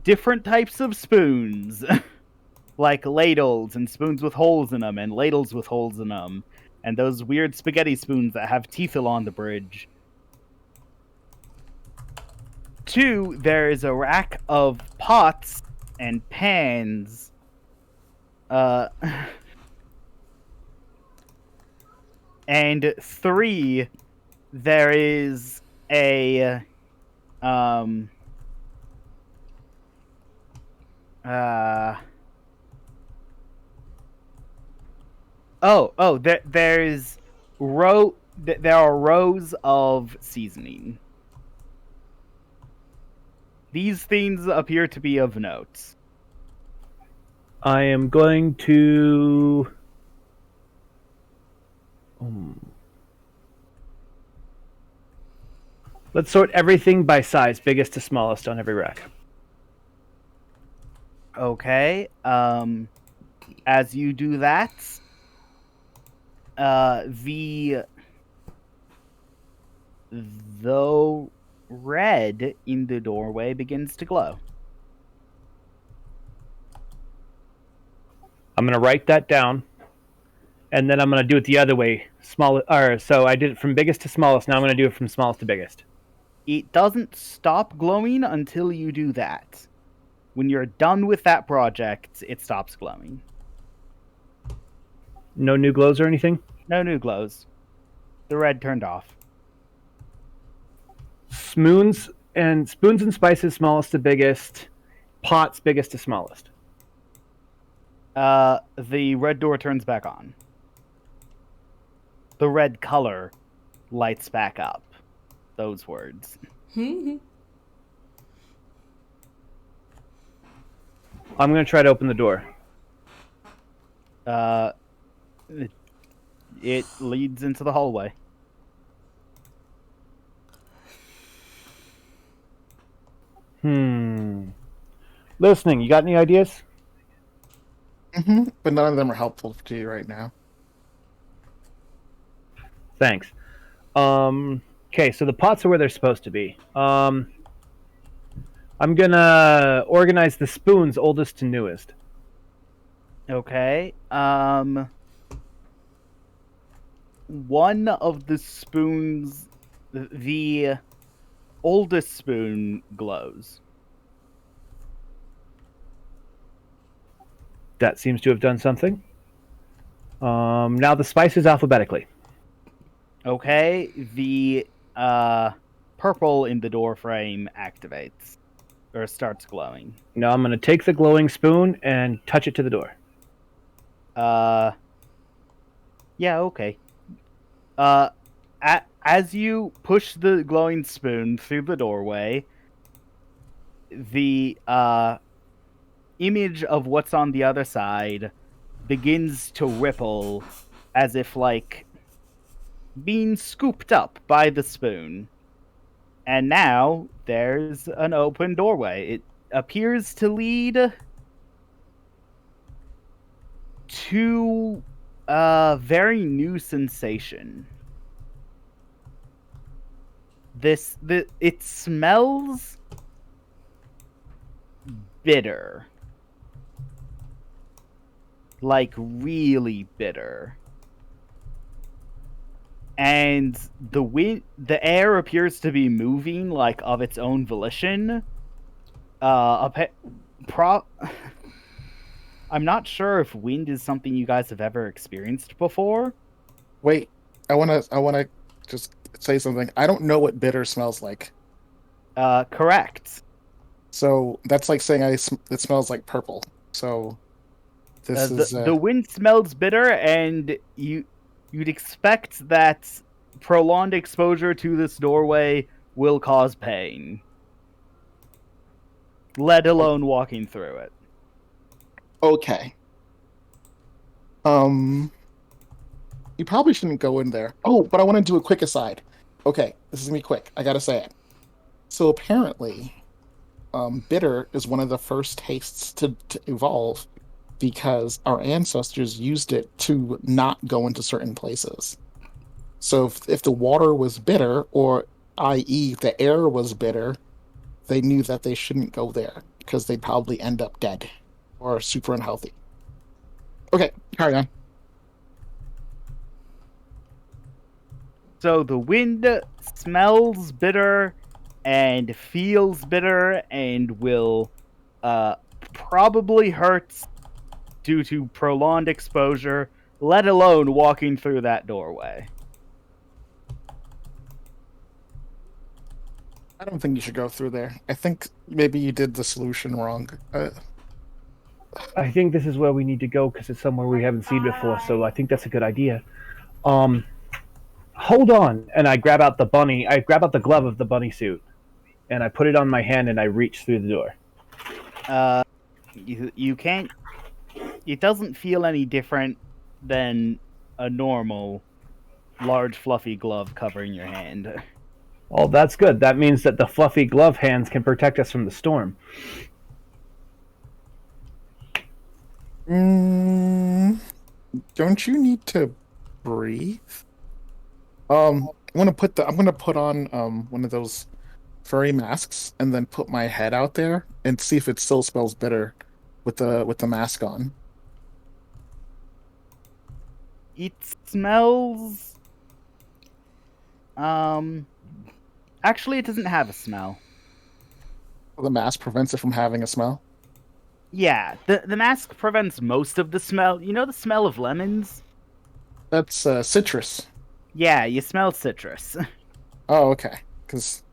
Different types of spoons. Like ladles and spoons with holes in them and ladles with holes in them. And those weird spaghetti spoons that have teeth along the bridge. 2, there is a rack of pots and pans. And 3, there is a there are rows of seasoning. These themes appear to be of note. I am going to... Let's sort everything by size, biggest to smallest on every rack. Okay. As you do that, the red in the doorway begins to glow. I'm going to write that down, and then I'm going to do it the other way. So I did it from biggest to smallest. Now I'm going to do it from smallest to biggest. It doesn't stop glowing until you do that. When you're done with that project, it stops glowing. No new glows or anything? No new glows. The red turned off. Spoons and spices, smallest to biggest. Pots, biggest to smallest. The red door turns back on. The red color lights back up. Those words. I'm going to try to open the door. It leads into the hallway. Listening, you got any ideas? But none of them are helpful to you right now. Thanks. Okay, so the pots are where they're supposed to be. I'm gonna organize the spoons oldest to newest. Okay. One of the spoons, the oldest spoon, glows. That seems to have done something. Now the spices alphabetically. Okay, the purple in the door frame activates or starts glowing. Now I'm going to take the glowing spoon and touch it to the door. Yeah, okay. As you push the glowing spoon through the doorway, the image of what's on the other side begins to ripple as if like being scooped up by the spoon. And now there's an open doorway. It appears to lead to a very new sensation. It smells bitter. Like really bitter. And the air appears to be moving like of its own volition. I'm not sure if wind is something you guys have ever experienced before. Wait, I wanna just say something. I don't know what bitter smells like. Correct. So that's like saying it smells like purple. So this the wind smells bitter, and you'd expect that prolonged exposure to this doorway will cause pain, let alone walking through it. okay. You probably shouldn't go in there. Oh, but I want to do a quick aside. Okay, this is gonna be quick. I gotta say it. So apparently, bitter is one of the first tastes to evolve because our ancestors used it to not go into certain places. So if the water was bitter, or i.e. the air was bitter, they knew that they shouldn't go there because they'd probably end up dead or super unhealthy. Okay, carry on. So the wind smells bitter and feels bitter and will probably hurt due to prolonged exposure, let alone walking through that doorway. I don't think you should go through there. I think maybe you did the solution wrong. I think this is where we need to go because it's somewhere we haven't seen before. So I think that's a good idea. Hold on, and I grab out the glove of the bunny suit, and I put it on my hand, and I reach through the door. You can't. It doesn't feel any different than a normal, large, fluffy glove covering your hand. Oh, that's good. That means that the fluffy glove hands can protect us from the storm. Don't you need to breathe? I'm gonna put on one of those furry masks and then put my head out there and see if it still smells bitter with the mask on. It smells. Actually, it doesn't have a smell. The mask prevents it from having a smell. Yeah, the mask prevents most of the smell. You know the smell of lemons? That's citrus. Yeah, you smell citrus. Oh, okay. Because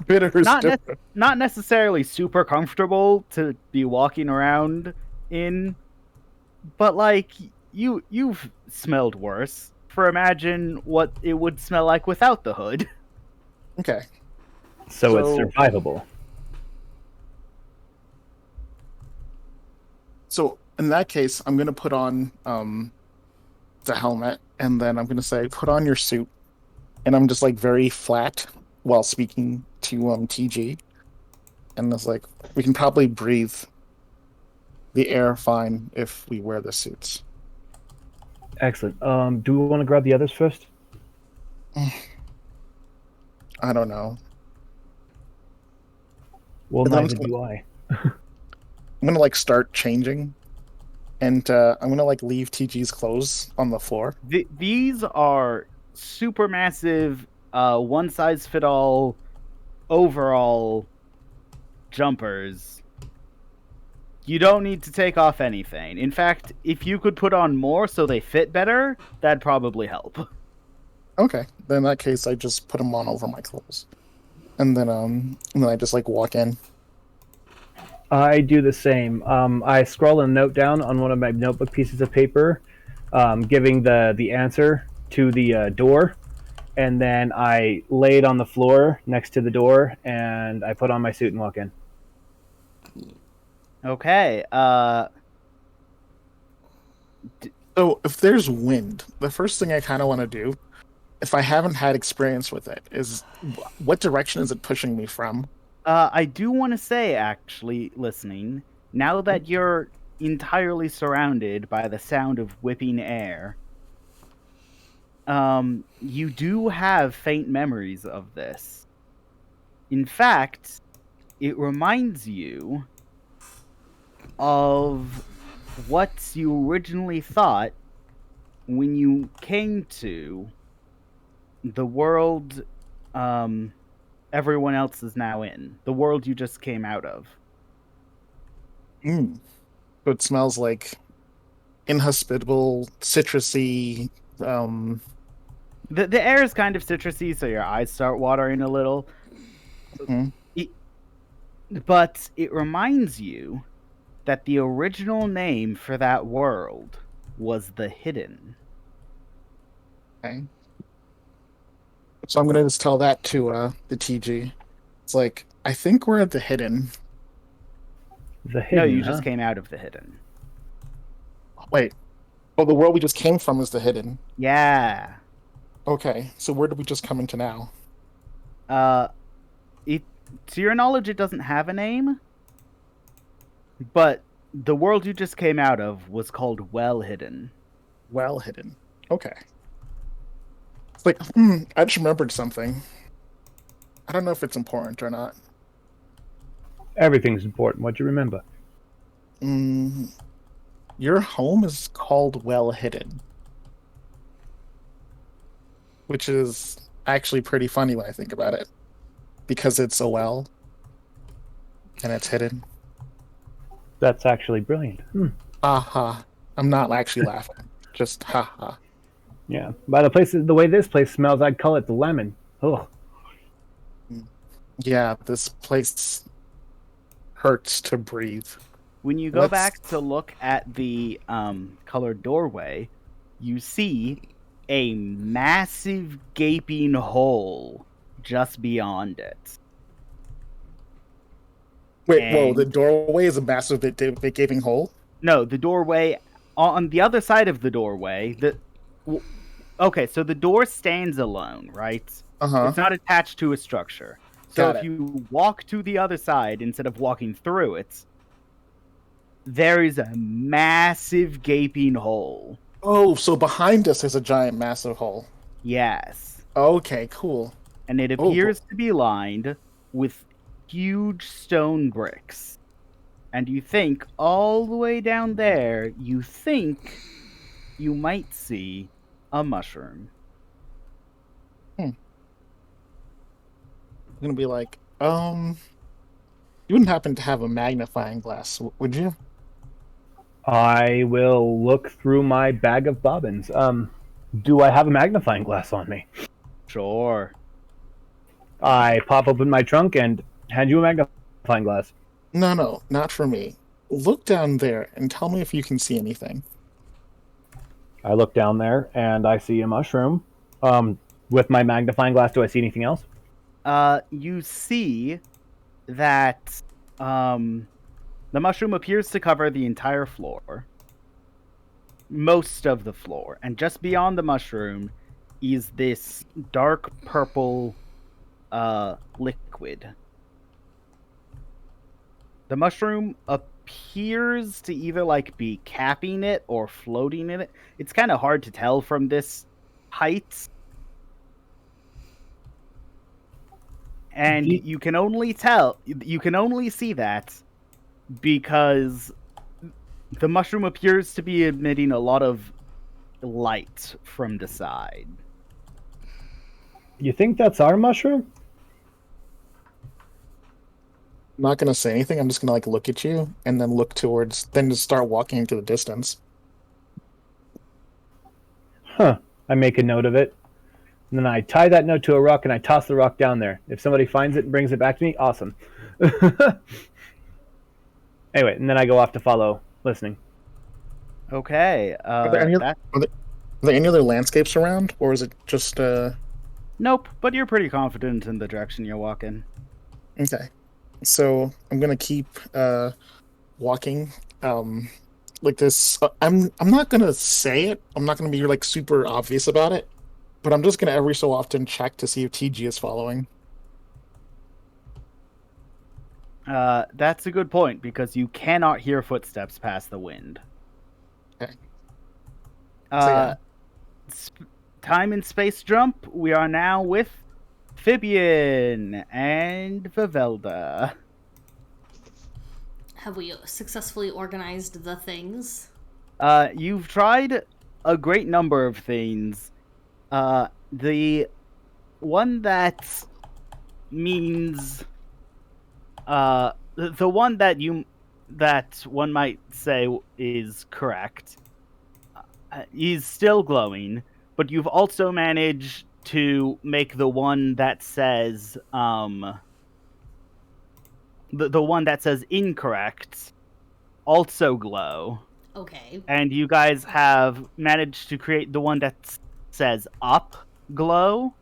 bitter is different. Not necessarily super comfortable to be walking around in, but like you've smelled worse. For imagine what it would smell like without the hood. Okay. So it's survivable. So in that case, I'm gonna put on the helmet, and then I'm gonna say, put on your suit, and I'm just like very flat while speaking to TG, and it's like we can probably breathe the air fine if we wear the suits. Excellent. Do we want to grab the others first? I don't know. Well, But then neither do I. I'm gonna like start changing, and I'm gonna like leave TG's clothes on the floor. These are super massive, one size fit all overall jumpers. You don't need to take off anything. In fact, if you could put on more so they fit better, that'd probably help. Okay, then in that case, I just put them on over my clothes, and then I just like walk in. I do the same. I scroll a note down on one of my notebook pieces of paper, giving the answer to the door, and then I lay it on the floor next to the door, and I put on my suit and walk in. Okay. So if there's wind, the first thing I kind of want to do if I haven't had experience with it, what direction is it pushing me from? I do want to say, actually, listening, now that you're entirely surrounded by the sound of whipping air, you do have faint memories of this. In fact, it reminds you of what you originally thought when you came to the world everyone else is now in. The world you just came out of. So it smells like inhospitable, citrusy. The air is kind of citrusy, so your eyes start watering a little. Mhm. But it reminds you that the original name for that world was the Hidden. Okay. So I'm gonna just tell that to the TG. It's like, I think we're at the Hidden. The hidden, No, you huh? just came out of the Hidden. Wait. Oh, the world we just came from is the Hidden. Yeah. Okay, so where did we just come into now? To your knowledge, it doesn't have a name. But the world you just came out of was called Well Hidden. Well Hidden. Okay. It's like, I just remembered something. I don't know if it's important or not. Everything's important. What you remember? Your home is called Well Hidden. Which is actually pretty funny when I think about it. Because it's a well. And it's hidden. That's actually brilliant. Aha. I'm not actually laughing. Just haha. Yeah. By the way this place smells, I'd call it the lemon. Oh. Yeah, this place hurts to breathe. When you go Let's- back to look at the colored doorway, you see a massive gaping hole just beyond it. Wait, whoa, And- the doorway is a massive bit gaping hole? No, the doorway on the other side of the doorway. Okay, so the door stands alone, right? Uh-huh. It's not attached to a structure. So Got if it. you walk to the other side instead of walking through it, there is a massive gaping hole. Oh, so behind us is a giant massive hole. Yes. Okay, cool. And it Oh, appears to be lined with huge stone bricks. And you think all the way down there, you think you might see a mushroom. I'm gonna be like, you wouldn't happen to have a magnifying glass, would you? I will look through my bag of bobbins. Do I have a magnifying glass on me? Sure. I pop open my trunk and hand you a magnifying glass. No, not for me. Look down there and tell me if you can see anything. I look down there and I see a mushroom. With my magnifying glass, do I see anything else? You see that the mushroom appears to cover the entire floor. Most of the floor. And just beyond the mushroom is this dark purple liquid. The mushroom appears to either be capping it or floating in it. It's kind of hard to tell from this height. And you can only see that because the mushroom appears to be emitting a lot of light from the side. You think that's our mushroom? I'm not gonna say anything, I'm just gonna look at you and then then just start walking into the distance. Huh. I make a note of it. And then I tie that note to a rock and I toss the rock down there. If somebody finds it and brings it back to me, awesome. Anyway, and then I go off to follow, listening. Okay. Are there any other landscapes around, or is it just Nope, but you're pretty confident in the direction you're walking. Okay. So I'm gonna keep walking like this. I'm not gonna say it. I'm not gonna be super obvious about it. but I'm just gonna every so often check to see if TG is following. That's a good point, because you cannot hear footsteps past the wind. Okay. Uh, time and space jump. We are now with Fibian and Vivelda. Have we successfully organized the things? You've tried a great number of things. The one that means, the one that one might say is correct, is still glowing, but you've also managed to make the one that says, the one that says incorrect also glow. Okay. And you guys have managed to create the one that says up glow.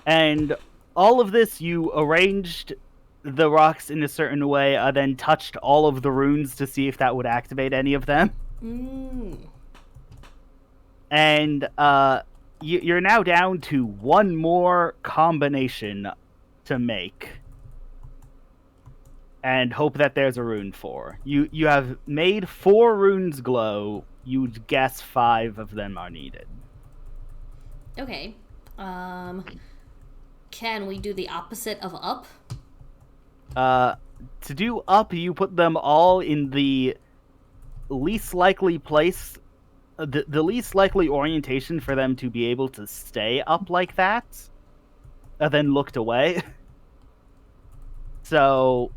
And all of this, you arranged the rocks in a certain way, then touched all of the runes to see if that would activate any of them. And you're now down to one more combination to make. And hope that there's a rune for. You have made 4 runes glow. You'd guess 5 of them are needed. Okay. Can we do the opposite of up? To do up, you put them all in the least likely place, the least likely orientation for them to be able to stay up like that, and then looked away. So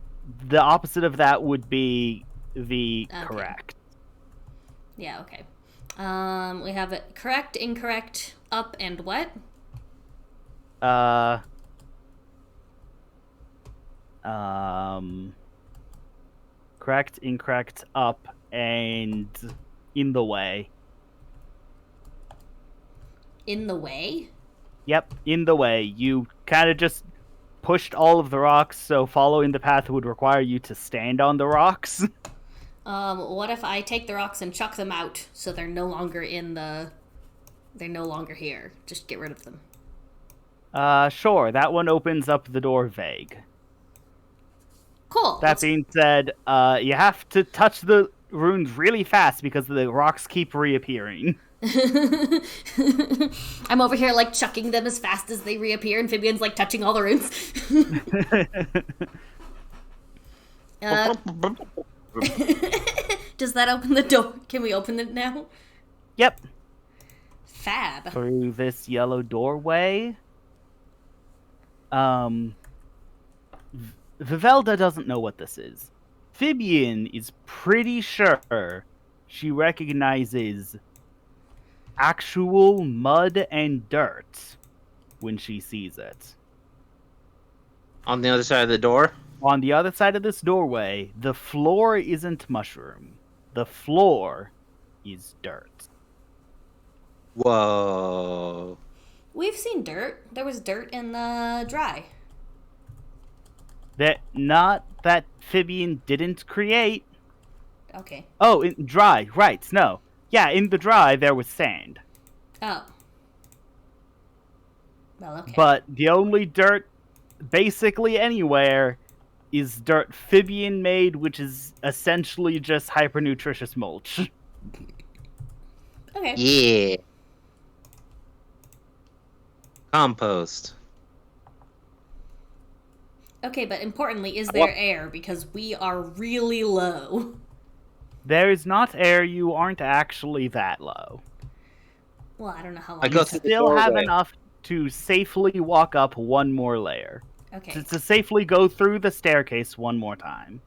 the opposite of that would be the correct. Yeah, okay. We have it correct, incorrect, up, and what? Correct, incorrect, up, and in the way. In the way? Yep, in the way. You kind of just pushed all of the rocks, so following the path would require you to stand on the rocks. What if I take the rocks and chuck them out so they're no longer they're no longer here? Just get rid of them. Sure, that one opens up the door vague. Cool. That being said, you have to touch the runes really fast because the rocks keep reappearing. I'm over here like chucking them as fast as they reappear, and Fibian's like touching all the runes. Does that open the door? Can we open it now? Yep. Fab. Through this yellow doorway. Vivelda doesn't know what this is. Fibian is pretty sure she recognizes actual mud and dirt when she sees it. On the other side of the door? On the other side of this doorway, the floor isn't mushroom. The floor is dirt. Whoa. We've seen dirt. There was dirt in the dry. Not that Fibian didn't create. Okay. Oh, in dry, right, no. Yeah, in the dry there was sand. Oh. Well, okay. But the only dirt basically anywhere is dirt Fibian made, which is essentially just hypernutritious mulch. Okay. Yeah. Compost. Okay, but importantly, is there air? Because we are really low. There is not air, you aren't actually that low. Well, I don't know how long. I go it's- through the Still have doorway. enough to safely walk up one more layer. Okay. To safely go through the staircase one more time.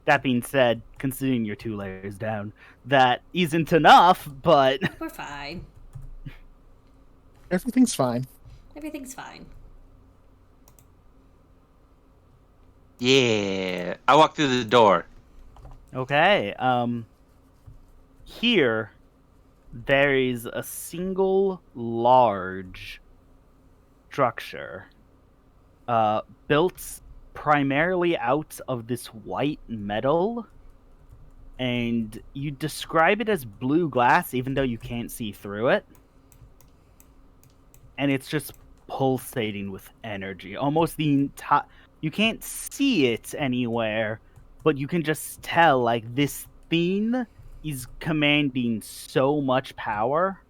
That being said, considering you're 2 layers down, that isn't enough, but... We're fine. Everything's fine. Everything's fine. Yeah. I walk through the door. Okay, here, there is a single large structure, built primarily out of this white metal, and you describe it as blue glass even though you can't see through it. and it's just pulsating with energy. Almost the entire. You can't see it anywhere, but you can just tell, like, this thing is commanding so much power.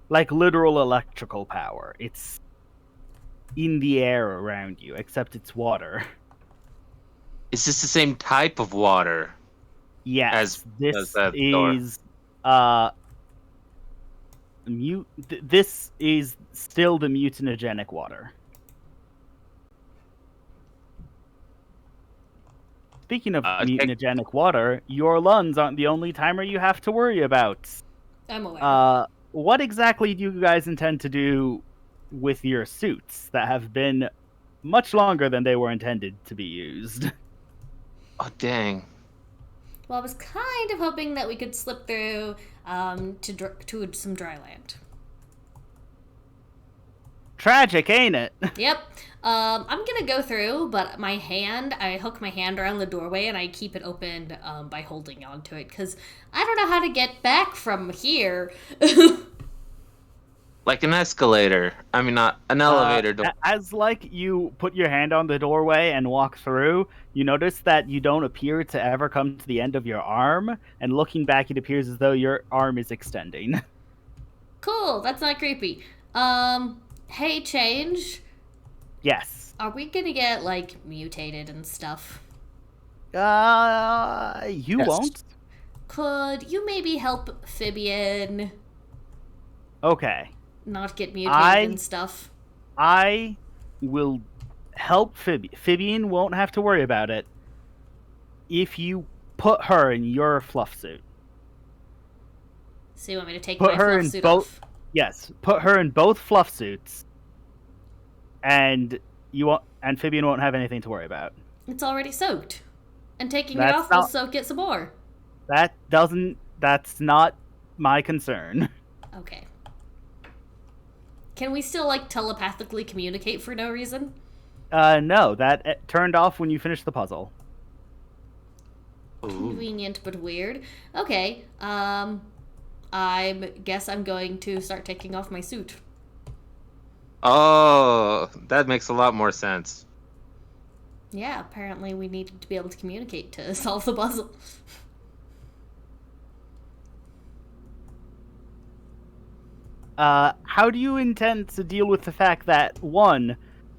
Like literal electrical power. It's in the air around you, except it's water. Is this the same type of water? Yes, As this that door. is this is still the mutagenic water. Speaking of mutagenic water, your lungs aren't the only timer you have to worry about. I'm aware. What exactly do you guys intend to do with your suits that have been much longer than they were intended to be used? Oh, dang. Well, I was kind of hoping that we could slip through to some dry land. Tragic, ain't it? Yep. I'm gonna go through, but I hook my hand around the doorway and I keep it open by holding onto it, because I don't know how to get back from here. Like an escalator. I mean, not an elevator door. As like you put your hand on the doorway and walk through, you notice that you don't appear to ever come to the end of your arm, and looking back, it appears as though your arm is extending. Cool, that's not creepy. Hey, Change. Yes. Are we gonna get, like, mutated and stuff? You Yes. won't? Could you maybe help Fibian Okay. not get mutated and stuff? I will help Fibian won't have to worry about it if you put her in your fluff suit. So you want me to take Put my her fluff in suit both. off? Yes, put her in both fluff suits, and Fibian won't have anything to worry about. It's already soaked. And taking it That's off will not- soak it some more. That's not my concern. Okay. Can we still, like, telepathically communicate for no reason? No, that turned off when you finished the puzzle. Convenient but weird. Okay, I guess I'm going to start taking off my suit. Oh, that makes a lot more sense. Yeah, apparently we needed to be able to communicate to solve the puzzle. How do you intend to deal with the fact that, one,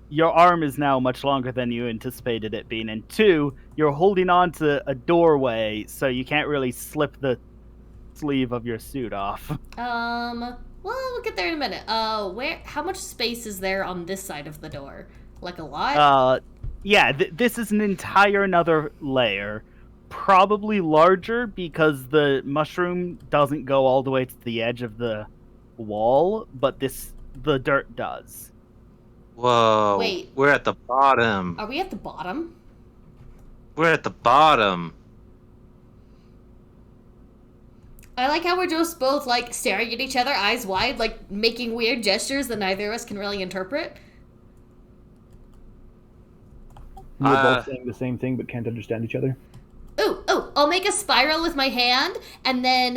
your arm is now much longer than you anticipated it being, and two, you're holding on to a doorway, so you can't really slip the sleeve of your suit off? Well, we'll get there in a minute. How much space is there on this side of the door? Like, a lot? Yeah, this is an entire another layer. Probably larger because the mushroom doesn't go all the way to the edge of the wall, but the dirt does. Whoa. Wait. We're at the bottom. Are we at the bottom? We're at the bottom. I like how we're just both, like, staring at each other, eyes wide, like, making weird gestures that neither of us can really interpret. We're both saying the same thing but can't understand each other. Ooh, I'll make a spiral with my hand, and then,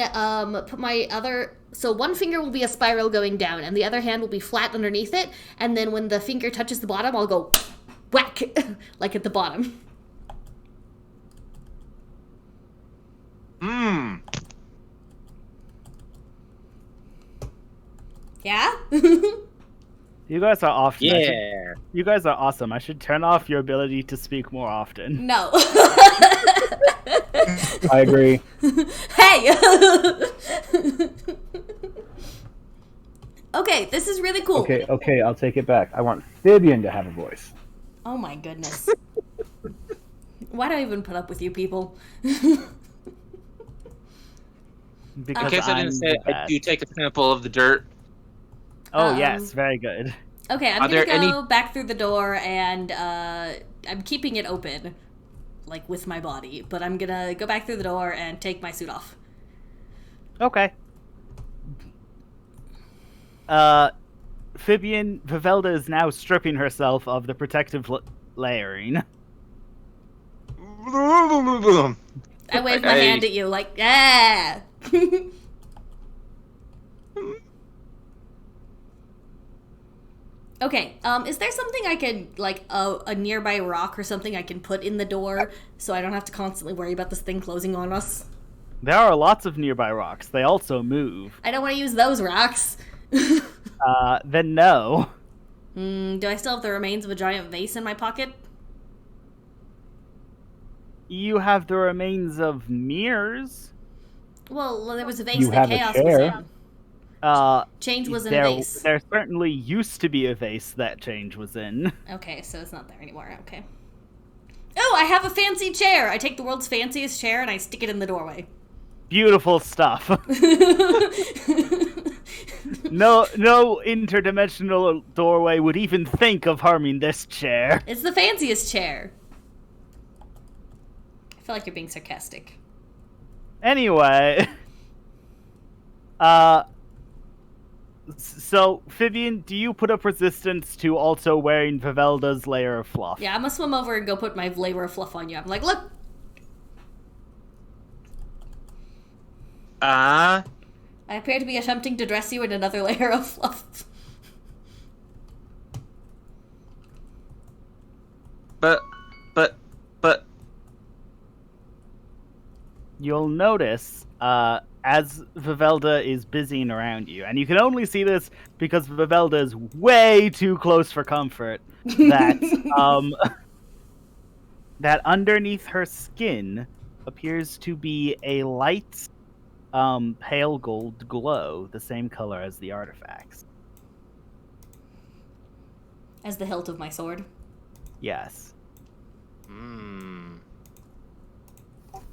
put my other... So one finger will be a spiral going down, and the other hand will be flat underneath it, and then when the finger touches the bottom, I'll go whack, like at the bottom. Mmm. Yeah? You guys are awesome. Yeah. You guys are awesome. I should turn off your ability to speak more often. No. I agree. Hey! Okay, this is really cool. Okay, I'll take it back. I want Fibian to have a voice. Oh my goodness. Why do I even put up with you people? Because In case I didn't I'm say the it, I best. do take a sample of the dirt. Oh, yes, very good. Okay, I'm Are gonna there go back through the door, and I'm keeping it open, like, with my body, but I'm gonna go back through the door and take my suit off. Okay. Vivelda is now stripping herself of the protective layering. I wave my hand at you, like, ah! Okay, is there something I could, like, a nearby rock or something I can put in the door so I don't have to constantly worry about this thing closing on us? There are lots of nearby rocks. They also move. I don't want to use those rocks. Then no. Do I still have the remains of a giant vase in my pocket? You have the remains of mirrors. Well, there was a vase You that have a Chaos was chair. in. Change was in a vase. There certainly used to be a vase that Change was in. Okay, so it's not there anymore. Okay. Oh, I have a fancy chair. I take the world's fanciest chair and I stick it in the doorway. Beautiful stuff. No interdimensional doorway would even think of harming this chair. It's the fanciest chair. I feel like you're being sarcastic. Anyway, so Vivian, do you put up resistance to also wearing Vivelda's layer of fluff? Yeah, I'm gonna swim over and go put my layer of fluff on you. I'm like, look! I appear to be attempting to dress you in another layer of fluff. But You'll notice, as Vivelda is busying around you, and you can only see this because Vivelda is way too close for comfort, that, that underneath her skin appears to be a light, pale gold glow, the same color as the artifacts. As the hilt of my sword. Yes.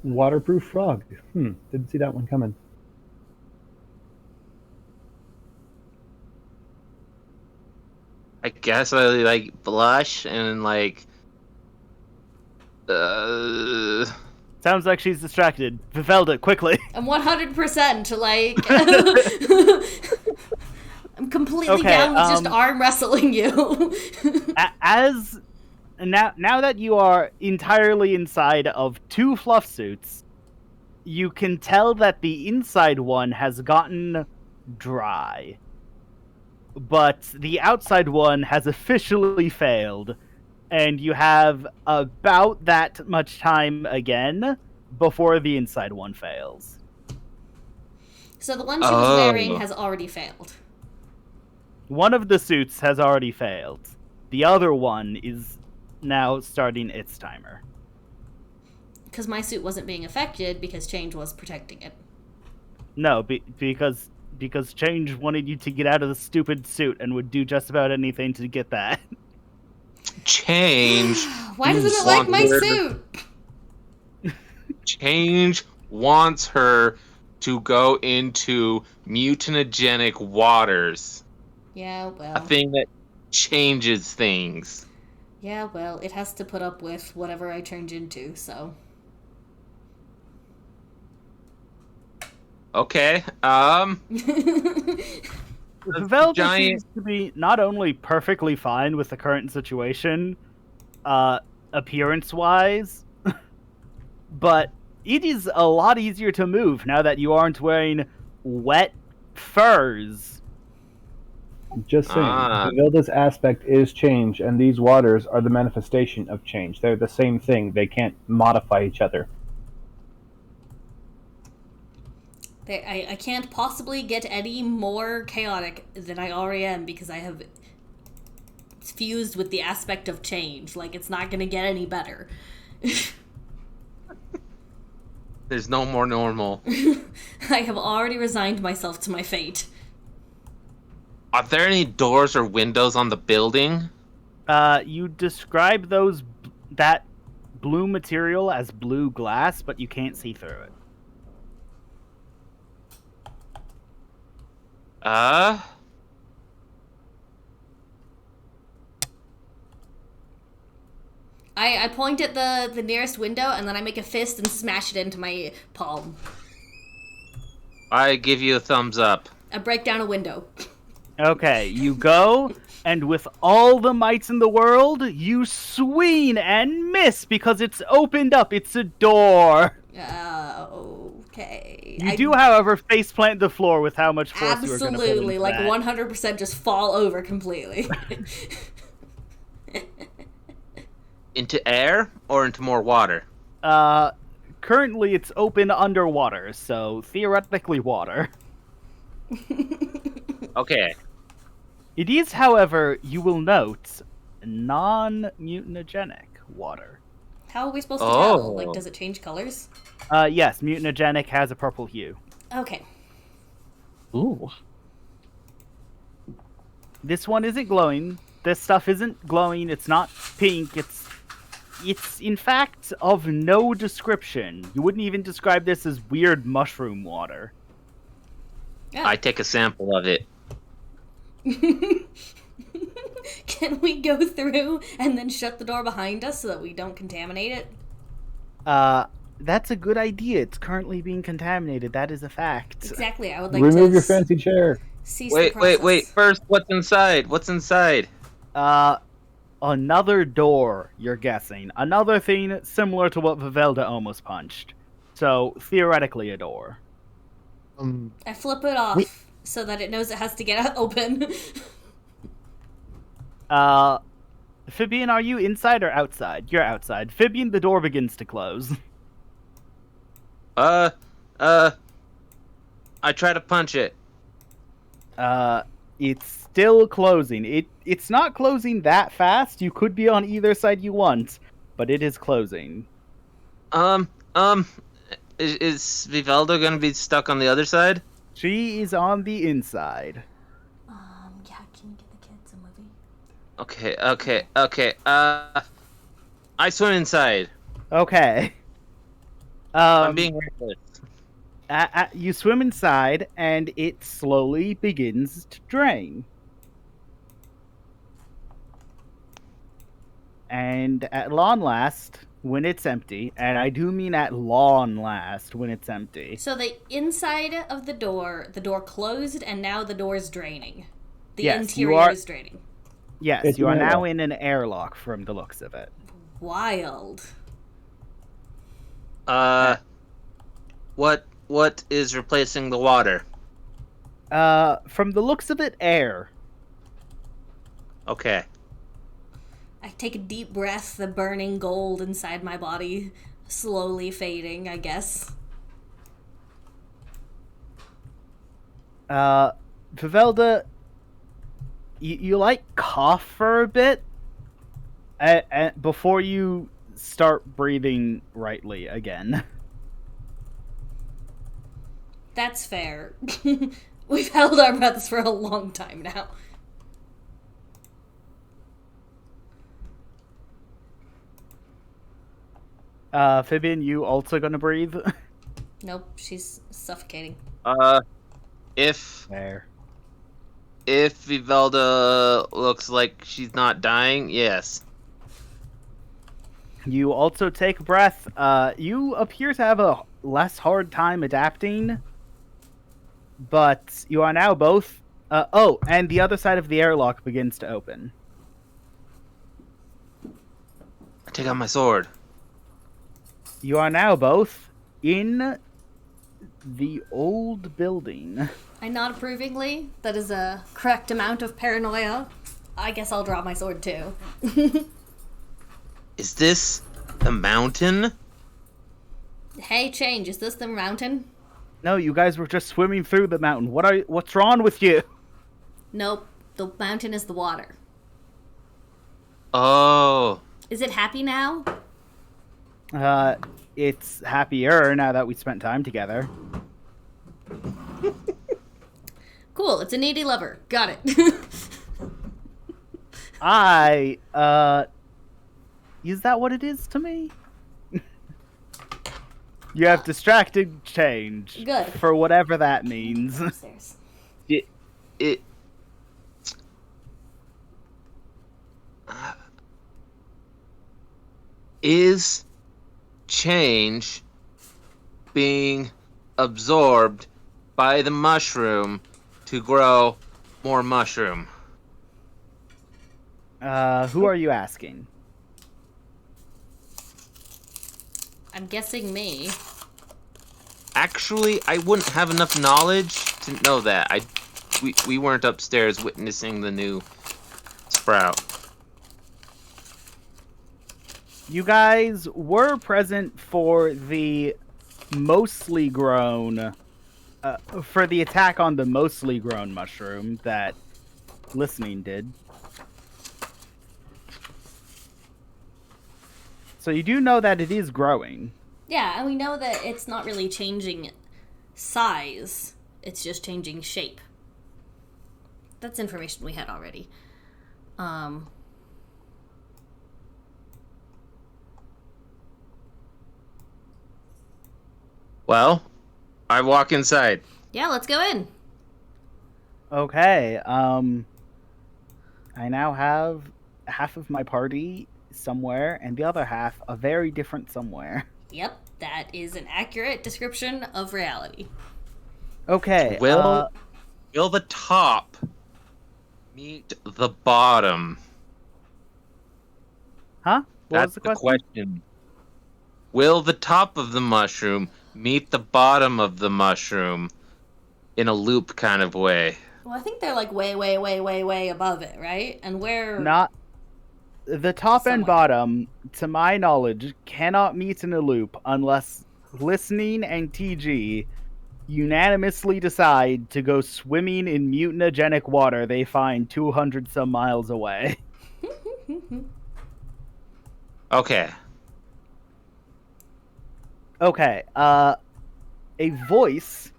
Waterproof frog. Didn't see that one coming. I guess I like blush and like. Sounds like she's distracted. Vivelda, quickly. I'm 100% like. I'm completely Okay, down with just arm wrestling you. As now that you are entirely inside of two fluff suits, you can tell that the inside one has gotten dry, but the outside one has officially failed, and you have about that much time again before the inside one fails. So the one she was wearing has already failed. One of the suits has already failed. The other one is now starting its timer. Because my suit wasn't being affected because Change was protecting it. No, because Change wanted you to get out of the stupid suit and would do just about anything to get that. Change. Why doesn't it like my suit? Change wants her to go into mutagenic waters. Yeah, well. A thing that changes things. Yeah, well, it has to put up with whatever I turned into, so. Okay, Velda giant- seems to be not only perfectly fine with the current situation, appearance-wise, but it is a lot easier to move now that you aren't wearing wet furs. Just saying, Vivelda's aspect is change, and these waters are the manifestation of change. They're the same thing. They can't modify each other. I can't possibly get any more chaotic than I already am because I have fused with the aspect of change. Like, it's not gonna get any better. There's no more normal. I have already resigned myself to my fate. Are there any doors or windows on the building? You describe that blue material as blue glass, but you can't see through it. I point at the nearest window and then I make a fist and smash it into my palm. I give you a thumbs up. I break down a window. Okay, you go, and with all the might in the world, you swing and miss because it's opened up. It's a door. Oh. Okay. You do, however, faceplant the floor with how much force you are going to put absolutely, into like that. 100% just fall over completely. Into air or into more water? Currently it's open underwater, so theoretically water. Okay. It is, however, you will note, non-mutagenic water. How are we supposed to tell? Oh. Like, does it change colors? Yes, mutagenic has a purple hue. Okay. Ooh. This one isn't glowing. This stuff isn't glowing. It's not pink. It's in fact of no description. You wouldn't even describe this as weird mushroom water. Yeah. I take a sample of it. Can we go through and then shut the door behind us so that we don't contaminate it? That's a good idea. It's currently being contaminated. That is a fact. Exactly. I would like Remove to your fancy chair. cease Wait, the wait, process. wait. First, what's inside? What's inside? Another door, you're guessing. Another thing similar to what Vivelda almost punched. So, theoretically a door. I flip it off so that it knows it has to get open. Fibian, are you inside or outside? You're outside. Fibian, the door begins to close. I try to punch it. It's still closing. It's not closing that fast. You could be on either side you want, but it is closing. Is Vivaldo gonna be stuck on the other side? She is on the inside. Yeah, can you get the kids a movie? Okay. I swim inside. Okay. I'm being reckless. You swim inside, and it slowly begins to drain. And at long last, when it's empty, and I do mean at long last when it's empty. So the inside of the door closed, and now the door is draining. The Yes, you interior are- is draining. Yes, It's you are an now airlock. in an airlock from the looks of it. Wild. What is replacing the water? From the looks of it, air. Okay. I take a deep breath, the burning gold inside my body slowly fading, I guess. Vivelda, you like cough for a bit before you start breathing rightly again. That's fair. We've held our breaths for a long time now. Fibian, you also gonna breathe? Nope, she's suffocating. If There. Vivalda looks like she's not dying, yes. You also take a breath. You appear to have a less hard time adapting, but you are now both. And the other side of the airlock begins to open. I take out my sword. You are now both in the old building. I nod approvingly. That is a correct amount of paranoia. I guess I'll draw my sword too. Is this the mountain? Hey, change. Is this the mountain? No, you guys were just swimming through the mountain. What's wrong with you? Nope. The mountain is the water. Oh. Is it happy now? It's happier now that we spent time together. Cool. It's a needy lover. Got it. Is that what it is to me? You have distracted change. Good. For whatever that means. Upstairs. It is change being absorbed by the mushroom to grow more mushroom. Who are you asking? I'm guessing me. Actually, I wouldn't have enough knowledge to know that. We weren't upstairs witnessing the new sprout. You guys were present for the mostly grown, for the attack on the mostly grown mushroom that listening did. So you do know that it is growing. Yeah, and we know that it's not really changing size. It's just changing shape. That's information we had already. Well, I walk inside. Yeah, let's go in. Okay, I now have half of my party somewhere and the other half a very different somewhere. Yep, that is an accurate description of reality. Okay, Will the top meet the bottom? huh? What That's was the question? Will the top of the mushroom meet the bottom of the mushroom in a loop kind of way? Well, I think they're like way, way, way, way, way above it, right? And we're... Not the top and Somewhat. bottom, to my knowledge, cannot meet in a loop unless listening and TG unanimously decide to go swimming in mutagenic water they find 200 some miles away. Okay. Okay, a voice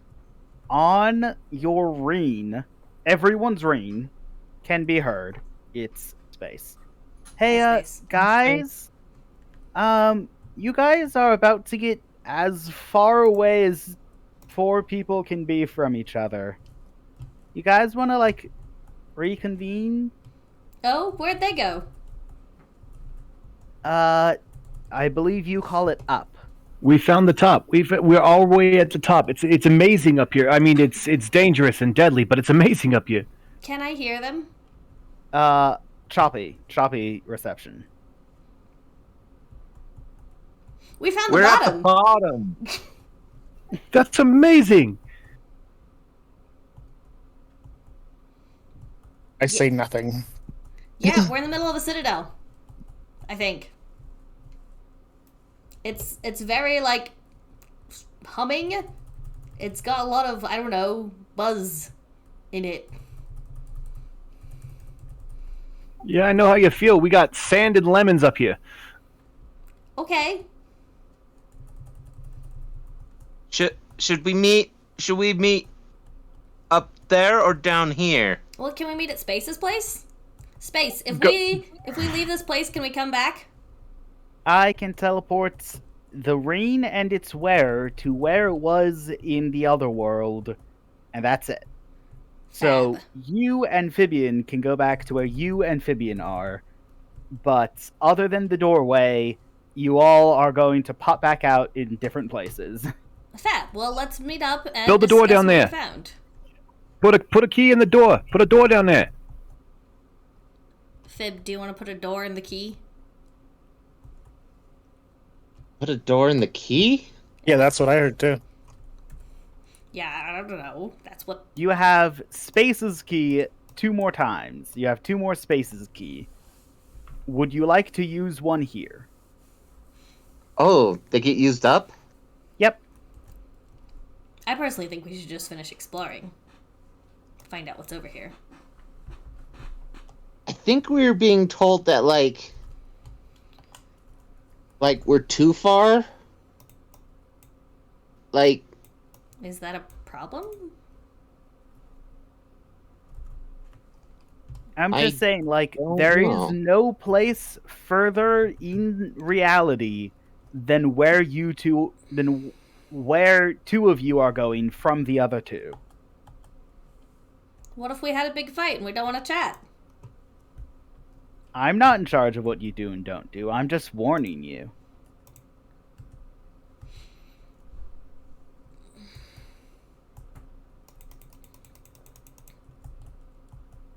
on your ring, everyone's ring, can be heard. It's Space. Hey, Space. guys, you guys are about to get as far away as 4 people can be from each other. You guys want to, like, reconvene? Oh, where'd they go? I believe you call it up. We found the top. We're all the way at the top. It's amazing up here. I mean, it's dangerous and deadly, but it's amazing up here. Can I hear them? Choppy reception. We found We're the at the bottom. bottom. That's amazing. I say nothing. Yeah, we're in the middle of a citadel. I think. It's very, like, humming. It's got a lot of, I don't know, buzz in it. Yeah, I know how you feel. We got sand and lemons up here. Okay. Should we meet up there or down here? Well, can we meet at Space's place? Space, if Go- we leave this place, can we come back? I can teleport the ring and its wearer to where it was in the other world, and that's it. So Fab. you, Amphibian, can go back to where you, Amphibian, are, but other than the doorway, you all are going to pop back out in different places. Fab. Well, let's meet up and Build the door discuss down what we there. found. Put a key in the door. Put a door down there. Fib, do you want to put a door in the key? Put a door in the key? Yeah, that's what I heard too. Yeah, I don't know. That's what... You have Space's key 2 more times. You have 2 more Space's key. Would you like to use one here? Oh, they get used up? Yep. I personally think we should just finish exploring. Find out what's over here. I think we were being told that, like we're too far. Like, Is that a problem? I'm I just saying, like, don't there know. is no place further in reality than where where 2 of you are going from the other 2. What if we had a big fight and we don't want to chat? I'm not in charge of what you do and don't do. I'm just warning you.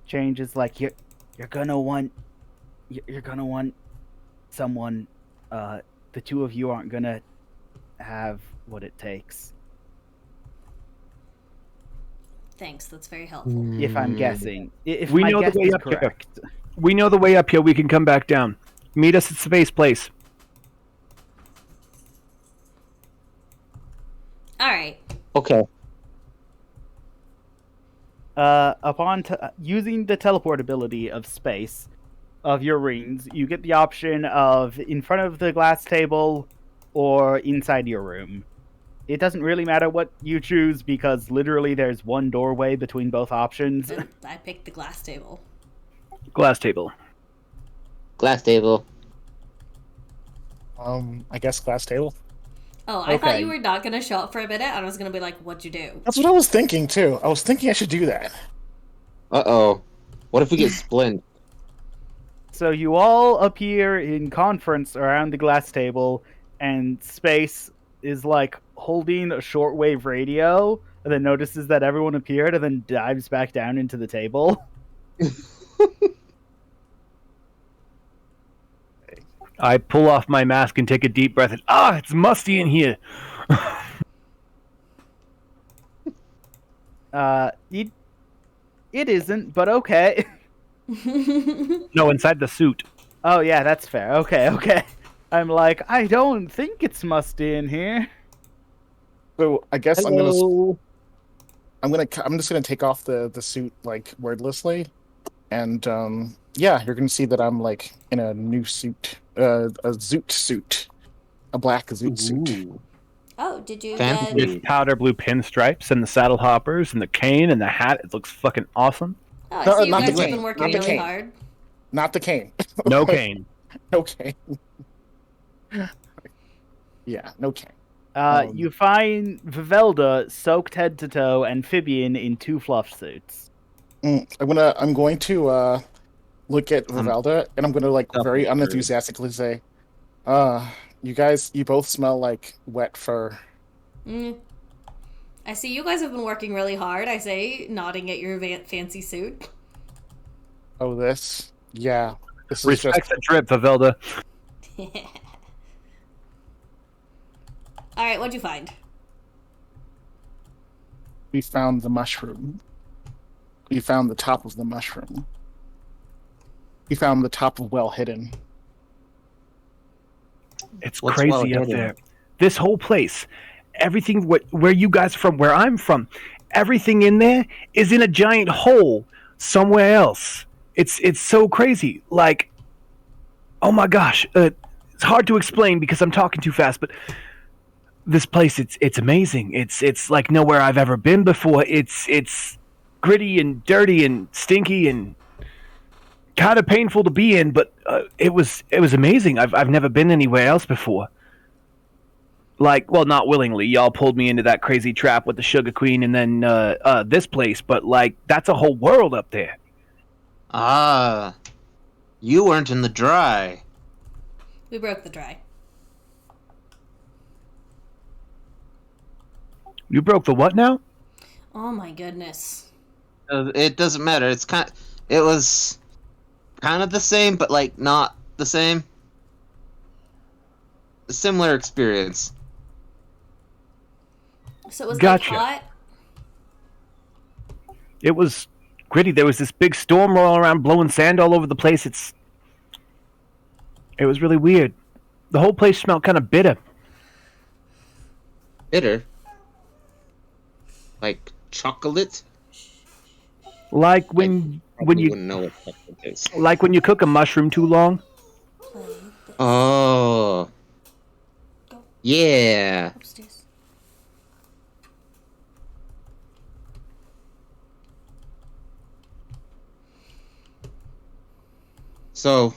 Change is like you're gonna want someone. The 2 of you aren't gonna have what it takes. Thanks, that's very helpful. if I'm guessing. If We my know the guess way is up here. correct. We know the way up here. We can come back down. Meet us at Space Place. All right. Okay. Upon using the teleportability of space of your rings, you get the option of in front of the glass table or inside your room. It doesn't really matter what you choose because literally there's one doorway between both options. Then I picked the glass table. Glass table. Glass table. I guess glass table. Oh, I thought Okay. you were not gonna show up for a minute, and I was gonna be like, "What'd you do?" That's what I was thinking too. I was thinking I should do that. Uh-oh. What if we get splint? So you all appear in conference around the glass table, and Space is like holding a shortwave radio, and then notices that everyone appeared, and then dives back down into the table. I pull off my mask and take a deep breath. And, it's musty in here. It isn't, but okay. No, inside the suit. Oh yeah, that's fair. Okay. I'm like, I don't think it's musty in here. So I guess Hello. I'm just gonna take off the suit like wordlessly, and yeah, you're gonna see that I'm like in a new suit, a zoot suit, a black zoot suit. Oh, did you Fancy. get? With powder blue pinstripes and the saddle hoppers and the cane and the hat. It looks fucking awesome. Oh, I No, see you not the guys have cane, been working not the really cane. hard. Not the cane. No cane. No cane. Yeah, no cane. You find Vivelda soaked head to toe, Amphibian in 2 fluff suits. I'm going to look at Vivalda, and I'm gonna like very Definitely. unenthusiastically say, you both smell like wet fur. Mm. I see you guys have been working really hard. I say, nodding at your fancy suit. Oh, this? Yeah. This is Respect just the drip, Vivelda. All right, what'd you find? we found the mushroom. We found the top of the mushroom. We found the top of Well Hidden. It's What's crazy well up hidden? there. This whole place, everything where you guys are from, where I'm from, everything in there is in a giant hole somewhere else. It's so crazy. Like, oh my gosh, it's hard to explain because I'm talking too fast. But this place, it's amazing. It's like nowhere I've ever been before. It's gritty and dirty and stinky and kind of painful to be in, but it was amazing. I've never been anywhere else before. Like, well, not willingly. Y'all pulled me into that crazy trap with the Sugar Queen and then this place, but like that's a whole world up there. Ah, you weren't in the dry. We broke the dry. You broke the what now? Oh my goodness. It doesn't matter. It was kind of the same, but like not the same. A similar experience. So it was Gotcha. like hot. It was gritty. There was this big storm rolling around, blowing sand all over the place. It was really weird. The whole place smelled kind of bitter. Bitter. Like chocolate. Like when you wouldn't know what chocolate is. like when you cook a mushroom too long. Oh. Go. Yeah. Upstairs. So,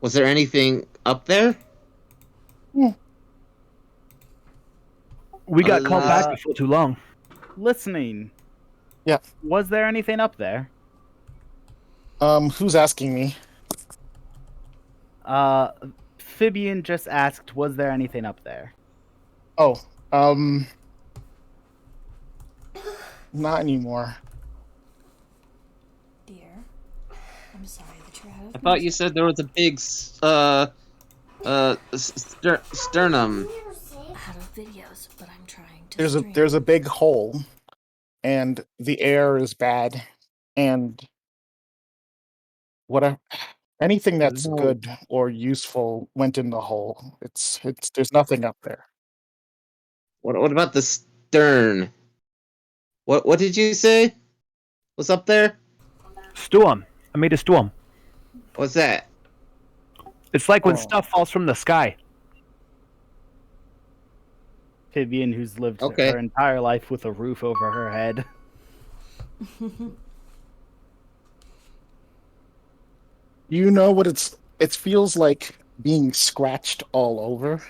was there anything up there? We got called back Uh, before too long. Listening. Yeah. Was there anything up there? Who's asking me? Phibian just asked, was there anything up there? Oh, not anymore. Dear, I'm sorry that you're out of I thought you said there was a big sternum. out of videos, but I'm trying to. There's stream. a big hole and the air is bad, and anything that's No. good or useful went in the hole. It's there's nothing up there. What about the stern? What did you say? What's up there? Storm. I made a storm. What's that? It's like when Oh. stuff falls from the sky. Vivian, who's lived Okay. her entire life with a roof over her head. You know what it feels like being scratched all over.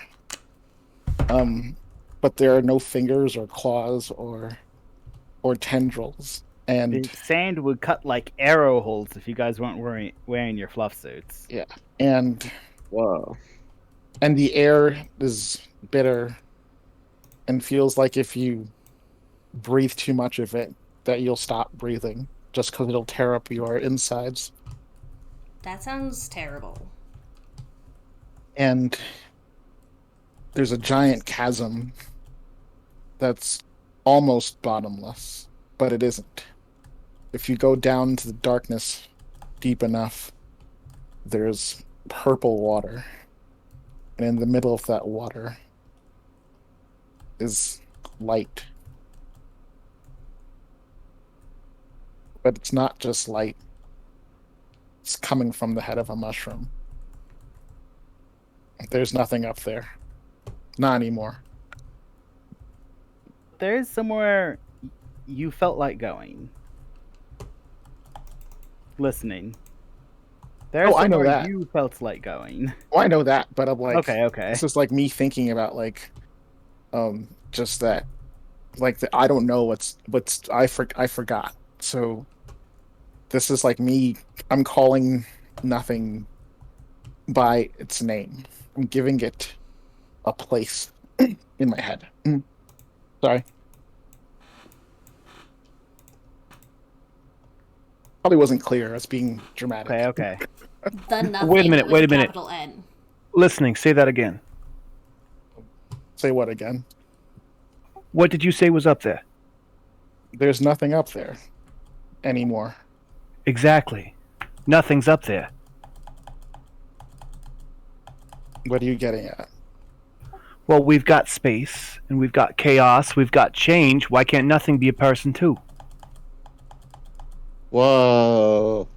But there are no fingers or claws or tendrils. The And sand would cut like arrow holes if you guys weren't wearing your fluff suits. and Whoa. and the air is bitter and feels like if you breathe too much of it that you'll stop breathing just because it'll tear up your insides. That sounds terrible. And there's a giant chasm that's almost bottomless, but it isn't. If you go down into the darkness deep enough, there's purple water. And in the middle of that water is light. But it's not just light. It's coming from the head of a mushroom. There's nothing up there. Not anymore. There's somewhere you felt like going. Listening. There's Oh, I know somewhere that. you felt like going. Well, I know that, but I'm like, Okay. this is like me thinking about like, just that, like I don't know what's I forgot. So, this is like me. I'm calling nothing by its name. I'm giving it a place in my head. Sorry. Probably wasn't clear. I was being dramatic. Okay. The nothing Wait a minute, with wait a a minute. capital N. Listening, say that again. Say what again? What did you say was up there? There's nothing up there anymore. Exactly. Nothing's up there. What are you getting at? Well, we've got space, and we've got chaos, we've got change. Why can't nothing be a person too? Whoa.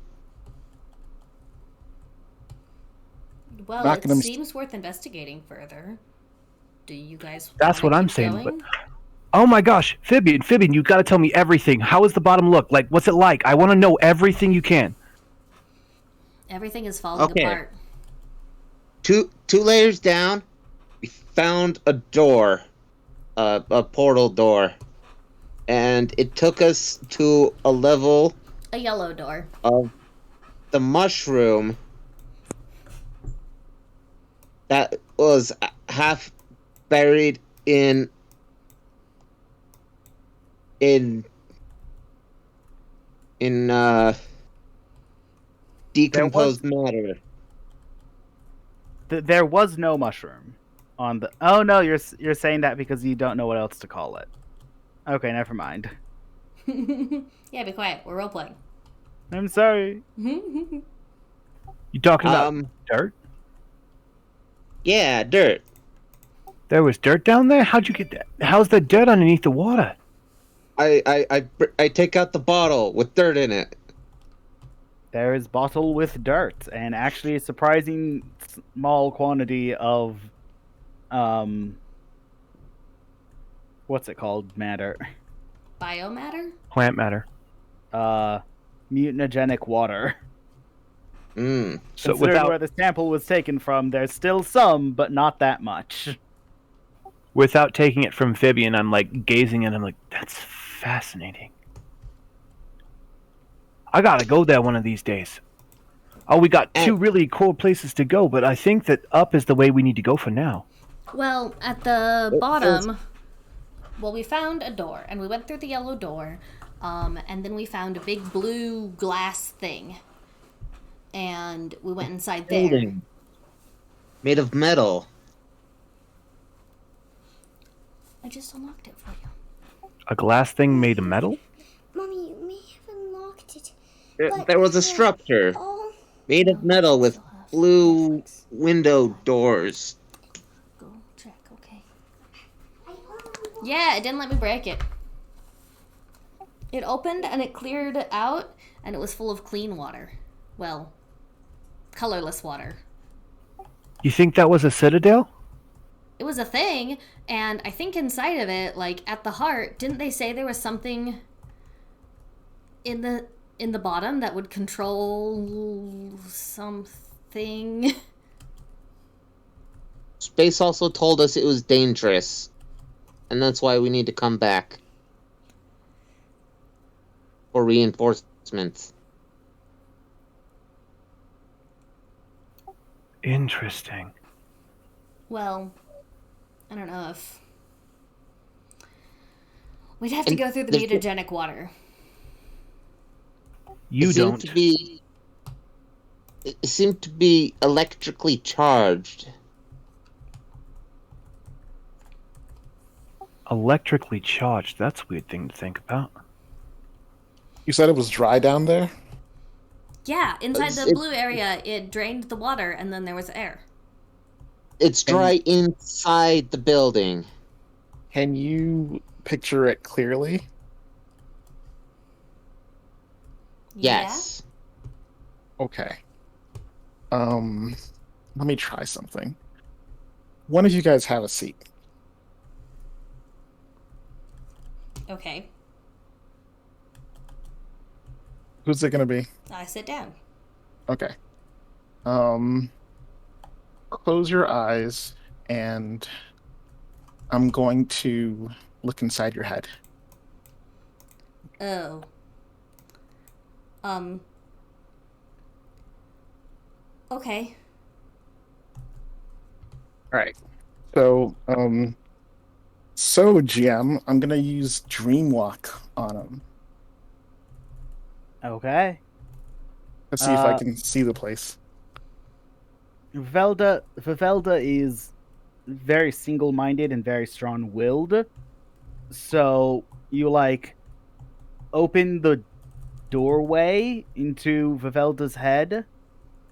Well, Not it gonna- seems worth investigating further. Do you guys? That's wanna what I'm keep saying, going? but- Oh my gosh, Fibian, you gotta tell me everything. How does the bottom look? Like, what's it like? I want to know everything you can. Everything is falling Okay. apart. Two layers down, we found a door, a portal door, and it took us to a level A yellow door. of the mushroom that was half buried in decomposed matter. There was no mushroom on the. Oh no, you're saying that because you don't know what else to call it. Okay, never mind. Yeah, be quiet. We're role playing. I'm sorry. You talking about dirt? Yeah, dirt. There was dirt down there? How'd you get that? How's the dirt underneath the water? I take out the bottle with dirt in it. There is bottle with dirt, and actually a surprising small quantity of, what's it called? Matter. Biomatter? Plant matter. Mutagenic water. Mm. So Considering without where the sample was taken from, there's still some, but not that much. without taking it from Fibian, I'm like gazing and I'm like, that's fascinating. I gotta go there one of these days. Oh, we got two really cool places to go, but I think that up is the way we need to go for now. Well, at the bottom, well, we found a door, and we went through the yellow door, and then we found a big blue glass thing, and we went inside there. Building. Made of metal. I just unlocked it for you. A glass thing made of metal? There was a structure made of metal with blue window doors. Go check, okay. Yeah, it didn't let me break it. It opened and it cleared out, and it was full of clean water. Well, colorless water. You think that was a citadel? It was a thing, and I think inside of it, like at the heart, didn't they say there was something in the bottom that would control something? Space also told us it was dangerous, and that's why we need to come back for reinforcements. Interesting. Well, I don't know if we'd have to And go through the there's- mutagenic water. You it seemed don't. to be. It seemed to be electrically charged. Electrically charged. That's a weird thing to think about. You said it was dry down there? Yeah, inside the It- blue area, it drained the water, and then there was air. It's dry inside the building. Can you picture it clearly? Yes. Okay. Let me try something. One of you guys have a seat. Yeah? Okay, Who's it gonna be? I sit down. Okay. Close your eyes, and I'm going to look inside your head. Oh. Okay. All right. So GM, I'm gonna use Dreamwalk on him. Okay. Let's see if I Uh, can see the place. Vivelda is very single-minded and very strong-willed. So you open the doorway into Vivelda's head,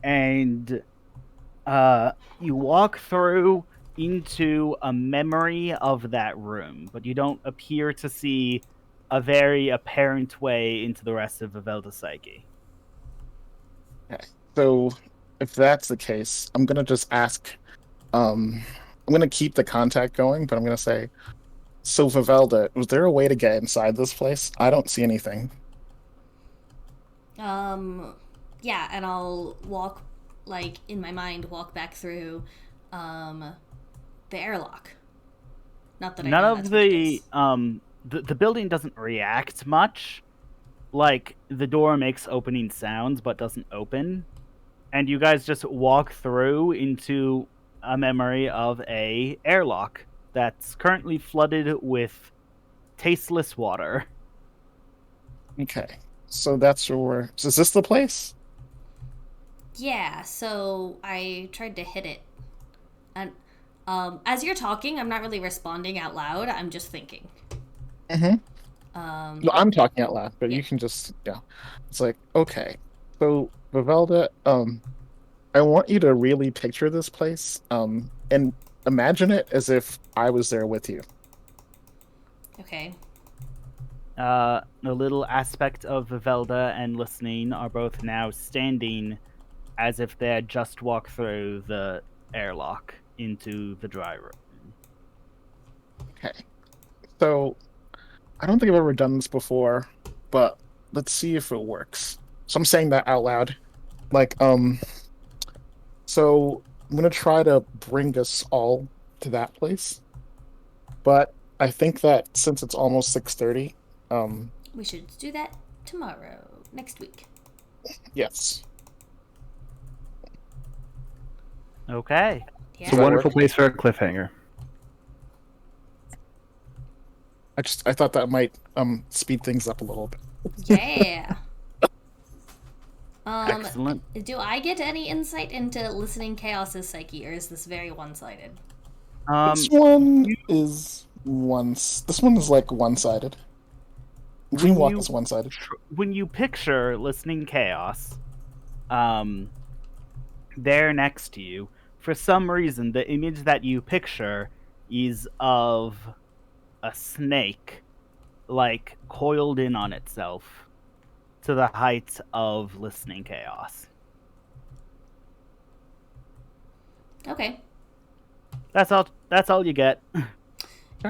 and you walk through into a memory of that room, but you don't appear to see a very apparent way into the rest of Vivelda's psyche. So if that's the case, I'm gonna just ask. I'm gonna keep the contact going, but I'm gonna say, so Vivelda, was there a way to get inside this place? I don't see anything. Yeah, and I'll walk, in my mind, walk back through, the airlock. Not that I None know of that's what it the is. the building doesn't react much. Like, the door makes opening sounds but doesn't open, and you guys just walk through into a memory of a airlock that's currently flooded with tasteless water. Okay, so that's where we're. So is this the place? Yeah, so I tried to hit it. And as you're talking, I'm not really responding out loud. I'm just thinking. Mm-hmm. No, I'm talking out loud, but Yeah. you can just It's like, okay, so Vivelda, I want you to really picture this place, and imagine it as if I was there with you. Okay. The little aspect of Vivelda and listening are both now standing as if they had just walked through the airlock into the dry room. Okay, so I don't think I've ever done this before, but let's see if it works. So I'm saying that out loud, so I'm gonna try to bring us all to that place, but I think that since it's almost 6:30, We should do that tomorrow, next week. yes. Okay. Yeah. It's a wonderful place for a cliffhanger. I thought that might speed things up a little bit. Yeah. Excellent. Do I get any insight into listening Chaos's psyche, or is this very one-sided? This one is one-sided. Dreamwalk you- is one-sided. when you picture listening chaos, there next to you, for some reason, the image that you picture is of a snake, like coiled in on itself, to the height of listening chaos. Okay. That's all. That's all you get.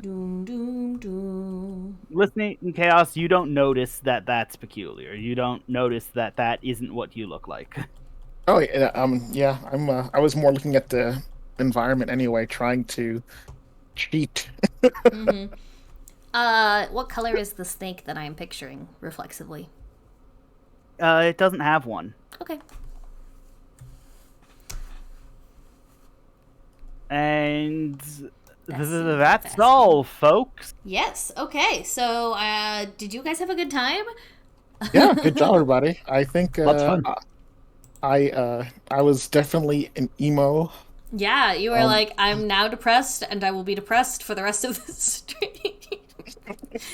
Doom, doom, doom. Listening in chaos, you don't notice that that's peculiar. You don't notice that that isn't what you look like. Oh yeah, yeah. I was more looking at the environment anyway, trying to cheat. Mm-hmm. What color is the snake that I'm picturing reflexively? It doesn't have one. Okay. And That's that's fascinating. all, folks. Yes. Okay. So, did you guys have a good time? Yeah, good job, everybody. I think Lots of fun. I was definitely an emo. Yeah, you were like, I'm now depressed, and I will be depressed for the rest of the stream.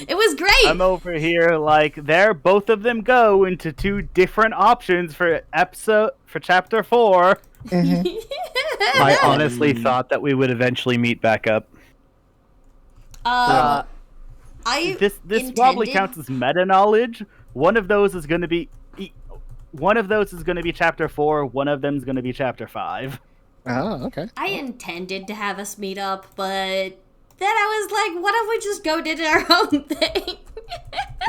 It was great. I'm over here like there. Both of them go into two different options for chapter 4. I honestly thought that we would eventually meet back up. I This probably intended- counts as meta knowledge. One of those is going to be chapter 4. One of them is going to be chapter 5. Oh, okay. I intended to have us meet up, but then I was like, what if we just go did our own thing?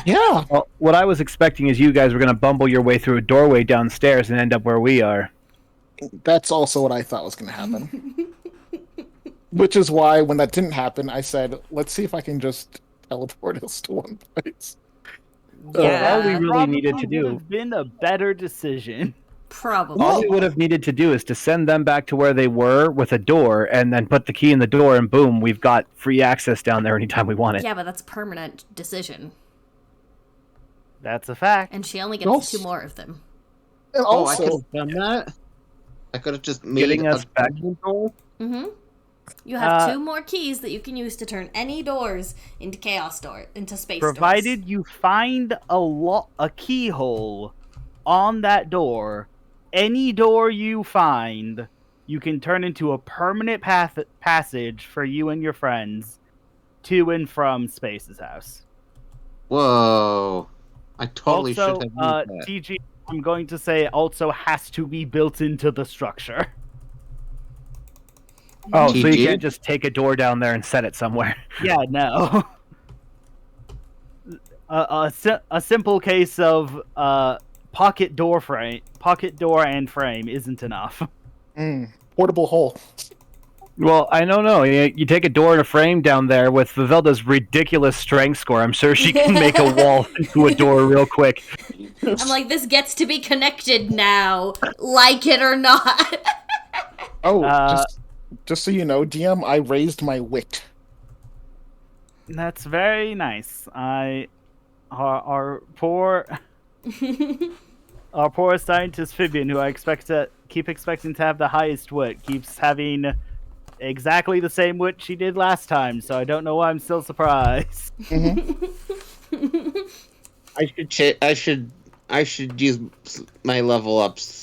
Yeah. Well, what I was expecting is you guys were going to bumble your way through a doorway downstairs and end up where we are. That's also what I thought was going to happen. Which is why, when that didn't happen, I said, let's see if I can just teleport us to one place. all we really Probably needed to do- would have been a better decision. Probably. All we would have needed to do is to send them back to where they were with a door and then put the key in the door and boom, we've got free access down there anytime we want it. Yeah, but that's a permanent decision. That's a fact. And she only No. gets 2 more of them. And Oh, I could also, have done that. I could have just made Getting us back. door. Mm-hmm. You have 2 Uh, more keys that you can use to turn any doors into into space Provided doors. you find a keyhole on that door, any door you find, you can turn into a permanent passage for you and your friends to and from Space's house. Whoa! I totally Also, should have used that. TG, I'm going to say also has to be built into the structure. Oh, so you TG? can't just take a door down there and set it somewhere. Yeah, no. A simple case of pocket door and frame isn't enough. portable hole. Well, I don't know. You take a door and a frame down there with Vivelda's ridiculous strength score. I'm sure she can make a wall into a door real quick. I'm like, this gets to be connected now, like it or not. Oh, Uh, just so you know, DM, I raised my wit. That's very nice. Our poor scientist Fibian, who I keep expecting to have the highest wit, keeps having exactly the same wit she did last time. So I don't know why I'm still surprised. I should use my level ups.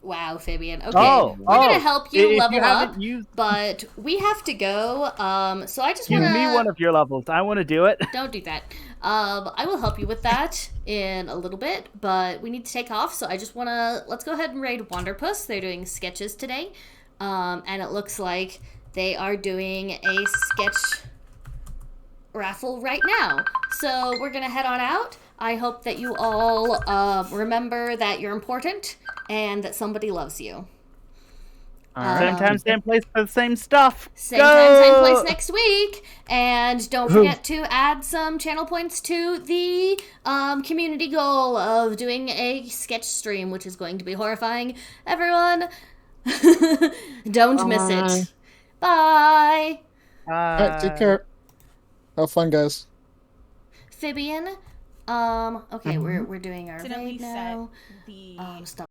Wow, Fabian. Okay, Oh, we're gonna help you if level up, haven't used, but we have to go. So I just give wanna me one of your levels. I want to do it. Don't do that. I will help you with that in a little bit, but we need to take off. So I just let's go ahead and raid Wanderpuss. They're doing sketches today, and it looks like they are doing a sketch raffle right now. So we're gonna head on out. I hope that you all remember that you're important and that somebody loves you. Same time, same place for the same stuff. Same time, same place next week. And don't forget to add some channel points to the community goal of doing a sketch stream, which is going to be horrifying. Everyone, don't miss it. Bye. Alright, take care. Have fun, guys. Fibian, okay, we're doing our Accidentally raid set now. the Stop.